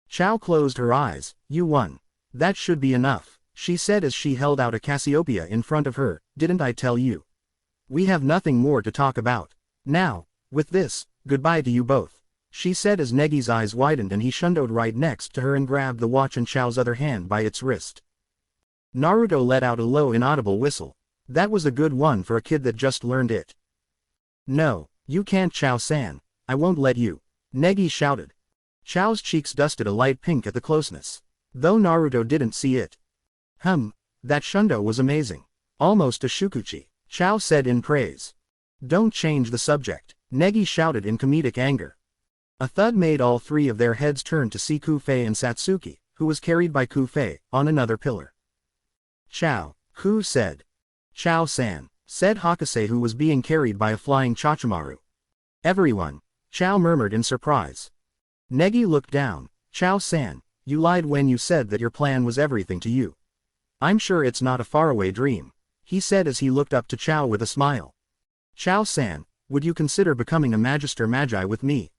[SPEAKER 1] Chao closed her eyes. You won. That should be enough, she said as she held out a Cassiopeia in front of her. Didn't I tell you? We have nothing more to talk about. Now, with this, goodbye to you both, she said as Negi's eyes widened and he shundowed right next to her and grabbed the watch in Chao's other hand by its wrist. Naruto let out a low inaudible whistle. That was a good one for a kid that just learned it. No, you can't Chao-san. I won't let you, Negi shouted. Chao's cheeks dusted a light pink at the closeness, though Naruto didn't see it. That shundo was amazing. Almost a shukuchi, Chao said in praise. Don't change the subject, Negi shouted in comedic anger. A thud made all three of their heads turn to see Kufei and Satsuki, who was carried by Kufei, on another pillar. Chao, who said? Chao-san, said Hakase, who was being carried by a flying Chachimaru. Everyone, Chao murmured in surprise. Negi looked down. Chao-san, you lied when you said that your plan was everything to you. I'm sure it's not a faraway dream, he said as he looked up to Chao with a smile. Chao-san, would you consider becoming a Magister Magi with me?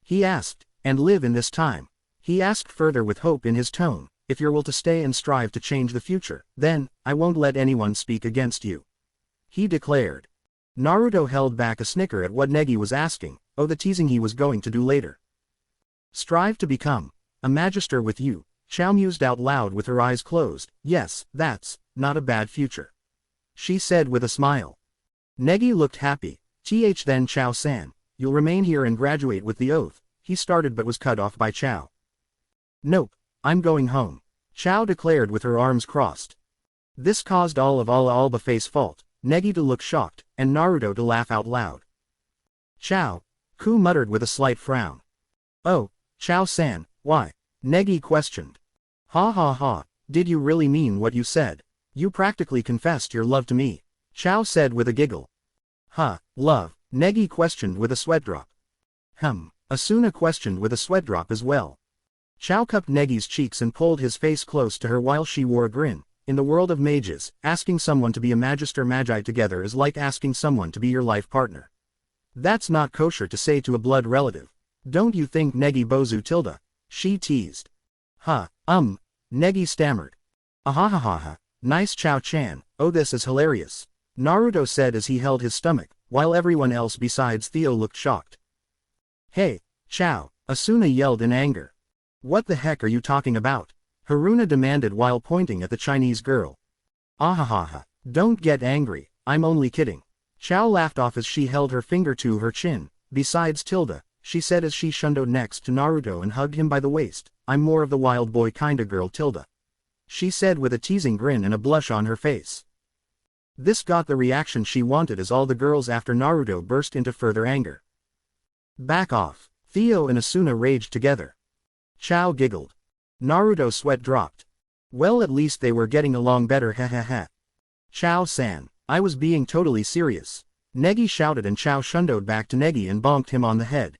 [SPEAKER 1] He asked, and live in this time. He asked further with hope in his tone. If you're will to stay and strive to change the future, then, I won't let anyone speak against you, he declared. Naruto held back a snicker at what Negi was asking. Oh, the teasing he was going to do later. Strive to become a magister with you, Chao mused out loud with her eyes closed. Yes, that's not a bad future, she said with a smile. Negi looked happy. Then Chao-san, you'll remain here and graduate with the oath, he started but was cut off by Chao. Nope, I'm going home, Chao declared with her arms crossed. This caused all of Alba Face's fault. Negi to look shocked, and Naruto to laugh out loud. Chow. Ku muttered with a slight frown. Oh, Chow-san, why? Negi questioned. Ha ha ha, did you really mean what you said? You practically confessed your love to me. Chow said with a giggle. Huh, love? Negi questioned with a sweat drop. Asuna questioned with a sweat drop as well. Chow cupped Negi's cheeks and pulled his face close to her while she wore a grin. In the world of mages, asking someone to be a magister magi together is like asking someone to be your life partner. That's not kosher to say to a blood relative. Don't you think, Negi Bozu tilde? She teased. Negi stammered. Ahahaha, nice Chow-chan, oh this is hilarious. Naruto said as he held his stomach, while everyone else besides Theo looked shocked. Hey, Chow, Asuna yelled in anger. What the heck are you talking about? Haruna demanded while pointing at the Chinese girl. Ahahaha, don't get angry, I'm only kidding. Chow laughed off as she held her finger to her chin. Besides tilde, she said as she shundoed next to Naruto and hugged him by the waist, I'm more of the wild boy kinda girl tilde. She said with a teasing grin and a blush on her face. This got the reaction she wanted as all the girls after Naruto burst into further anger. Back off. Theo and Asuna raged together. Chow giggled. Naruto's sweat dropped. Well, at least they were getting along better, hehehe. Chow-san, I was being totally serious. Negi shouted and Chow shundoed back to Negi and bonked him on the head.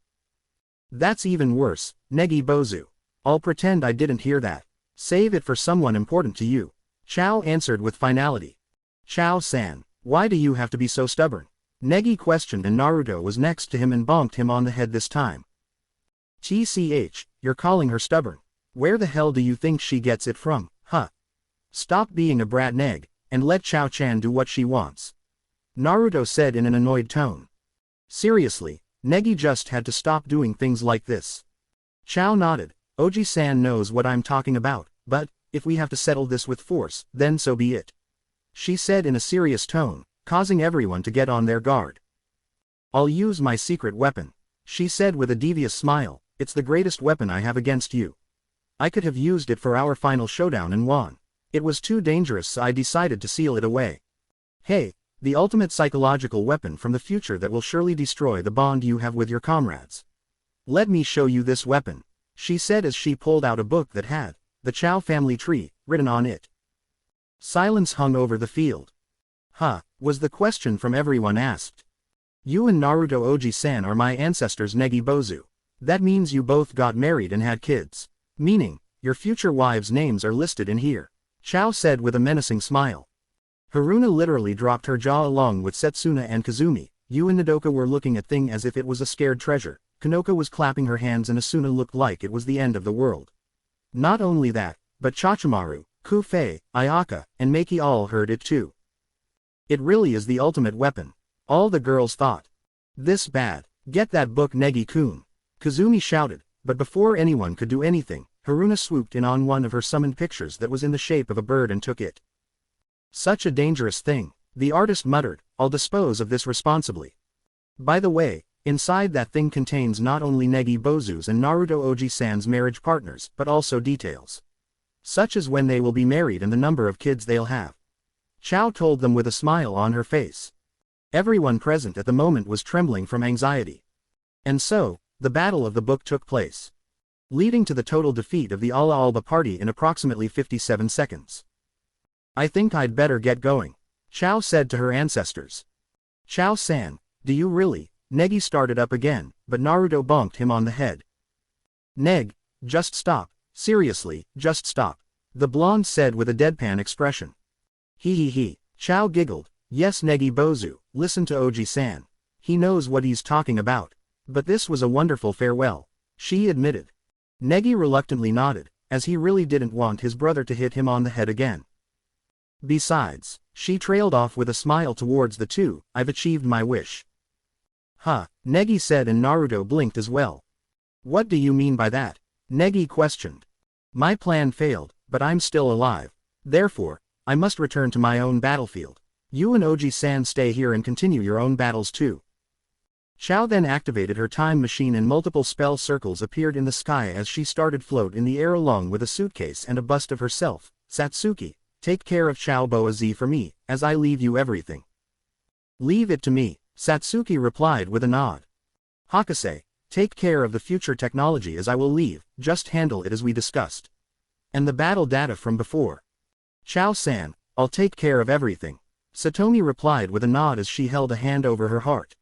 [SPEAKER 1] That's even worse, Negi Bozu. I'll pretend I didn't hear that. Save it for someone important to you. Chow answered with finality. Chow-san, why do you have to be so stubborn? Negi questioned and Naruto was next to him and bonked him on the head this time. TCH, you're calling her stubborn. Where the hell do you think she gets it from, huh? Stop being a brat, Neg, and let Chow-chan do what she wants. Naruto said in an annoyed tone. Seriously, Negi just had to stop doing things like this. Chow nodded. Oji-san knows what I'm talking about, but, if we have to settle this with force, then so be it. She said in a serious tone, causing everyone to get on their guard. I'll use my secret weapon. She said with a devious smile, it's the greatest weapon I have against you. I could have used it for our final showdown and won. It was too dangerous, so I decided to seal it away. Hey, the ultimate psychological weapon from the future that will surely destroy the bond you have with your comrades. Let me show you this weapon, she said as she pulled out a book that had the Chow family tree written on it. Silence hung over the field. Was the question from everyone asked. You and Naruto Oji-san are my ancestors, Negi Bozu. That means you both got married and had kids. Meaning, your future wives' names are listed in here. Chow said with a menacing smile. Haruna literally dropped her jaw along with Setsuna and Kazumi. Yu and Nodoka were looking at thing as if it was a scared treasure. Kanoka was clapping her hands and Asuna looked like it was the end of the world. Not only that, but Chachimaru, Kufei, Ayaka, and Meiki all heard it too. It really is the ultimate weapon. All the girls thought. This bad. Get that book, Negi-kun. Kazumi shouted, but before anyone could do anything, Haruna swooped in on one of her summoned pictures that was in the shape of a bird and took it. Such a dangerous thing, the artist muttered, I'll dispose of this responsibly. By the way, inside that thing contains not only Negi Bozu's and Naruto Oji-san's marriage partners, but also details. Such as when they will be married and the number of kids they'll have. Chow told them with a smile on her face. Everyone present at the moment was trembling from anxiety. And so, the battle of the book took place, leading to the total defeat of the Ala Alba party in approximately 57 seconds. I think I'd better get going, Chow said to her ancestors. Chow-san, do you really? Negi started up again, but Naruto bonked him on the head. Neg, just stop, seriously, just stop, the blonde said with a deadpan expression. He, Chow giggled, yes Negi Bozu, listen to Oji-san. He knows what he's talking about. But this was a wonderful farewell, she admitted. Negi reluctantly nodded, as he really didn't want his brother to hit him on the head again. Besides, she trailed off with a smile towards the two, I've achieved my wish. Negi said and Naruto blinked as well. What do you mean by that? Negi questioned. My plan failed, but I'm still alive. Therefore, I must return to my own battlefield. You and Oji-san stay here and continue your own battles too. Chow then activated her time machine and multiple spell circles appeared in the sky as she started float in the air along with a suitcase and a bust of herself. Satsuki, take care of Chow Boazi for me, as I leave you everything. Leave it to me, Satsuki replied with a nod. Hakase, take care of the future technology as I will leave, just handle it as we discussed. And the battle data from before. Chao-san, I'll take care of everything. Satomi replied with a nod as she held a hand over her heart.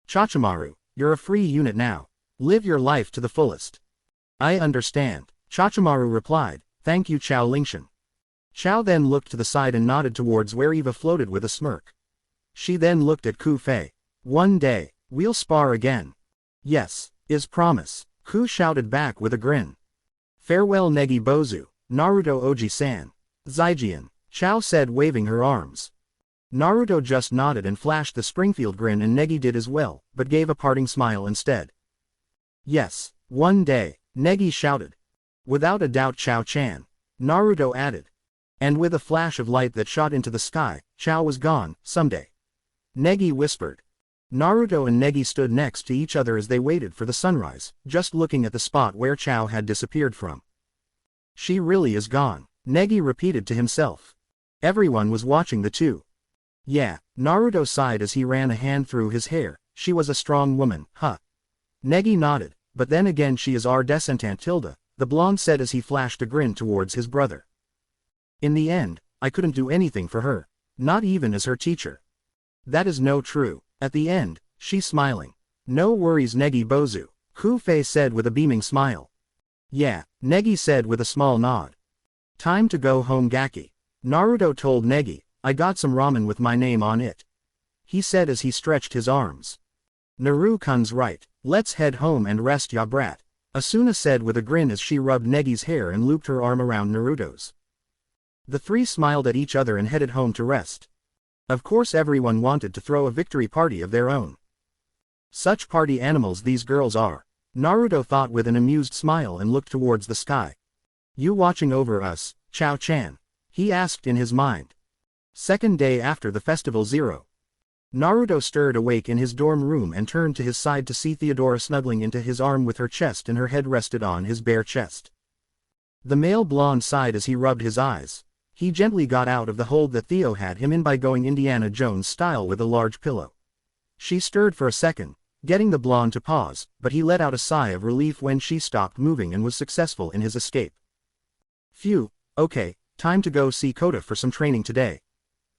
[SPEAKER 1] Chachimaru, you're a free unit now. Live your life to the fullest. I understand, Chachimaru replied, thank you Chao Lingshan. Chao then looked to the side and nodded towards where Eva floated with a smirk. She then looked at Ku Fei. One day, we'll spar again. Yes, is promise, Ku shouted back with a grin. Farewell Negi Bozu, Naruto Oji-san. Zaijian, Chao said waving her arms. Naruto just nodded and flashed the Springfield grin and Negi did as well, but gave a parting smile instead. Yes, one day, Negi shouted. Without a doubt Chao-chan. Naruto added. And with a flash of light that shot into the sky, Chao was gone, someday. Negi whispered. Naruto and Negi stood next to each other as they waited for the sunrise, just looking at the spot where Chao had disappeared from. She really is gone, Negi repeated to himself. Everyone was watching the two. Yeah, Naruto sighed as he ran a hand through his hair, she was a strong woman, huh? Negi nodded, but then again she is our descendant Tilda, the blonde said as he flashed a grin towards his brother. In the end, I couldn't do anything for her, not even as her teacher. That is no true, at the end, she's smiling. No worries Negi Bozu, Ku Fei said with a beaming smile. Yeah, Negi said with a small nod. Time to go home Gaki. Naruto told Negi, I got some ramen with my name on it. He said as he stretched his arms. Naru-kun's right, let's head home and rest ya brat, Asuna said with a grin as she rubbed Negi's hair and looped her arm around Naruto's. The three smiled at each other and headed home to rest. Of course everyone wanted to throw a victory party of their own. Such party animals these girls are, Naruto thought with an amused smile and looked towards the sky. You watching over us, Chao-chan? He asked in his mind. Second day after the festival 0. Naruto stirred awake in his dorm room and turned to his side to see Theodora snuggling into his arm with her chest and her head rested on his bare chest. The male blonde sighed as he rubbed his eyes. He gently got out of the hold that Theo had him in by going Indiana Jones style with a large pillow. She stirred for a second, getting the blonde to pause, but he let out a sigh of relief when she stopped moving and was successful in his escape. Phew, okay, time to go see Kota for some training today.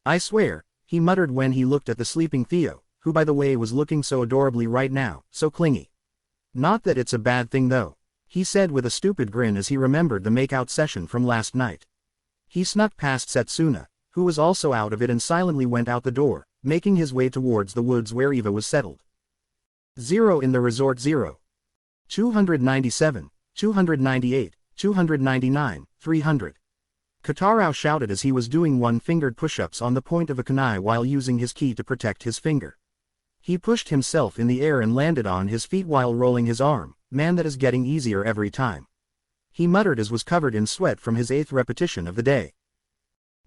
[SPEAKER 1] I swear, he muttered when he looked at the sleeping Theo, who by the way was looking so adorably right now, so clingy. Not that it's a bad thing though, he said with a stupid grin as he remembered the make-out session from last night. He snuck past Setsuna, who was also out of it and silently went out the door, making his way towards the woods where Eva was settled. 0 in the resort 0. 297, 298, 299, 300. Kotarao shouted as he was doing one-fingered push-ups on the point of a kunai while using his ki to protect his finger. He pushed himself in the air and landed on his feet while rolling his arm, man that is getting easier every time. He muttered as was covered in sweat from his 8th repetition of the day.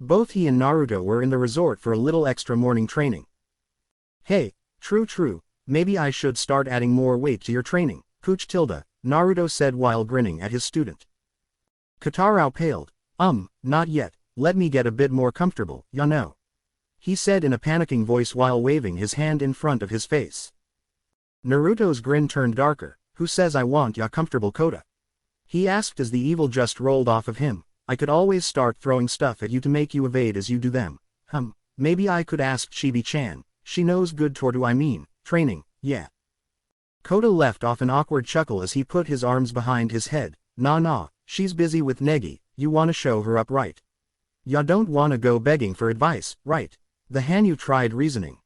[SPEAKER 1] Both he and Naruto were in the resort for a little extra morning training. Hey, true, maybe I should start adding more weight to your training, Pooch Tilda, Naruto said while grinning at his student. Kotarao paled. Not yet, let me get a bit more comfortable, ya know. He said in a panicking voice while waving his hand in front of his face. Naruto's grin turned darker. Who says I want ya comfortable Kota? He asked as the evil just rolled off of him. I could always start throwing stuff at you to make you evade as you do them. Maybe I could ask Chibi-chan, she knows good tortu I mean, training, yeah. Kota left off an awkward chuckle as he put his arms behind his head. Nah, she's busy with Negi, you wanna show her up right. Ya don't wanna go begging for advice, right? The Hanyu tried reasoning.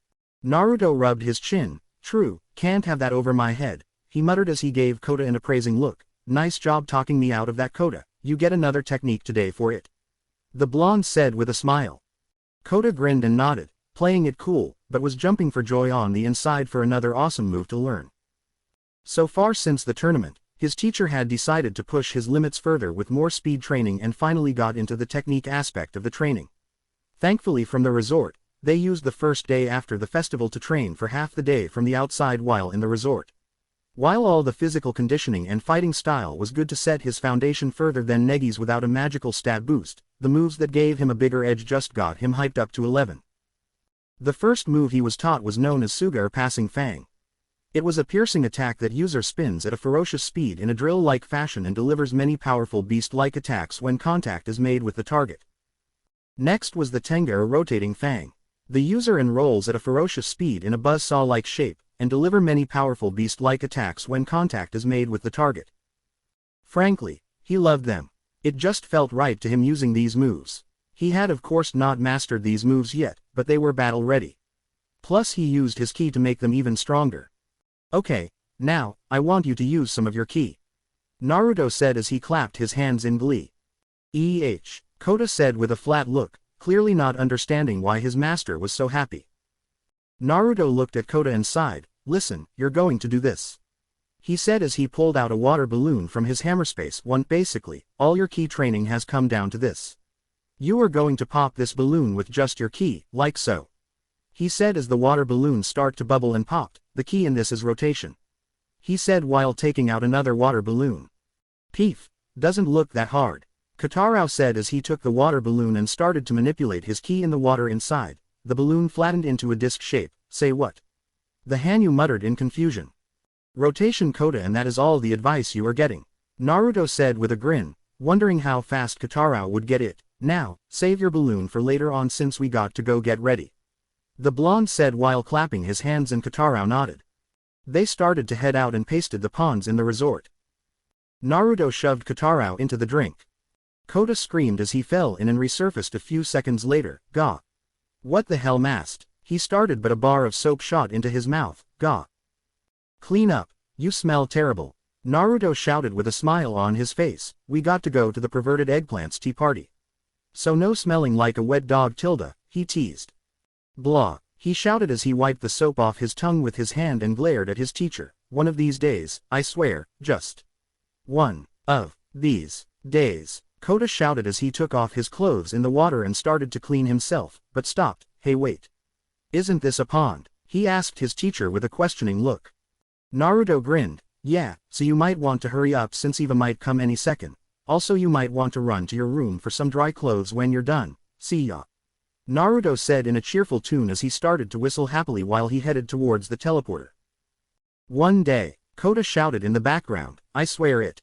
[SPEAKER 1] Naruto rubbed his chin. True, can't have that over my head, he muttered as he gave Kota an appraising look. Nice job talking me out of that Kota, you get another technique today for it. The blonde said with a smile. Kota grinned and nodded, playing it cool, but was jumping for joy on the inside for another awesome move to learn. So far since the tournament, his teacher had decided to push his limits further with more speed training and finally got into the technique aspect of the training. Thankfully from the resort, they used the first day after the festival to train for half the day from the outside while in the resort. While all the physical conditioning and fighting style was good to set his foundation further than Negi's without a magical stat boost, the moves that gave him a bigger edge just got him hyped up to 11. The first move he was taught was known as Sugar Passing Fang. It was a piercing attack that user spins at a ferocious speed in a drill-like fashion and delivers many powerful beast-like attacks when contact is made with the target. Next was the Tenga Rotating Fang. The user enrolls at a ferocious speed in a buzzsaw-like shape, and deliver many powerful beast-like attacks when contact is made with the target. Frankly, he loved them. It just felt right to him using these moves. He had of course not mastered these moves yet, but they were battle-ready. Plus he used his ki to make them even stronger. Okay, now, I want you to use some of your ki. Naruto said as he clapped his hands in glee. Kota said with a flat look, clearly not understanding why his master was so happy. Naruto looked at Kota and sighed, listen, you're going to do this. He said as he pulled out a water balloon from his hammerspace. Basically, all your ki training has come down to this. You are going to pop this balloon with just your ki, like so. He said as the water balloon started to bubble and popped, the key in this is rotation. He said while taking out another water balloon. Peef, doesn't look that hard. Kotarou said as he took the water balloon and started to manipulate his ki in the water inside. The balloon flattened into a disc shape. Say what? The Hanyu muttered in confusion. Rotation Kota, and that is all the advice you are getting. Naruto said with a grin, wondering how fast Kotarou would get it. Now, save your balloon for later on since we got to go get ready. The blonde said while clapping his hands, and Kotarou nodded. They started to head out and pasted the pawns in the resort. Naruto shoved Kotarou into the drink. Kota screamed as he fell in and resurfaced a few seconds later. Gah. What the hell, mast? He started, but a bar of soap shot into his mouth. Gah. Clean up, you smell terrible. Naruto shouted with a smile on his face. We got to go to the perverted eggplant's tea party. So no smelling like a wet dog, Tilda, he teased. Blah, he shouted as he wiped the soap off his tongue with his hand and glared at his teacher. One of these days, I swear, just one of these days. Kota shouted as he took off his clothes in the water and started to clean himself, but stopped. Hey wait. Isn't this a pond? He asked his teacher with a questioning look. Naruto grinned. Yeah, so you might want to hurry up since Eva might come any second. Also you might want to run to your room for some dry clothes when you're done. See ya. Naruto said in a cheerful tune as he started to whistle happily while he headed towards the teleporter. One day, Kota shouted in the background, I swear it.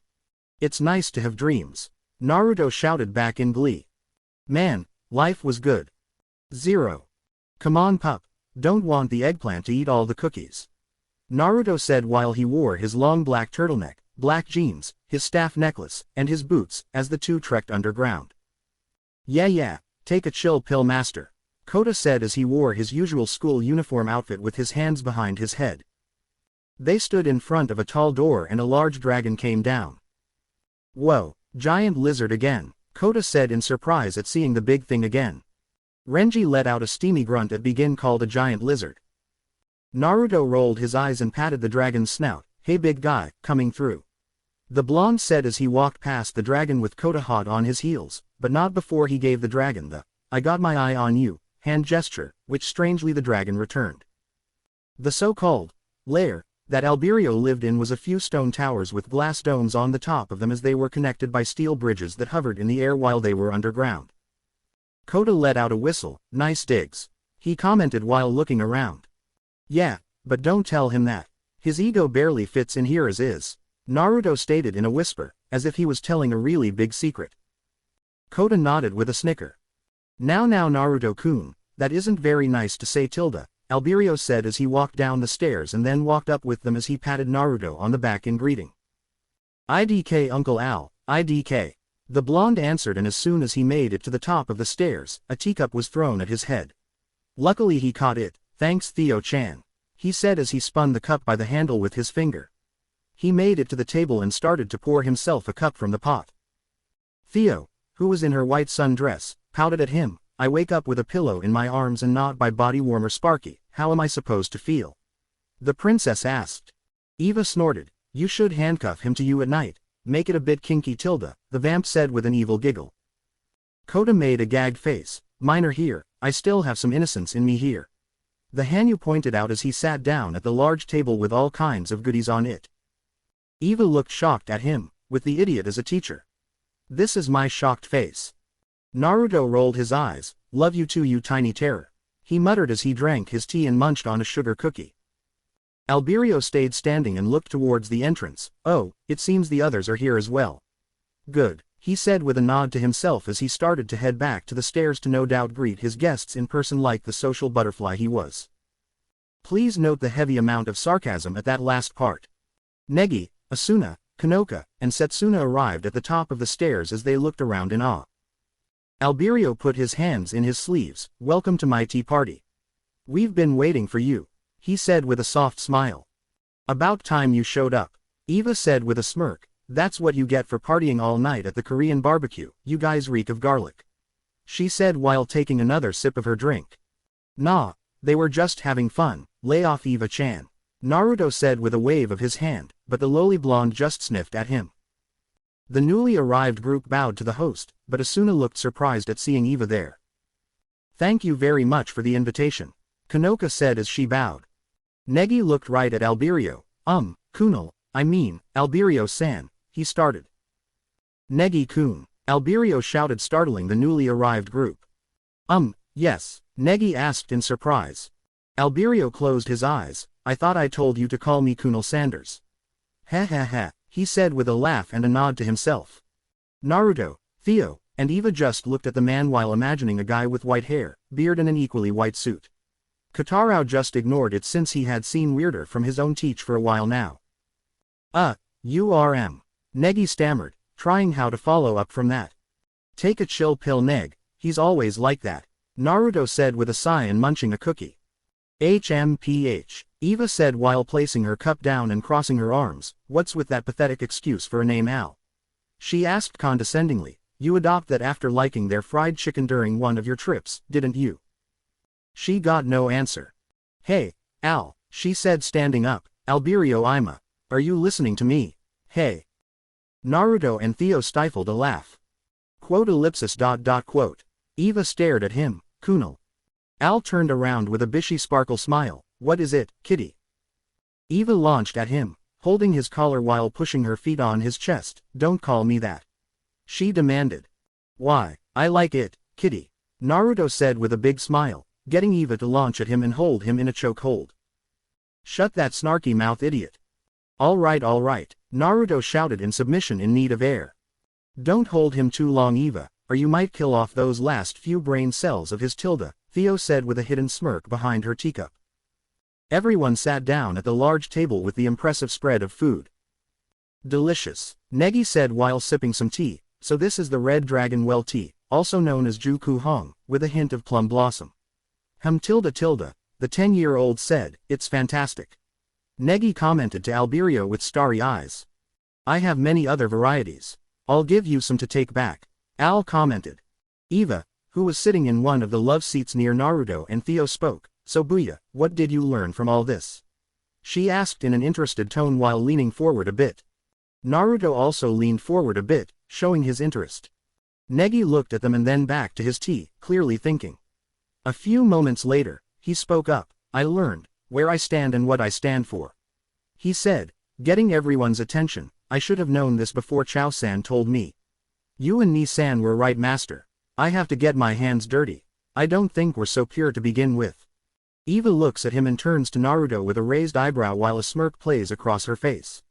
[SPEAKER 1] It's nice to have dreams. Naruto shouted back in glee. Man, life was good. 0. Come on pup, don't want the eggplant to eat all the cookies. Naruto said while he wore his long black turtleneck, black jeans, his staff necklace, and his boots, as the two trekked underground. Yeah, take a chill pill master. Kota said as he wore his usual school uniform outfit with his hands behind his head. They stood in front of a tall door and a large dragon came down. Whoa, giant lizard again, Kota said in surprise at seeing the big thing again. Renji let out a steamy grunt at begin called a giant lizard. Naruto rolled his eyes and patted the dragon's snout. Hey big guy, coming through. The blonde said as he walked past the dragon with Kota hot on his heels, but not before he gave the dragon the, I got my eye on you, hand gesture, which strangely the dragon returned. The so-called lair that Alberio lived in was a few stone towers with glass domes on the top of them as they were connected by steel bridges that hovered in the air while they were underground. Kota let out a whistle. Nice digs. He commented while looking around. Yeah, but don't tell him that. His ego barely fits in here as is. Naruto stated in a whisper, as if he was telling a really big secret. Kota nodded with a snicker. Now Naruto-kun, that isn't very nice to say Tilda, Alberio said as he walked down the stairs and then walked up with them as he patted Naruto on the back in greeting. IDK Uncle Al, IDK. The blonde answered, and as soon as he made it to the top of the stairs, a teacup was thrown at his head. Luckily he caught it, thanks Theo-chan. He said as he spun the cup by the handle with his finger. He made it to the table and started to pour himself a cup from the pot. Theo, who was in her white sundress, pouted at him. I wake up with a pillow in my arms and not by body warmer Sparky, how am I supposed to feel? The princess asked. Eva snorted, you should handcuff him to you at night, make it a bit kinky Tilda, the vamp said with an evil giggle. Kota made a gagged face, mine are here, I still have some innocence in me here. The Hanyu pointed out as he sat down at the large table with all kinds of goodies on it. Eva looked shocked at him, with the idiot as a teacher. This is my shocked face. Naruto rolled his eyes, love you too you tiny terror. he muttered as he drank his tea and munched on a sugar cookie. Alberio stayed standing and looked towards the entrance. Oh, it seems the others are here as well. Good, he said with a nod to himself as he started to head back to the stairs to no doubt greet his guests in person like the social butterfly he was. Please note the heavy amount of sarcasm at that last part. Negi, Asuna, Kanoka, and Setsuna arrived at the top of the stairs as they looked around in awe. Alberio put his hands in his sleeves. Welcome to my tea party. We've been waiting for you, he said with a soft smile. About time you showed up, Eva said with a smirk. That's what you get for partying all night at the Korean barbecue, you guys reek of garlic, she said while taking another sip of her drink. Nah, they were just having fun, lay off Eva-chan, Naruto said with a wave of his hand, but the lowly blonde just sniffed at him. The newly arrived group bowed to the host, but Asuna looked surprised at seeing Eva there. Thank you very much for the invitation, Kanoka said as she bowed. Negi looked right at Alberio. Kunal, Alberio-san, he started. Negi-kun, Alberio shouted, startling the newly arrived group. Yes, Negi asked in surprise. Alberio closed his eyes. I thought I told you to call me Kunal Sanders. Ha ha ha, he said with a laugh and a nod to himself. Naruto, Theo, and Eva just looked at the man while imagining a guy with white hair, beard and an equally white suit. Kotarou just ignored it since he had seen weirder from his own teach for a while now. Negi stammered, trying how to follow up from that. Take a chill pill, Neg, he's always like that, Naruto said with a sigh and munching a cookie. HMPH, Eva said while placing her cup down and crossing her arms. What's with that pathetic excuse for a name Al? She asked condescendingly. You adopt that after liking their fried chicken during one of your trips, didn't you? She got no answer. Hey, Al, she said standing up. Alberio Ima, are you listening to me? Hey. Naruto and Theo stifled a laugh. Eva stared at him. Kunal. Al turned around with a bishy sparkle smile. What is it, kitty? Eva launched at him, holding his collar while pushing her feet on his chest. Don't call me that, she demanded. Why, I like it, kitty, Naruto said with a big smile, getting Eva to launch at him and hold him in a chokehold. Shut that snarky mouth, idiot. All right, Naruto shouted in submission in need of air. Don't hold him too long, Eva, or you might kill off those last few brain cells of his, Theo said with a hidden smirk behind her teacup. Everyone sat down at the large table with the impressive spread of food. Delicious, Negi said while sipping some tea. So this is the Red Dragon Well tea, also known as Juku Hong, with a hint of plum blossom. The 10-year-old said, it's fantastic. Negi commented to Alberio with starry eyes. I have many other varieties. I'll give you some to take back, Al commented. Eva, who was sitting in one of the love seats near Naruto and Theo, spoke. So Booya, what did you learn from all this? She asked in an interested tone while leaning forward a bit. Naruto also leaned forward a bit, showing his interest. Negi looked at them and then back to his tea, clearly thinking. A few moments later, he spoke up. I learned where I stand and what I stand for, he said, getting everyone's attention. I should have known this before Chao-san told me. You and Ni-san were right, master. I have to get my hands dirty. I don't think we're so pure to begin with. Eva looks at him and turns to Naruto with a raised eyebrow while a smirk plays across her face.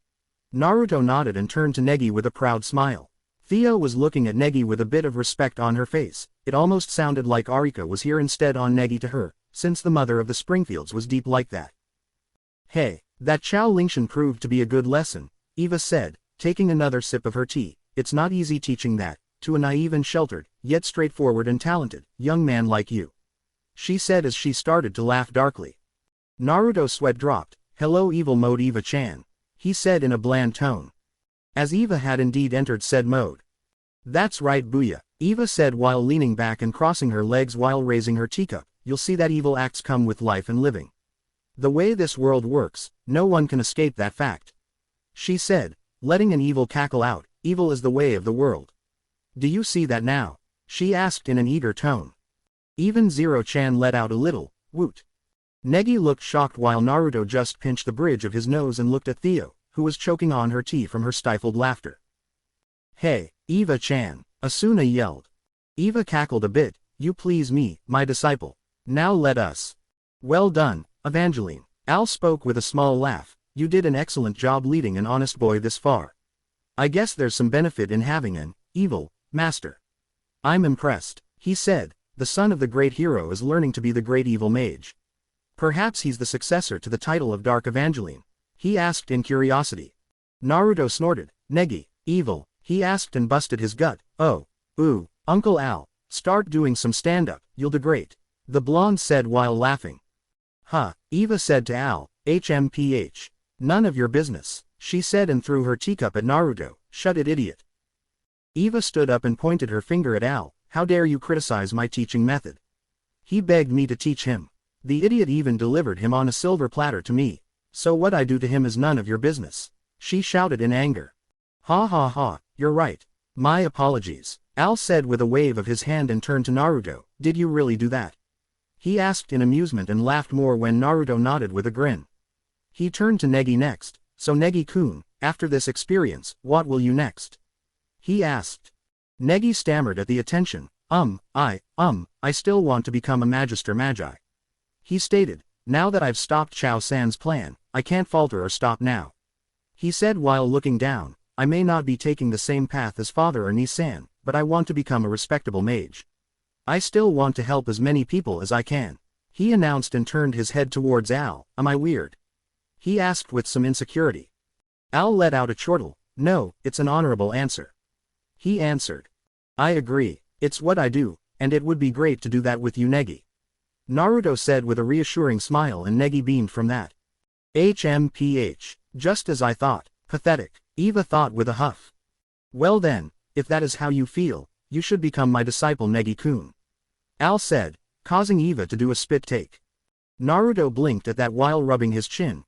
[SPEAKER 1] Naruto nodded and turned to Negi with a proud smile. Theo was looking at Negi with a bit of respect on her face. It almost sounded like Arika was here instead on Negi to her, since the mother of the Springfields was deep like that. Hey, that Chao Lingshan proved to be a good lesson, Eva said, taking another sip of her tea. It's not easy teaching that, to a naive and sheltered, yet straightforward and talented, young man like you, she said as she started to laugh darkly. Naruto's sweat dropped. Hello evil mode Eva-chan, he said in a bland tone. As Eva had indeed entered said mode. That's right Booya, Eva said while leaning back and crossing her legs while raising her teacup. You'll see that evil acts come with life and living. The way this world works, no one can escape that fact, she said, letting an evil cackle out. Evil is the way of the world. Do you see that now? She asked in an eager tone. Even Zero-chan let out a little woot. Negi looked shocked while Naruto just pinched the bridge of his nose and looked at Theo, who was choking on her tea from her stifled laughter. Hey, Eva-chan, Asuna yelled. Eva cackled a bit. You please me, my disciple. Now let us. Well done, Evangeline. Al spoke with a small laugh. You did an excellent job leading an honest boy this far. I guess there's some benefit in having an evil master. I'm impressed, he said. The son of the great hero is learning to be the great evil mage. Perhaps he's the successor to the title of Dark Evangeline, he asked in curiosity. Naruto snorted. Negi, evil, he asked and busted his gut. Oh, ooh, Uncle Al, start doing some stand-up, you'll do great, the blonde said while laughing. Huh, Eva said to Al, HMPH. None of your business, she said and threw her teacup at Naruto. Shut it, idiot. Eva stood up and pointed her finger at Al. How dare you criticize my teaching method? He begged me to teach him. The idiot even delivered him on a silver platter to me. So what I do to him is none of your business, she shouted in anger. Ha ha ha, you're right. My apologies, Al said with a wave of his hand and turned to Naruto. Did you really do that? He asked in amusement and laughed more when Naruto nodded with a grin. He turned to Negi next. So Negi-kun, after this experience, what will you next? He asked. Negi stammered at the attention. I still want to become a Magister Magi. He stated, now that I've stopped Chao-san's plan, I can't falter or stop now. He said while looking down, I may not be taking the same path as father or Ni-san, but I want to become a respectable mage. I still want to help as many people as I can. He announced and turned his head towards Al. Am I weird? He asked with some insecurity. Al let out a chortle. No, it's an honorable answer. He answered. I agree, it's what I do, and it would be great to do that with you, Negi. Naruto said with a reassuring smile, and Negi beamed from that. HMPH, just as I thought. Pathetic, Eva thought with a huff. Well then, if that is how you feel, you should become my disciple, Negi-kun. Al said, causing Eva to do a spit take. Naruto blinked at that while rubbing his chin.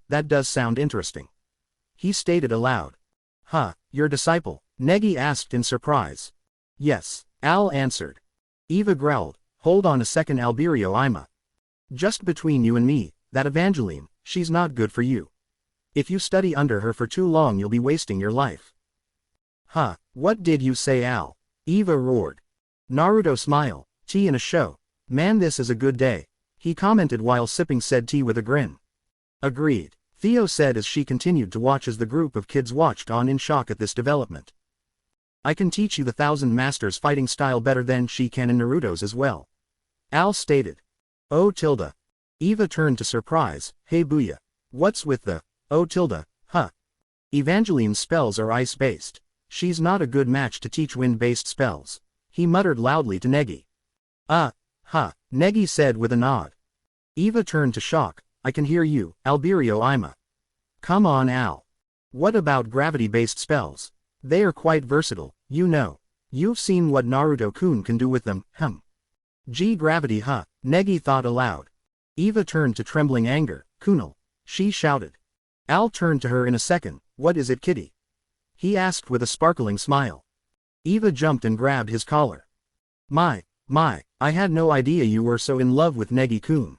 [SPEAKER 1] That does sound interesting. He stated aloud. Huh, your disciple? Negi asked in surprise. Yes, Al answered. Eva growled. Hold on a second, Alberio Ima. Just between you and me, that Evangeline, she's not good for you. If you study under her for too long you'll be wasting your life. Huh, what did you say, Al? Eva roared. Naruto smiled. Tea in a show. Man, this is a good day, he commented while sipping said tea with a grin. Agreed, Theo said as she continued to watch as the group of kids watched on in shock at this development. I can teach you the 1,000 Masters fighting style better than she can in Naruto's as well, Al stated. Oh tilde. Eva turned to surprise. Hey Booyah. What's with the, oh tilde, huh? Evangeline's spells are ice-based. She's not a good match to teach wind-based spells, he muttered loudly to Negi. Negi said with a nod. Eva turned to shock. I can hear you, Alberio Ima. Come on, Al. What about gravity-based spells? They are quite versatile, you know. You've seen what Naruto-kun can do with them, Gravity, huh? Negi thought aloud. Eva turned to trembling anger. Kunal, she shouted. Al turned to her in a second. What is it, kitty? He asked with a sparkling smile. Eva jumped and grabbed his collar. My, I had no idea you were so in love with Negi-kun.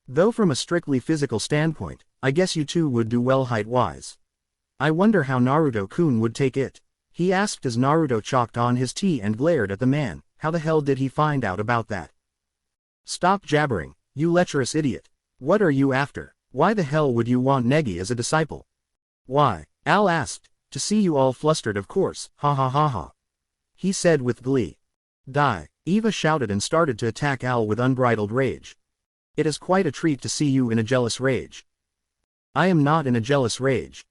[SPEAKER 1] Though from a strictly physical standpoint, I guess you two would do well height-wise. I wonder how Naruto-kun would take it, he asked as Naruto chalked on his tea and glared at the man. How the hell did he find out about that? Stop jabbering, you lecherous idiot. What are you after? Why the hell would you want Negi as a disciple? Why, Al asked, to see you all flustered of course, ha ha ha ha. He said with glee. Die, Eva shouted and started to attack Al with unbridled rage. It is quite a treat to see you in a jealous rage. I am not in a jealous rage.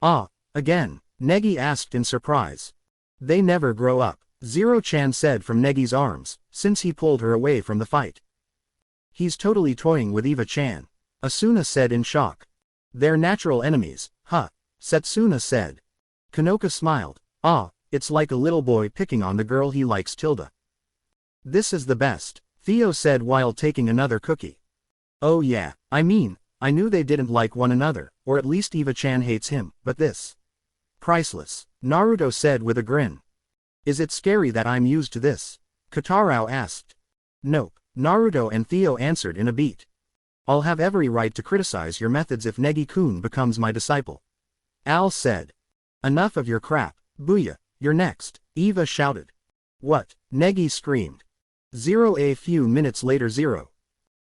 [SPEAKER 1] Again, Negi asked in surprise. They never grow up, Zero-chan said from Negi's arms, since he pulled her away from the fight. He's totally toying with Eva-chan, Asuna said in shock. They're natural enemies, huh? Setsuna said. Kanoka smiled. It's like a little boy picking on the girl he likes, tilde. This is the best, Theo said while taking another cookie. Oh yeah, I mean, I knew they didn't like one another, or at least Eva-chan hates him, but this. Priceless, Naruto said with a grin. Is it scary that I'm used to this? Kotarou asked. Nope, Naruto and Theo answered in a beat. I'll have every right to criticize your methods if Negi-kun becomes my disciple, Al said. Enough of your crap, Booyah, you're next, Eva shouted. What? Negi screamed. A few minutes later.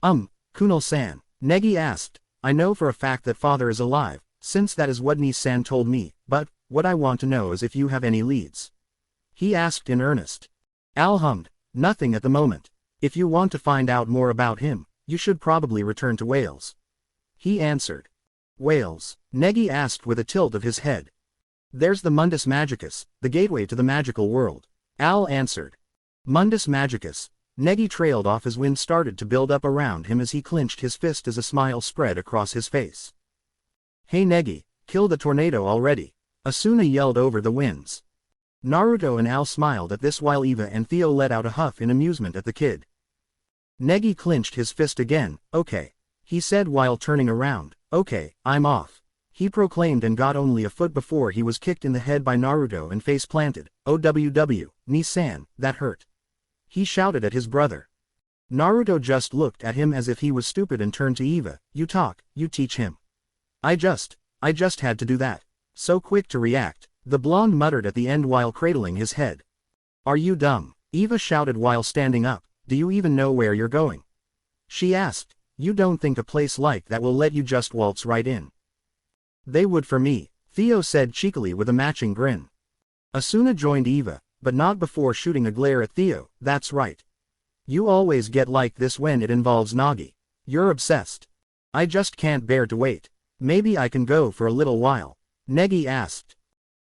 [SPEAKER 1] Kunal-san, Negi asked. I know for a fact that father is alive, since that is what Ni-san told me, but, what I want to know is if you have any leads. He asked in earnest. Al hummed. Nothing at the moment. If you want to find out more about him, you should probably return to Wales. He answered. Wales? Negi asked with a tilt of his head. There's the Mundus Magicus, the gateway to the magical world. Al answered. Mundus Magicus. Negi trailed off as wind started to build up around him as he clenched his fist as a smile spread across his face. Hey Negi, kill the tornado already. Asuna yelled over the winds. Naruto and Al smiled at this while Eva and Theo let out a huff in amusement at the kid. Negi clenched his fist again. Okay. He said while turning around. Okay, I'm off. He proclaimed and got only a foot before he was kicked in the head by Naruto and face planted. OWW, Ni-san, that hurt. He shouted at his brother. Naruto just looked at him as if he was stupid and turned to Eva. You talk, you teach him. I just had to do that. So quick to react, the blonde muttered at the end while cradling his head. Are you dumb? Eva shouted while standing up. Do you even know where you're going? She asked. You don't think a place like that will let you just waltz right in? They would for me, Theo said cheekily with a matching grin. Asuna joined Eva, but not before shooting a glare at Theo. That's right. You always get like this when it involves Nagi. You're obsessed. I just can't bear to wait. Maybe I can go for a little while. Negi asked.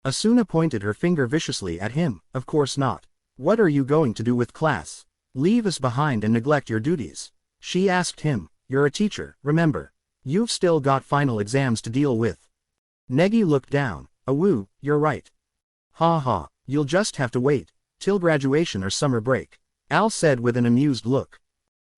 [SPEAKER 1] Asuna pointed her finger viciously at him. Of course not. What are you going to do with class? Leave us behind and neglect your duties? She asked him. You're a teacher, remember. You've still got final exams to deal with. Negi looked down. Awoo, you're right. Ha ha, you'll just have to wait till graduation or summer break. Al said with an amused look.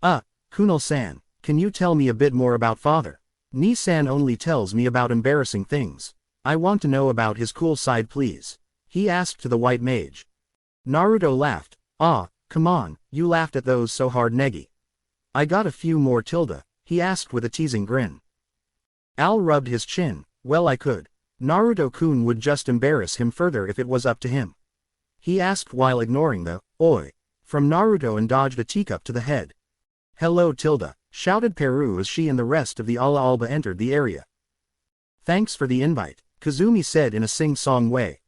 [SPEAKER 1] Kunal-san, can you tell me a bit more about father? Ni-san only tells me about embarrassing things. I want to know about his cool side please. He asked to the white mage. Naruto laughed. Come on, you laughed at those so hard Negi. I got a few more tilde, he asked with a teasing grin. Al rubbed his chin. Well I could. Naruto-kun would just embarrass him further if it was up to him. He asked while ignoring the oi from Naruto and dodged a teacup to the head. Hello tilde, shouted Peru as she and the rest of the Ala Alba entered the area. Thanks for the invite, Kazumi said in a sing-song way.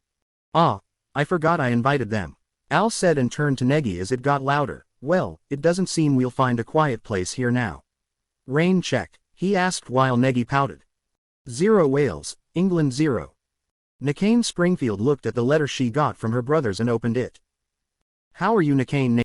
[SPEAKER 1] I forgot I invited them. Al said and turned to Negi as it got louder. Well, it doesn't seem we'll find a quiet place here now. Rain check, he asked while Negi pouted. 0 Wales, England 0. Nakane Springfield looked at the letter she got from her brothers and opened it. How are you Nakane?